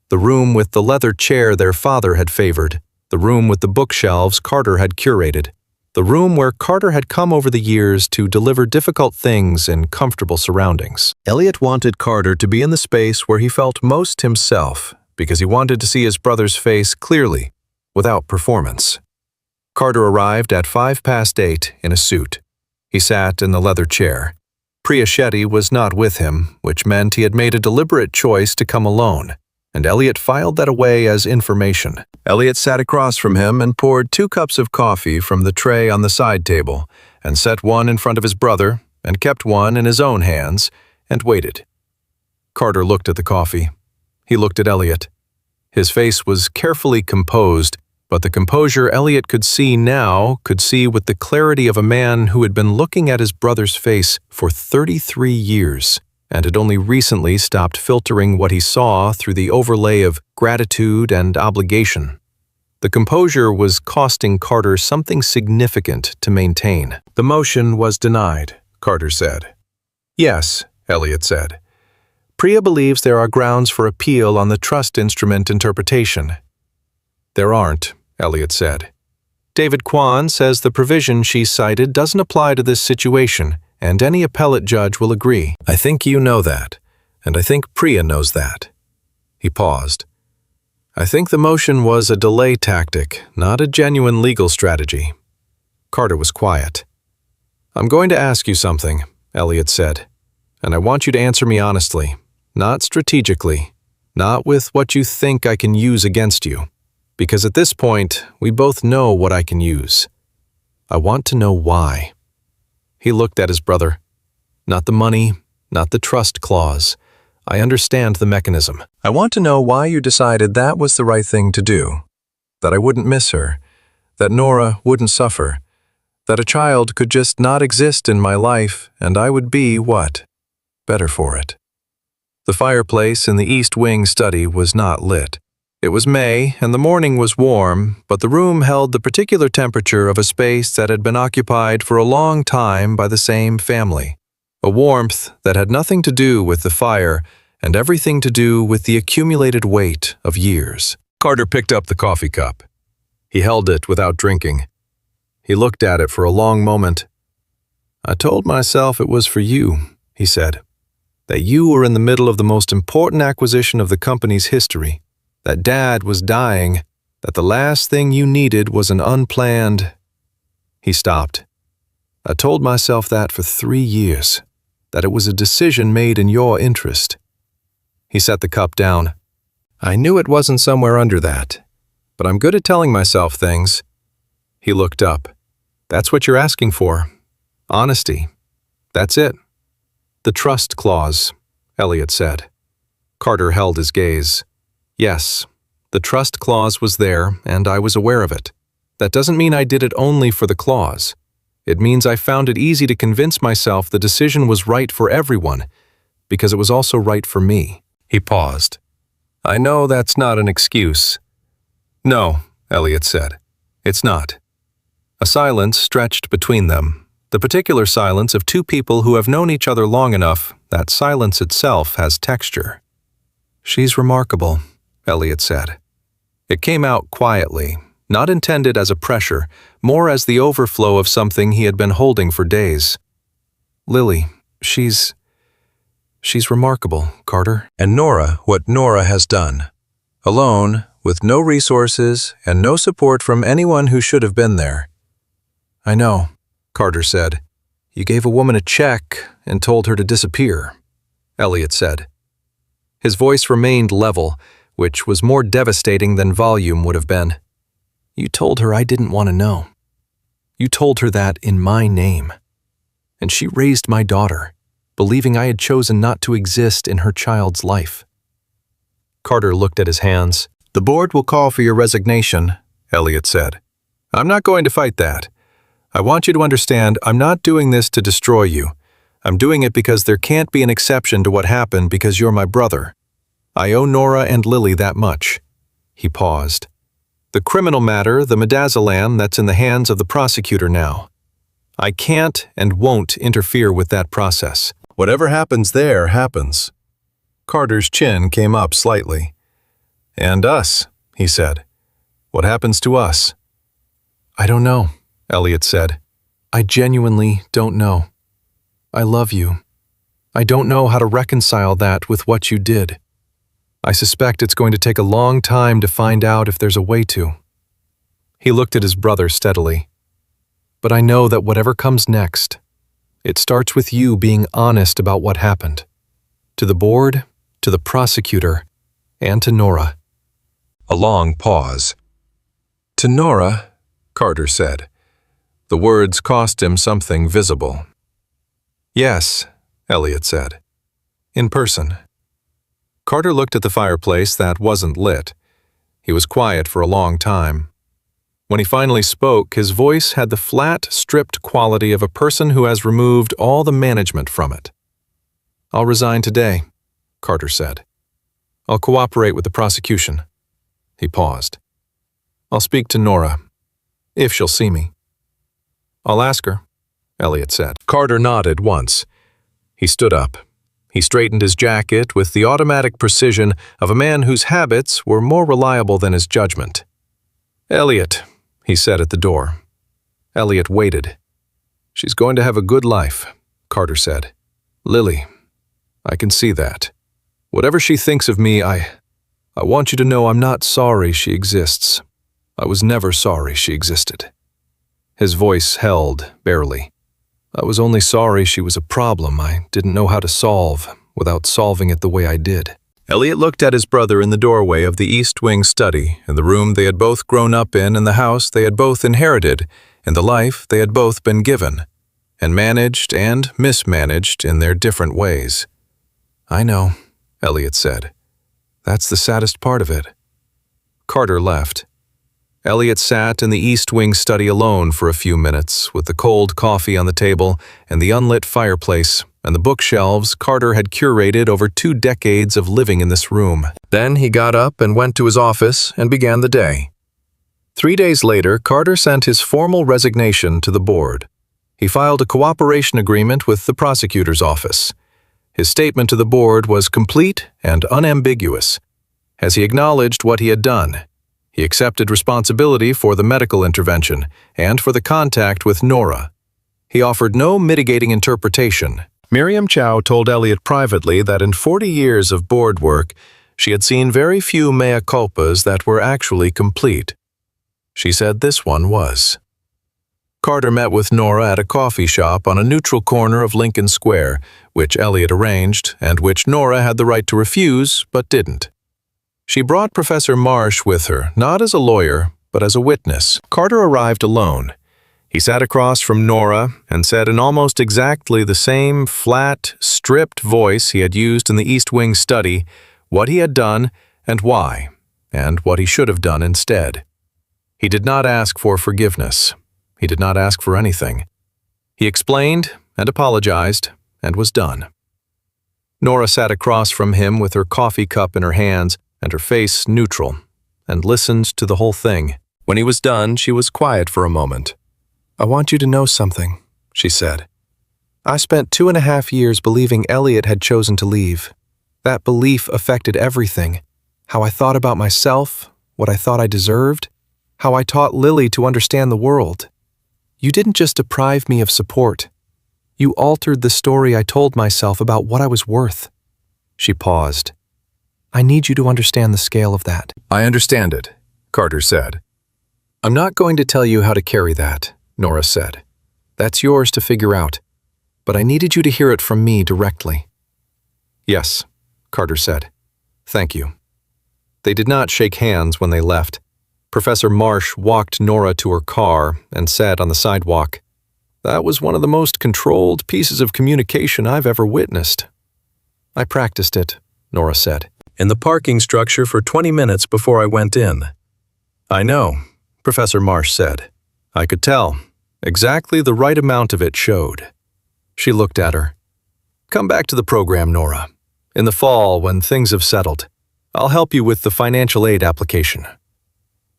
the room with the leather chair their father had favored, the room with the bookshelves Carter had curated, the room where Carter had come over the years to deliver difficult things in comfortable surroundings. Elliot wanted Carter to be in the space where he felt most himself because he wanted to see his brother's face clearly, without performance. Carter arrived at 8:05 in a suit. He sat in the leather chair. Priya Shetty was not with him, which meant he had made a deliberate choice to come alone, and Elliot filed that away as information. Elliot sat across from him and poured 2 cups of coffee from the tray on the side table, and set one in front of his brother, and kept one in his own hands, and waited. Carter looked at the coffee. He looked at Elliot. His face was carefully composed, but the composure Elliot could see with the clarity of a man who had been looking at his brother's face for 33 years and had only recently stopped filtering what he saw through the overlay of gratitude and obligation. The composure was costing Carter something significant to maintain. The motion was denied, Carter said. Yes, Elliot said. Priya believes there are grounds for appeal on the trust instrument interpretation. There aren't, Elliot said. David Kwan says the provision she cited doesn't apply to this situation, and any appellate judge will agree. I think you know that, and I think Priya knows that. He paused. I think the motion was a delay tactic, not a genuine legal strategy. Carter was quiet. I'm going to ask you something, Elliot said, and I want you to answer me honestly, not strategically, not with what you think I can use against you. Because at this point, we both know what I can use. I want to know why. He looked at his brother. Not the money, not the trust clause. I understand the mechanism. I want to know why you decided that was the right thing to do. That I wouldn't miss her. That Nora wouldn't suffer. That a child could just not exist in my life and I would be what? Better for it. The fireplace in the East Wing study was not lit. It was May, and the morning was warm, but the room held the particular temperature of a space that had been occupied for a long time by the same family, a warmth that had nothing to do with the fire and everything to do with the accumulated weight of years. Carter picked up the coffee cup. He held it without drinking. He looked at it for a long moment. I told myself it was for you, he said, that you were in the middle of the most important acquisition of the company's history. That Dad was dying, that the last thing you needed was an unplanned... He stopped. I told myself that for 3 years, that it was a decision made in your interest. He set the cup down. I knew it wasn't somewhere under that, but I'm good at telling myself things. He looked up. That's what you're asking for. Honesty. That's it. The trust clause, Elliot said. Carter held his gaze. Yes, the trust clause was there, and I was aware of it. That doesn't mean I did it only for the clause. It means I found it easy to convince myself the decision was right for everyone, because it was also right for me. He paused. I know that's not an excuse. No, Elliot said. It's not. A silence stretched between them, the particular silence of 2 people who have known each other long enough that silence itself has texture. She's remarkable, Elliot said. It came out quietly, not intended as a pressure, more as the overflow of something he had been holding for days. Lily, she's remarkable, Carter. And Nora, what Nora has done. Alone, with no resources and no support from anyone who should have been there. I know, Carter said. You gave a woman a check and told her to disappear, Elliot said. His voice remained level, which was more devastating than volume would have been. You told her I didn't want to know. You told her that in my name. And she raised my daughter, believing I had chosen not to exist in her child's life. Carter looked at his hands. The board will call for your resignation, Elliot said. I'm not going to fight that. I want you to understand I'm not doing this to destroy you. I'm doing it because there can't be an exception to what happened because you're my brother. I owe Nora and Lily that much. He paused. The criminal matter, the midazolam, that's in the hands of the prosecutor now. I can't and won't interfere with that process. Whatever happens there happens. Carter's chin came up slightly. And us, he said. What happens to us? I don't know, Elliot said. I genuinely don't know. I love you. I don't know how to reconcile that with what you did. I suspect it's going to take a long time to find out if there's a way to. He looked at his brother steadily. But I know that whatever comes next, it starts with you being honest about what happened. To the board, to the prosecutor, and to Nora. A long pause. To Nora, Carter said. The words cost him something visible. Yes, Elliot said. In person. Carter looked at the fireplace that wasn't lit. He was quiet for a long time. When he finally spoke, his voice had the flat, stripped quality of a person who has removed all the management from it. I'll resign today, Carter said. I'll cooperate with the prosecution. He paused. I'll speak to Nora, if she'll see me. I'll ask her, Elliot said. Carter nodded once. He stood up. He straightened his jacket with the automatic precision of a man whose habits were more reliable than his judgment. Elliot, he said at the door. Elliot waited. She's going to have a good life, Carter said. Lily, I can see that. Whatever she thinks of me, I want you to know I'm not sorry she exists. I was never sorry she existed. His voice held, barely. I was only sorry she was a problem I didn't know how to solve without solving it the way I did. Elliot looked at his brother in the doorway of the East Wing study, in the room they had both grown up in the house they had both inherited, in the life they had both been given, and managed and mismanaged in their different ways. I know, Elliot said. That's the saddest part of it. Carter left. Elliot sat in the East Wing study alone for a few minutes, with the cold coffee on the table and the unlit fireplace and the bookshelves Carter had curated over 2 decades of living in this room. Then he got up and went to his office and began the day. 3 days later, Carter sent his formal resignation to the board. He filed a cooperation agreement with the prosecutor's office. His statement to the board was complete and unambiguous, as he acknowledged what he had done. He accepted responsibility for the medical intervention and for the contact with Nora. He offered no mitigating interpretation. Miriam Chow told Elliot privately that in 40 years of board work, she had seen very few mea culpas that were actually complete. She said this one was. Carter met with Nora at a coffee shop on a neutral corner of Lincoln Square, which Elliot arranged and which Nora had the right to refuse but didn't. She brought Professor Marsh with her, not as a lawyer, but as a witness. Carter arrived alone. He sat across from Nora and said in almost exactly the same flat, stripped voice he had used in the East Wing study what he had done and why, and what he should have done instead. He did not ask for forgiveness. He did not ask for anything. He explained and apologized and was done. Nora sat across from him with her coffee cup in her hands and her face neutral, and listened to the whole thing. When he was done, she was quiet for a moment. I want you to know something, she said. I spent 2.5 years believing Elliot had chosen to leave. That belief affected everything. How I thought about myself, what I thought I deserved, how I taught Lily to understand the world. You didn't just deprive me of support. You altered the story I told myself about what I was worth. She paused. I need you to understand the scale of that. I understand it, Carter said. I'm not going to tell you how to carry that. Nora said. "That's yours to figure out. But I needed you to hear it from me directly." "Yes," Carter said. "Thank you." They did not shake hands when they left. Professor Marsh walked Nora to her car and said on the sidewalk, "That was one of the most controlled pieces of communication I've ever witnessed." "I practiced it," Nora said, "in the parking structure for 20 minutes before I went in." "I know," Professor Marsh said. "I could tell. Exactly the right amount of it showed." She looked at her. "Come back to the program, Nora. In the fall, when things have settled, I'll help you with the financial aid application."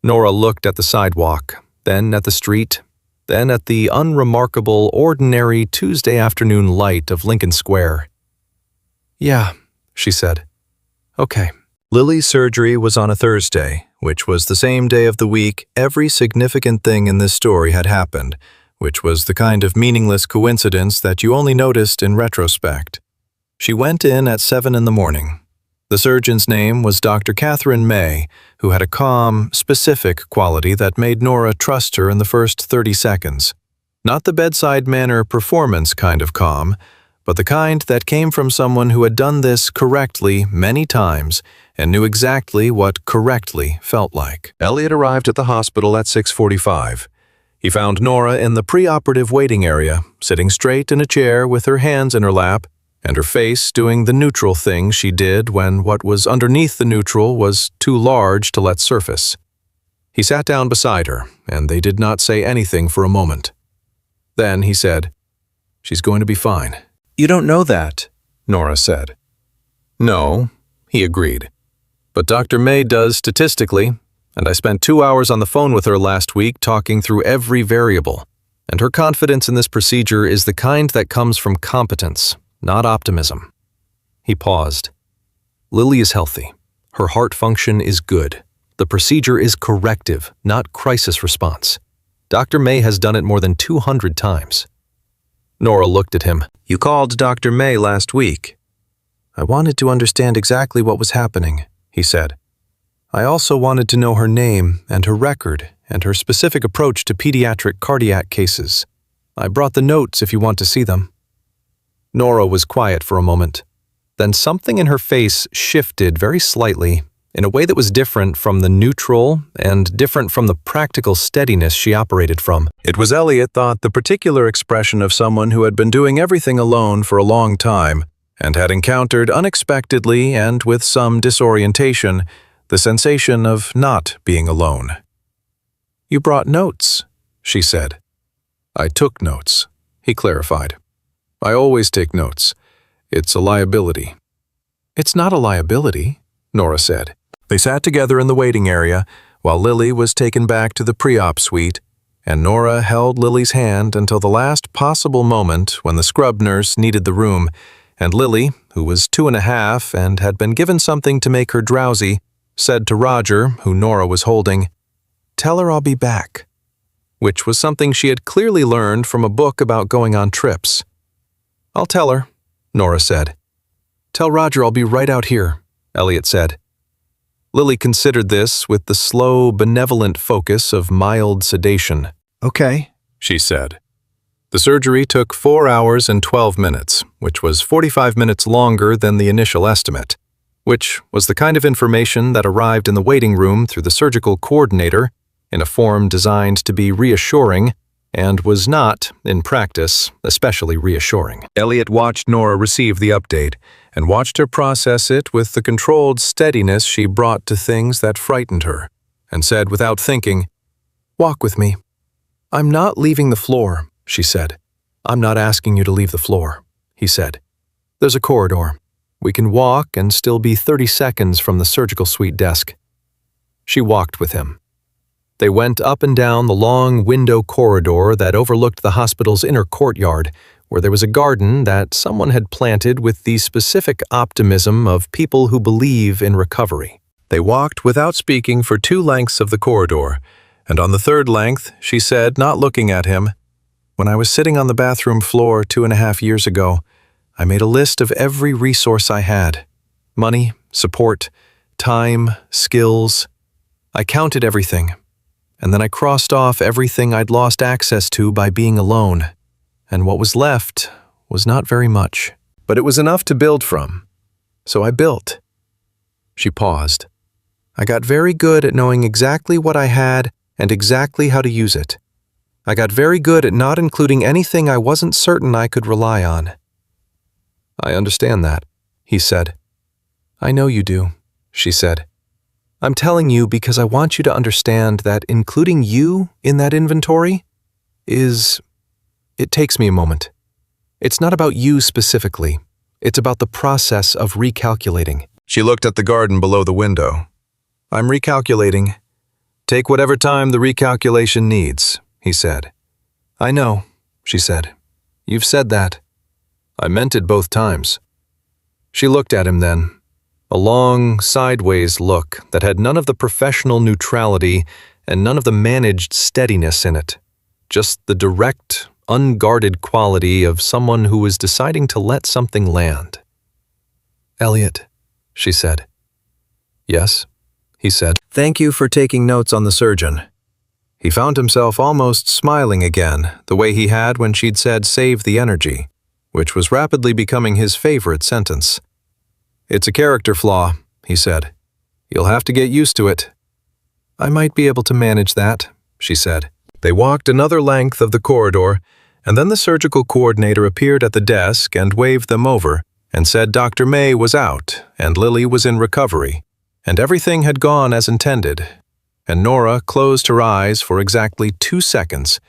Nora looked at the sidewalk, then at the street, then at the unremarkable, ordinary Tuesday afternoon light of Lincoln Square. "Yeah," she said. "Okay." Lily's surgery was on a Thursday, which was the same day of the week every significant thing in this story had happened, which was the kind of meaningless coincidence that you only noticed in retrospect. She went in at 7 in the morning. The surgeon's name was Dr. Catherine May, who had a calm, specific quality that made Nora trust her in the first 30 seconds. Not the bedside manner performance kind of calm, but the kind that came from someone who had done this correctly many times and knew exactly what correctly felt like. Elliot arrived at the hospital at 6:45. He found Nora in the preoperative waiting area, sitting straight in a chair with her hands in her lap, and her face doing the neutral thing she did when what was underneath the neutral was too large to let surface. He sat down beside her, and they did not say anything for a moment. Then he said, "She's going to be fine." "You don't know that," Nora said. "No," he agreed. "But Dr. May does statistically, and I spent 2 hours on the phone with her last week talking through every variable, and her confidence in this procedure is the kind that comes from competence, not optimism." He paused. "Lily is healthy. Her heart function is good. The procedure is corrective, not crisis response. Dr. May has done it more than 200 times. Nora looked at him. "You called Dr. May last week." "I wanted to understand exactly what was happening," he said. "I also wanted to know her name and her record and her specific approach to pediatric cardiac cases. I brought the notes if you want to see them." Nora was quiet for a moment. Then something in her face shifted very slightly, in a way that was different from the neutral and different from the practical steadiness she operated from. It was, Elliot thought, the particular expression of someone who had been doing everything alone for a long time and had encountered unexpectedly and with some disorientation the sensation of not being alone. "You brought notes," she said. "I took notes," he clarified. "I always take notes. It's a liability." "It's not a liability," Nora said. They sat together in the waiting area while Lily was taken back to the pre-op suite, and Nora held Lily's hand until the last possible moment when the scrub nurse needed the room, and Lily, who was 2.5 and had been given something to make her drowsy, said to Roger, who Nora was holding, "Tell her I'll be back," which was something she had clearly learned from a book about going on trips. "I'll tell her," Nora said. "Tell Roger I'll be right out here," Elliot said. Lily considered this with the slow, benevolent focus of mild sedation. "Okay," she said. The surgery took 4 hours and 12 minutes, which was 45 minutes longer than the initial estimate, which was the kind of information that arrived in the waiting room through the surgical coordinator in a form designed to be reassuring and was not, in practice, especially reassuring. Elliot watched Nora receive the update and watched her process it with the controlled steadiness she brought to things that frightened her, and said without thinking, "Walk with me." "I'm not leaving the floor," she said. "I'm not asking you to leave the floor," he said. "There's a corridor. We can walk and still be 30 seconds from the surgical suite desk." She walked with him. They went up and down the long window corridor that overlooked the hospital's inner courtyard, where there was a garden that someone had planted with the specific optimism of people who believe in recovery. They walked without speaking for 2 lengths of the corridor, and on the 3rd length, she said, not looking at him, "When I was sitting on the bathroom floor 2.5 years ago, I made a list of every resource I had. Money, support, time, skills. I counted everything. and then I crossed off everything I'd lost access to by being alone, and what was left was not very much. But it was enough to build from, so I built. She paused. I got very good at knowing exactly what I had and exactly how to use it. I got very good at not including anything I wasn't certain I could rely on. I understand that, he said. I know you do, she said. I'm telling you because I want you to understand that including you in that inventory it takes me a moment. It's not about you specifically. It's about the process of recalculating. She looked at the garden below the window. I'm recalculating. Take whatever time the recalculation needs, he said. I know, she said. You've said that. I meant it both times. She looked at him then. A long, sideways look that had none of the professional neutrality and none of the managed steadiness in it. Just the direct, unguarded quality of someone who was deciding to let something land. Elliot, she said. Yes, he said. Thank you for taking notes on the surgeon. He found himself almost smiling again, the way he had when she'd said save the energy, which was rapidly becoming his favorite sentence. It's a character flaw, he said. You'll have to get used to it. I might be able to manage that, she said. They walked another length of the corridor, and then the surgical coordinator appeared at the desk and waved them over and said Dr. May was out and Lily was in recovery, and everything had gone as intended. And Nora closed her eyes for exactly 2 seconds,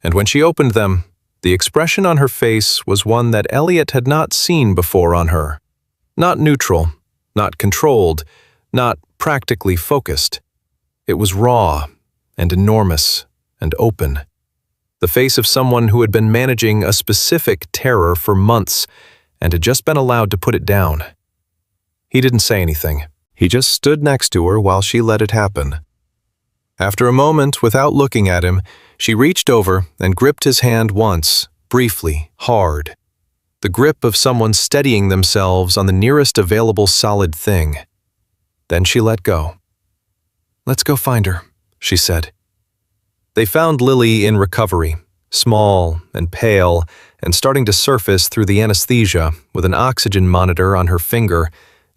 and when she opened them, the expression on her face was one that Elliot had not seen before on her. Not neutral, not controlled, not practically focused. It was raw and enormous and open. The face of someone who had been managing a specific terror for months and had just been allowed to put it down. He didn't say anything. He just stood next to her while she let it happen. After a moment, without looking at him, she reached over and gripped his hand once, briefly, hard. The grip of someone steadying themselves on the nearest available solid thing. Then she let go. Let's go find her, she said. They found Lily in recovery, small and pale, and starting to surface through the anesthesia with an oxygen monitor on her finger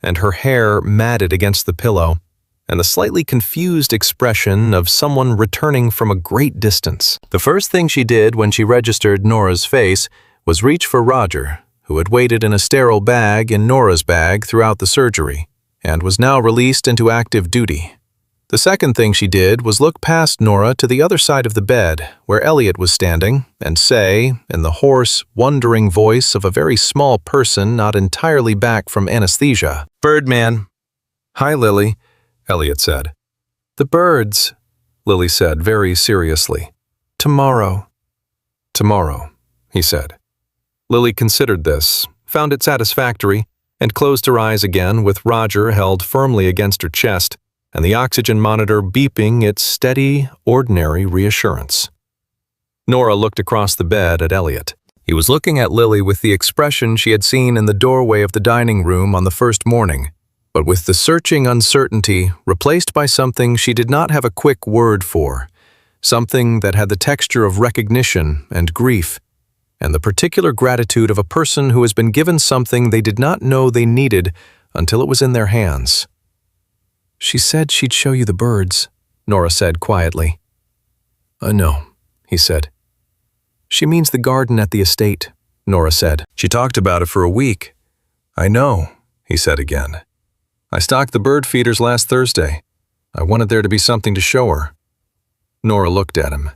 and her hair matted against the pillow, and the slightly confused expression of someone returning from a great distance. The first thing she did when she registered Nora's face was reach for Roger, who had waited in a sterile bag in Nora's bag throughout the surgery, and was now released into active duty. The second thing she did was look past Nora to the other side of the bed, where Elliot was standing, and say, in the hoarse, wondering voice of a very small person not entirely back from anesthesia, "Birdman." "Hi, Lily," Elliot said. "The birds," Lily said very seriously. "Tomorrow." "Tomorrow," he said. Lily considered this, found it satisfactory, and closed her eyes again with Roger held firmly against her chest and the oxygen monitor beeping its steady, ordinary reassurance. Nora looked across the bed at Elliot. He was looking at Lily with the expression she had seen in the doorway of the dining room on the first morning, but with the searching uncertainty replaced by something she did not have a quick word for, something that had the texture of recognition and grief, and the particular gratitude of a person who has been given something they did not know they needed until it was in their hands. "She said she'd show you the birds," Nora said quietly. No," he said. "She means the garden at the estate," Nora said. "She talked about it for a week." "I know," he said again. "I stocked the bird feeders last Thursday. I wanted there to be something to show her." Nora looked at him.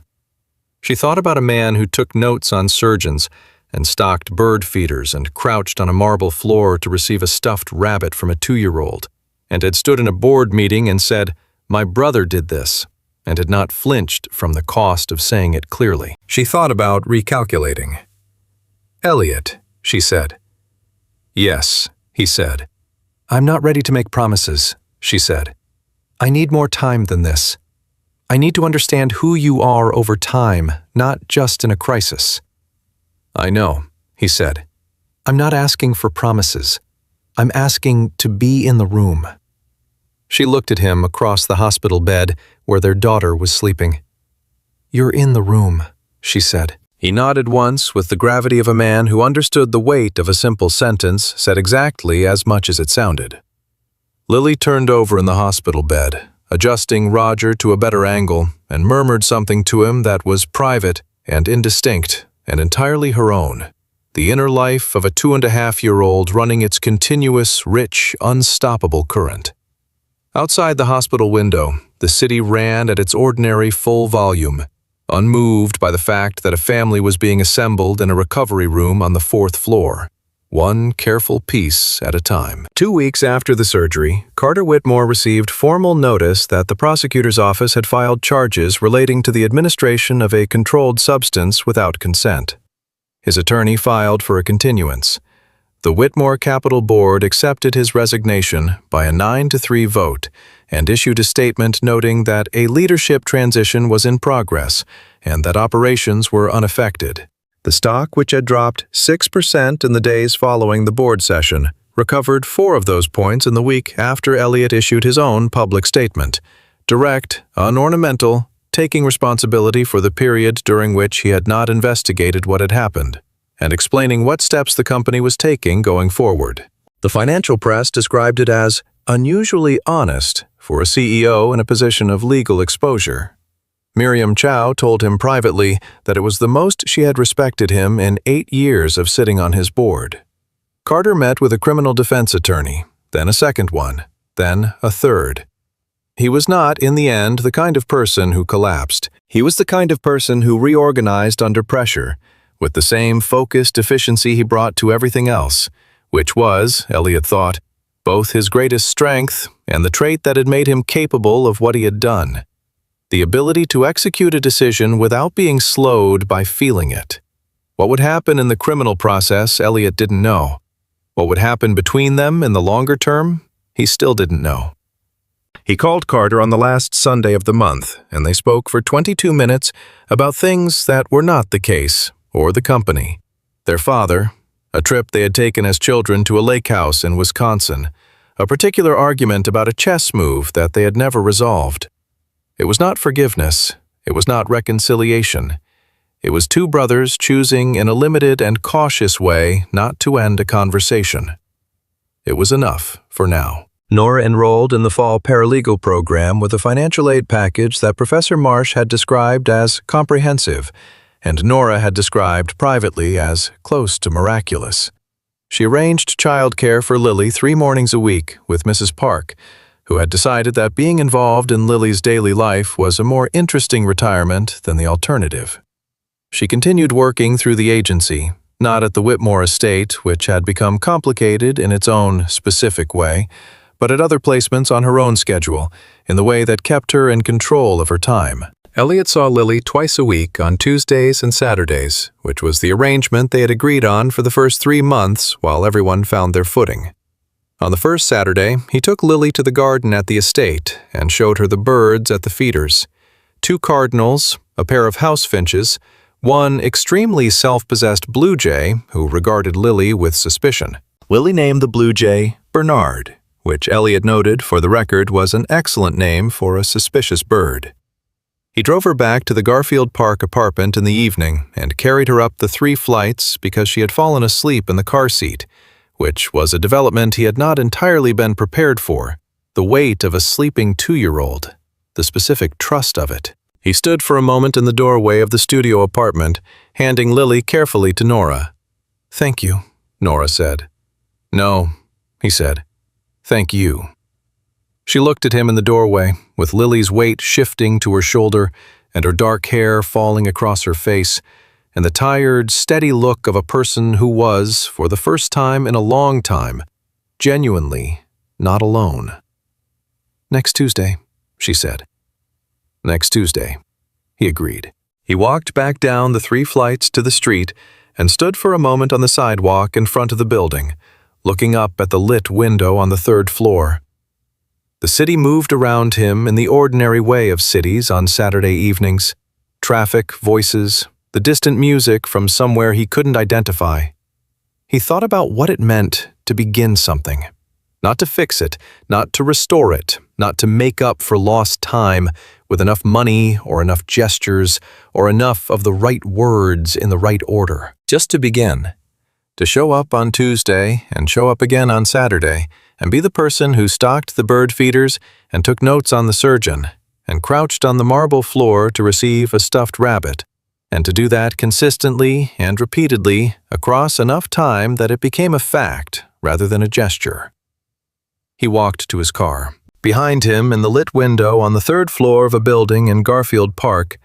She thought about a man who took notes on surgeons and stocked bird feeders and crouched on a marble floor to receive a stuffed rabbit from a 2-year-old, and had stood in a board meeting and said, "My brother did this," and had not flinched from the cost of saying it clearly. She thought about recalculating. "Elliot," she said. "Yes," he said. "I'm not ready to make promises," she said. "I need more time than this. I need to understand who you are over time, not just in a crisis." "I know," he said. "I'm not asking for promises. I'm asking to be in the room." She looked at him across the hospital bed where their daughter was sleeping. "You're in the room," she said. He nodded once with the gravity of a man who understood the weight of a simple sentence said exactly as much as it sounded. Lily turned over in the hospital bed, adjusting Roger to a better angle, and murmured something to him that was private and indistinct and entirely her own. The inner life of a 2.5-year-old running its continuous, rich, unstoppable current. Outside the hospital window, the city ran at its ordinary full volume, unmoved by the fact that a family was being assembled in a recovery room on the 4th floor, one careful piece at a time. 2 weeks after the surgery, Carter Whitmore received formal notice that the prosecutor's office had filed charges relating to the administration of a controlled substance without consent. His attorney filed for a continuance. The Whitmore Capital Board accepted his resignation by a 9-3 vote and issued a statement noting that a leadership transition was in progress and that operations were unaffected. The stock, which had dropped 6% in the days following the board session, recovered 4 of those points in the week after Elliot issued his own public statement, direct, unornamental, taking responsibility for the period during which he had not investigated what had happened, and explaining what steps the company was taking going forward. The financial press described it as unusually honest for a CEO in a position of legal exposure. Miriam Chow told him privately that it was the most she had respected him in 8 years of sitting on his board. Carter met with a criminal defense attorney, then a second one, then a third. He was not, in the end, the kind of person who collapsed. He was the kind of person who reorganized under pressure, with the same focused efficiency he brought to everything else, which was, Elliot thought, both his greatest strength and the trait that had made him capable of what he had done. The ability to execute a decision without being slowed by feeling it. What would happen in the criminal process, Elliot didn't know. What would happen between them in the longer term, he still didn't know. He called Carter on the last Sunday of the month, and they spoke for 22 minutes about things that were not the case or the company. Their father, a trip they had taken as children to a lake house in Wisconsin, a particular argument about a chess move that they had never resolved. It was not forgiveness, it was not reconciliation. It was 2 brothers choosing in a limited and cautious way not to end a conversation. It was enough for now. Nora enrolled in the fall paralegal program with a financial aid package that Professor Marsh had described as comprehensive, and Nora had described privately as close to miraculous. She arranged childcare for Lily 3 mornings a week with Mrs. Park, who had decided that being involved in Lily's daily life was a more interesting retirement than the alternative. She continued working through the agency, not at the Whitmore estate, which had become complicated in its own specific way, but at other placements on her own schedule, in the way that kept her in control of her time. Elliot saw Lily twice a week on Tuesdays and Saturdays, which was the arrangement they had agreed on for the first 3 months while everyone found their footing. On the first Saturday, he took Lily to the garden at the estate and showed her the birds at the feeders. 2 cardinals, a pair of house finches, one extremely self-possessed blue jay who regarded Lily with suspicion. Lily named the blue jay Bernard, which Elliot noted for the record was an excellent name for a suspicious bird. He drove her back to the Garfield Park apartment in the evening and carried her up the 3 flights because she had fallen asleep in the car seat, which was a development he had not entirely been prepared for, the weight of a sleeping 2-year-old, the specific trust of it. He stood for a moment in the doorway of the studio apartment, handing Lily carefully to Nora. "Thank you," Nora said. "No," he said. "Thank you." She looked at him in the doorway, with Lily's weight shifting to her shoulder and her dark hair falling across her face, and the tired, steady look of a person who was, for the first time in a long time, genuinely not alone. "Next Tuesday," she said. "Next Tuesday," he agreed. He walked back down the 3 flights to the street and stood for a moment on the sidewalk in front of the building, looking up at the lit window on the 3rd floor. The city moved around him in the ordinary way of cities on Saturday evenings. Traffic, voices, the distant music from somewhere he couldn't identify. He thought about what it meant to begin something. Not to fix it, not to restore it, not to make up for lost time with enough money or enough gestures or enough of the right words in the right order. Just to begin. To show up on Tuesday and show up again on Saturday and be the person who stocked the bird feeders and took notes on the surgeon and crouched on the marble floor to receive a stuffed rabbit, and to do that consistently and repeatedly across enough time that it became a fact rather than a gesture. He walked to his car. Behind him, in the lit window on the third floor of a building in Garfield Park,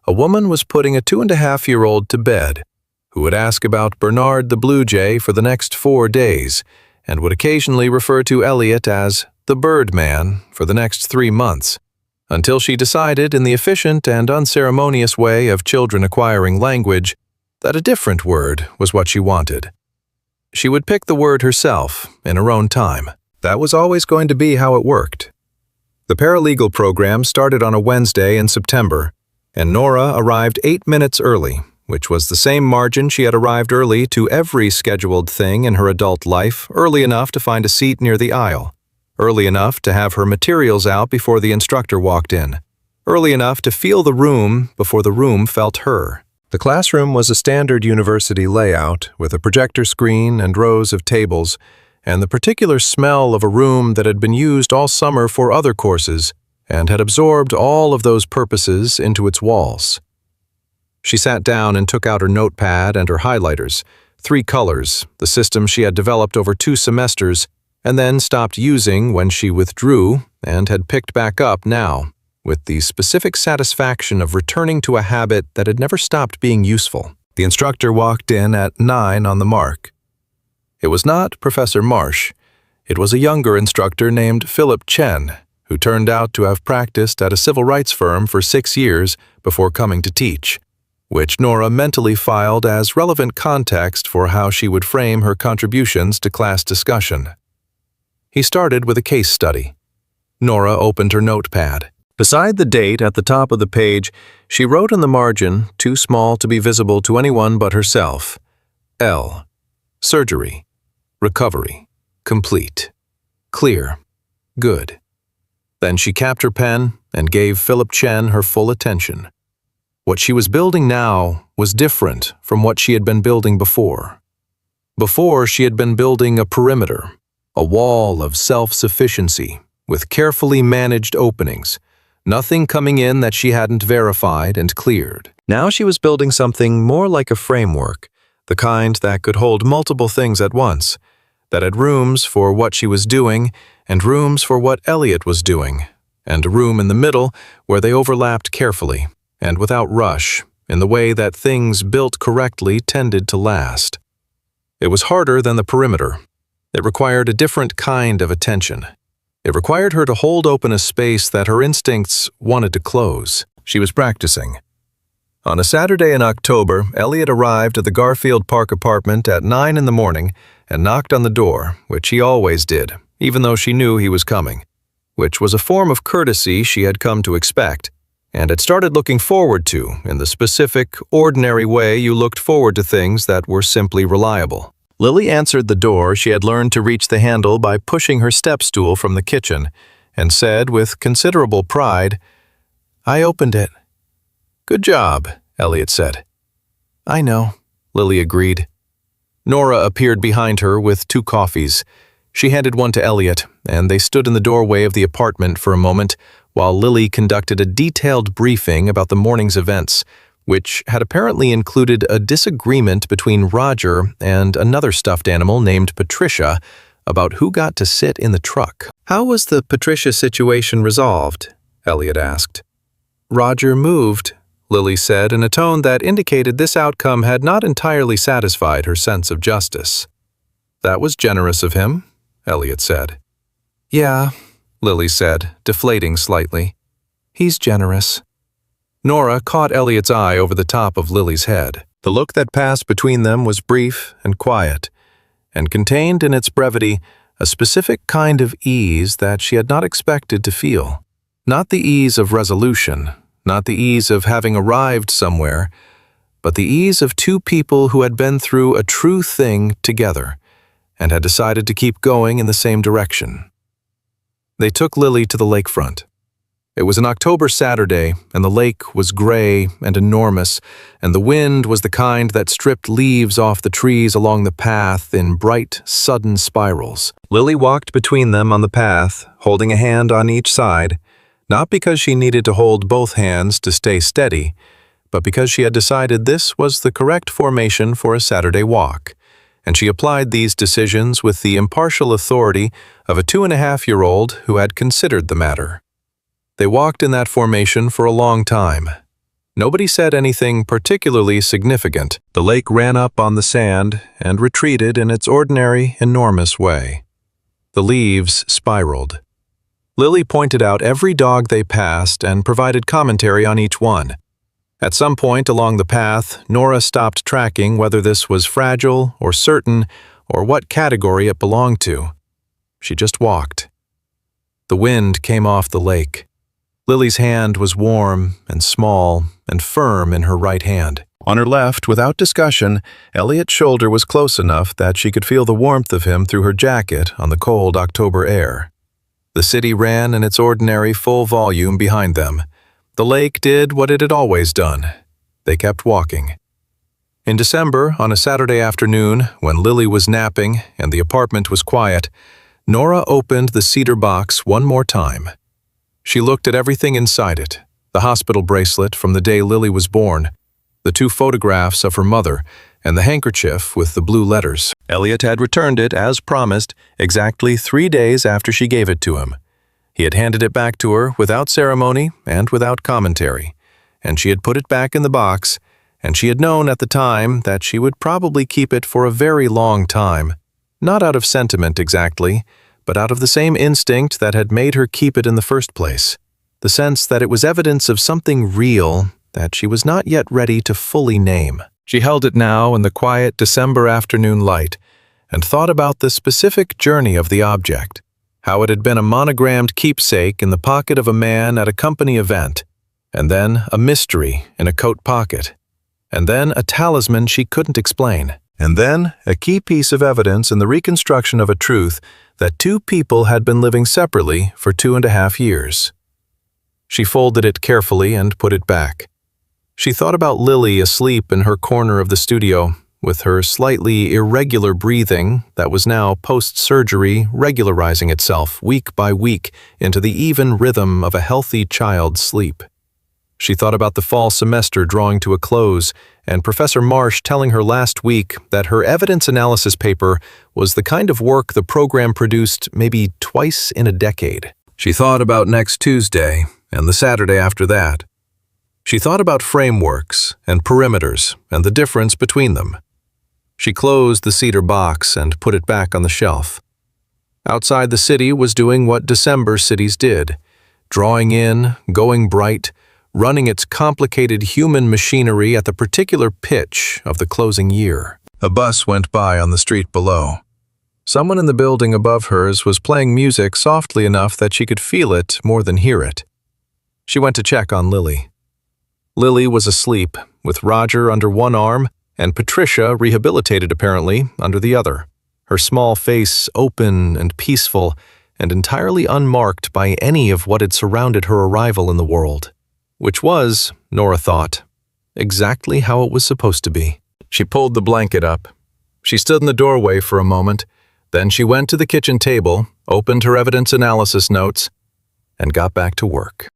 a woman was putting a 2.5-year-old to bed, who would ask about Bernard the Blue Jay for the next 4 days, and would occasionally refer to Elliot as the Birdman for the next 3 months, until she decided in the efficient and unceremonious way of children acquiring language that a different word was what she wanted. She would pick the word herself in her own time. That was always going to be how it worked. The paralegal program started on a Wednesday in September, and Nora arrived 8 minutes early, which was the same margin she had arrived early to every scheduled thing in her adult life, early enough to find a seat near the aisle, early enough to have her materials out before the instructor walked in, early enough to feel the room before the room felt her. The classroom was a standard university layout with a projector screen and rows of tables, and the particular smell of a room that had been used all summer for other courses and had absorbed all of those purposes into its walls. She sat down and took out her notepad and her highlighters, 3 colors, the system she had developed over 2 semesters, and then stopped using when she withdrew and had picked back up now, with the specific satisfaction of returning to a habit that had never stopped being useful. The instructor walked in at 9 on the mark. It was not Professor Marsh. It was a younger instructor named Philip Chen, who turned out to have practiced at a civil rights firm for 6 years before coming to teach, which Nora mentally filed as relevant context for how she would frame her contributions to class discussion. He started with a case study. Nora opened her notepad. Beside the date at the top of the page, she wrote in the margin, too small to be visible to anyone but herself, L. Surgery. Recovery. Complete. Clear. Good. Then she capped her pen and gave Philip Chen her full attention. What she was building now was different from what she had been building before. Before, she had been building a perimeter, a wall of self-sufficiency with carefully managed openings, nothing coming in that she hadn't verified and cleared. Now she was building something more like a framework, the kind that could hold multiple things at once, that had rooms for what she was doing and rooms for what Elliot was doing, and a room in the middle where they overlapped carefully and without rush, in the way that things built correctly tended to last. It was harder than the perimeter. It required a different kind of attention. It required her to hold open a space that her instincts wanted to close. She was practicing. On a Saturday in October, Elliot arrived at the Garfield Park apartment at 9 in the morning and knocked on the door, which he always did, even though she knew he was coming, which was a form of courtesy she had come to expect, and had started looking forward to in the specific, ordinary way you looked forward to things that were simply reliable. Lily answered the door she had learned to reach the handle by pushing her step stool from the kitchen, and said with considerable pride, "I opened it." "Good job," Elliot said. "I know," Lily agreed. Nora appeared behind her with 2 coffees. She handed one to Elliot, and they stood in the doorway of the apartment for a moment while Lily conducted a detailed briefing about the morning's events, which had apparently included a disagreement between Roger and another stuffed animal named Patricia about who got to sit in the truck. "How was the Patricia situation resolved?" Elliot asked. "Roger moved," Lily said in a tone that indicated this outcome had not entirely satisfied her sense of justice. "That was generous of him," Elliot said. "Yeah," Lily said, deflating slightly. "He's generous." Nora caught Elliot's eye over the top of Lily's head. The look that passed between them was brief and quiet, and contained in its brevity a specific kind of ease that she had not expected to feel. Not the ease of resolution, not the ease of having arrived somewhere, but the ease of 2 people who had been through a true thing together, and had decided to keep going in the same direction. They took Lily to the lakefront. It was an October Saturday, and the lake was gray and enormous, and the wind was the kind that stripped leaves off the trees along the path in bright, sudden spirals. Lily walked between them on the path, holding a hand on each side, not because she needed to hold both hands to stay steady, but because she had decided this was the correct formation for a Saturday walk, and she applied these decisions with the impartial authority of a 2.5-year-old who had considered the matter. They walked in that formation for a long time. Nobody said anything particularly significant. The lake ran up on the sand and retreated in its ordinary, enormous way. The leaves spiraled. Lily pointed out every dog they passed and provided commentary on each one. At some point along the path, Nora stopped tracking whether this was fragile or certain or what category it belonged to. She just walked. The wind came off the lake. Lily's hand was warm and small and firm in her right hand. On her left, without discussion, Elliot's shoulder was close enough that she could feel the warmth of him through her jacket on the cold October air. The city ran in its ordinary full volume behind them. The lake did what it had always done. They kept walking. In December, on a Saturday afternoon, when Lily was napping and the apartment was quiet, Nora opened the cedar box one more time. She looked at everything inside it, the hospital bracelet from the day Lily was born, the 2 photographs of her mother, and the handkerchief with the blue letters. Elliot had returned it, as promised, exactly 3 days after she gave it to him. He had handed it back to her without ceremony and without commentary, and she had put it back in the box, and she had known at the time that she would probably keep it for a very long time, not out of sentiment exactly, but out of the same instinct that had made her keep it in the first place, the sense that it was evidence of something real that she was not yet ready to fully name. She held it now in the quiet December afternoon light and thought about the specific journey of the object, how it had been a monogrammed keepsake in the pocket of a man at a company event, and then a mystery in a coat pocket, and then a talisman she couldn't explain, and then a key piece of evidence in the reconstruction of a truth that 2 people had been living separately for 2.5 years. She folded it carefully and put it back. She thought about Lily asleep in her corner of the studio, with her slightly irregular breathing that was now post-surgery regularizing itself week by week into the even rhythm of a healthy child's sleep. She thought about the fall semester drawing to a close and Professor Marsh telling her last week that her evidence analysis paper was the kind of work the program produced maybe twice in a decade. She thought about next Tuesday and the Saturday after that. She thought about frameworks and perimeters and the difference between them. She closed the cedar box and put it back on the shelf. Outside, the city was doing what December cities did, drawing in, going bright, running its complicated human machinery at the particular pitch of the closing year. A bus went by on the street below. Someone in the building above hers was playing music softly enough that she could feel it more than hear it. She went to check on Lily. Lily was asleep, with Roger under one arm and Patricia, rehabilitated apparently, under the other, her small face open and peaceful and entirely unmarked by any of what had surrounded her arrival in the world. Which was, Nora thought, exactly how it was supposed to be. She pulled the blanket up. She stood in the doorway for a moment, then she went to the kitchen table, opened her evidence analysis notes, and got back to work.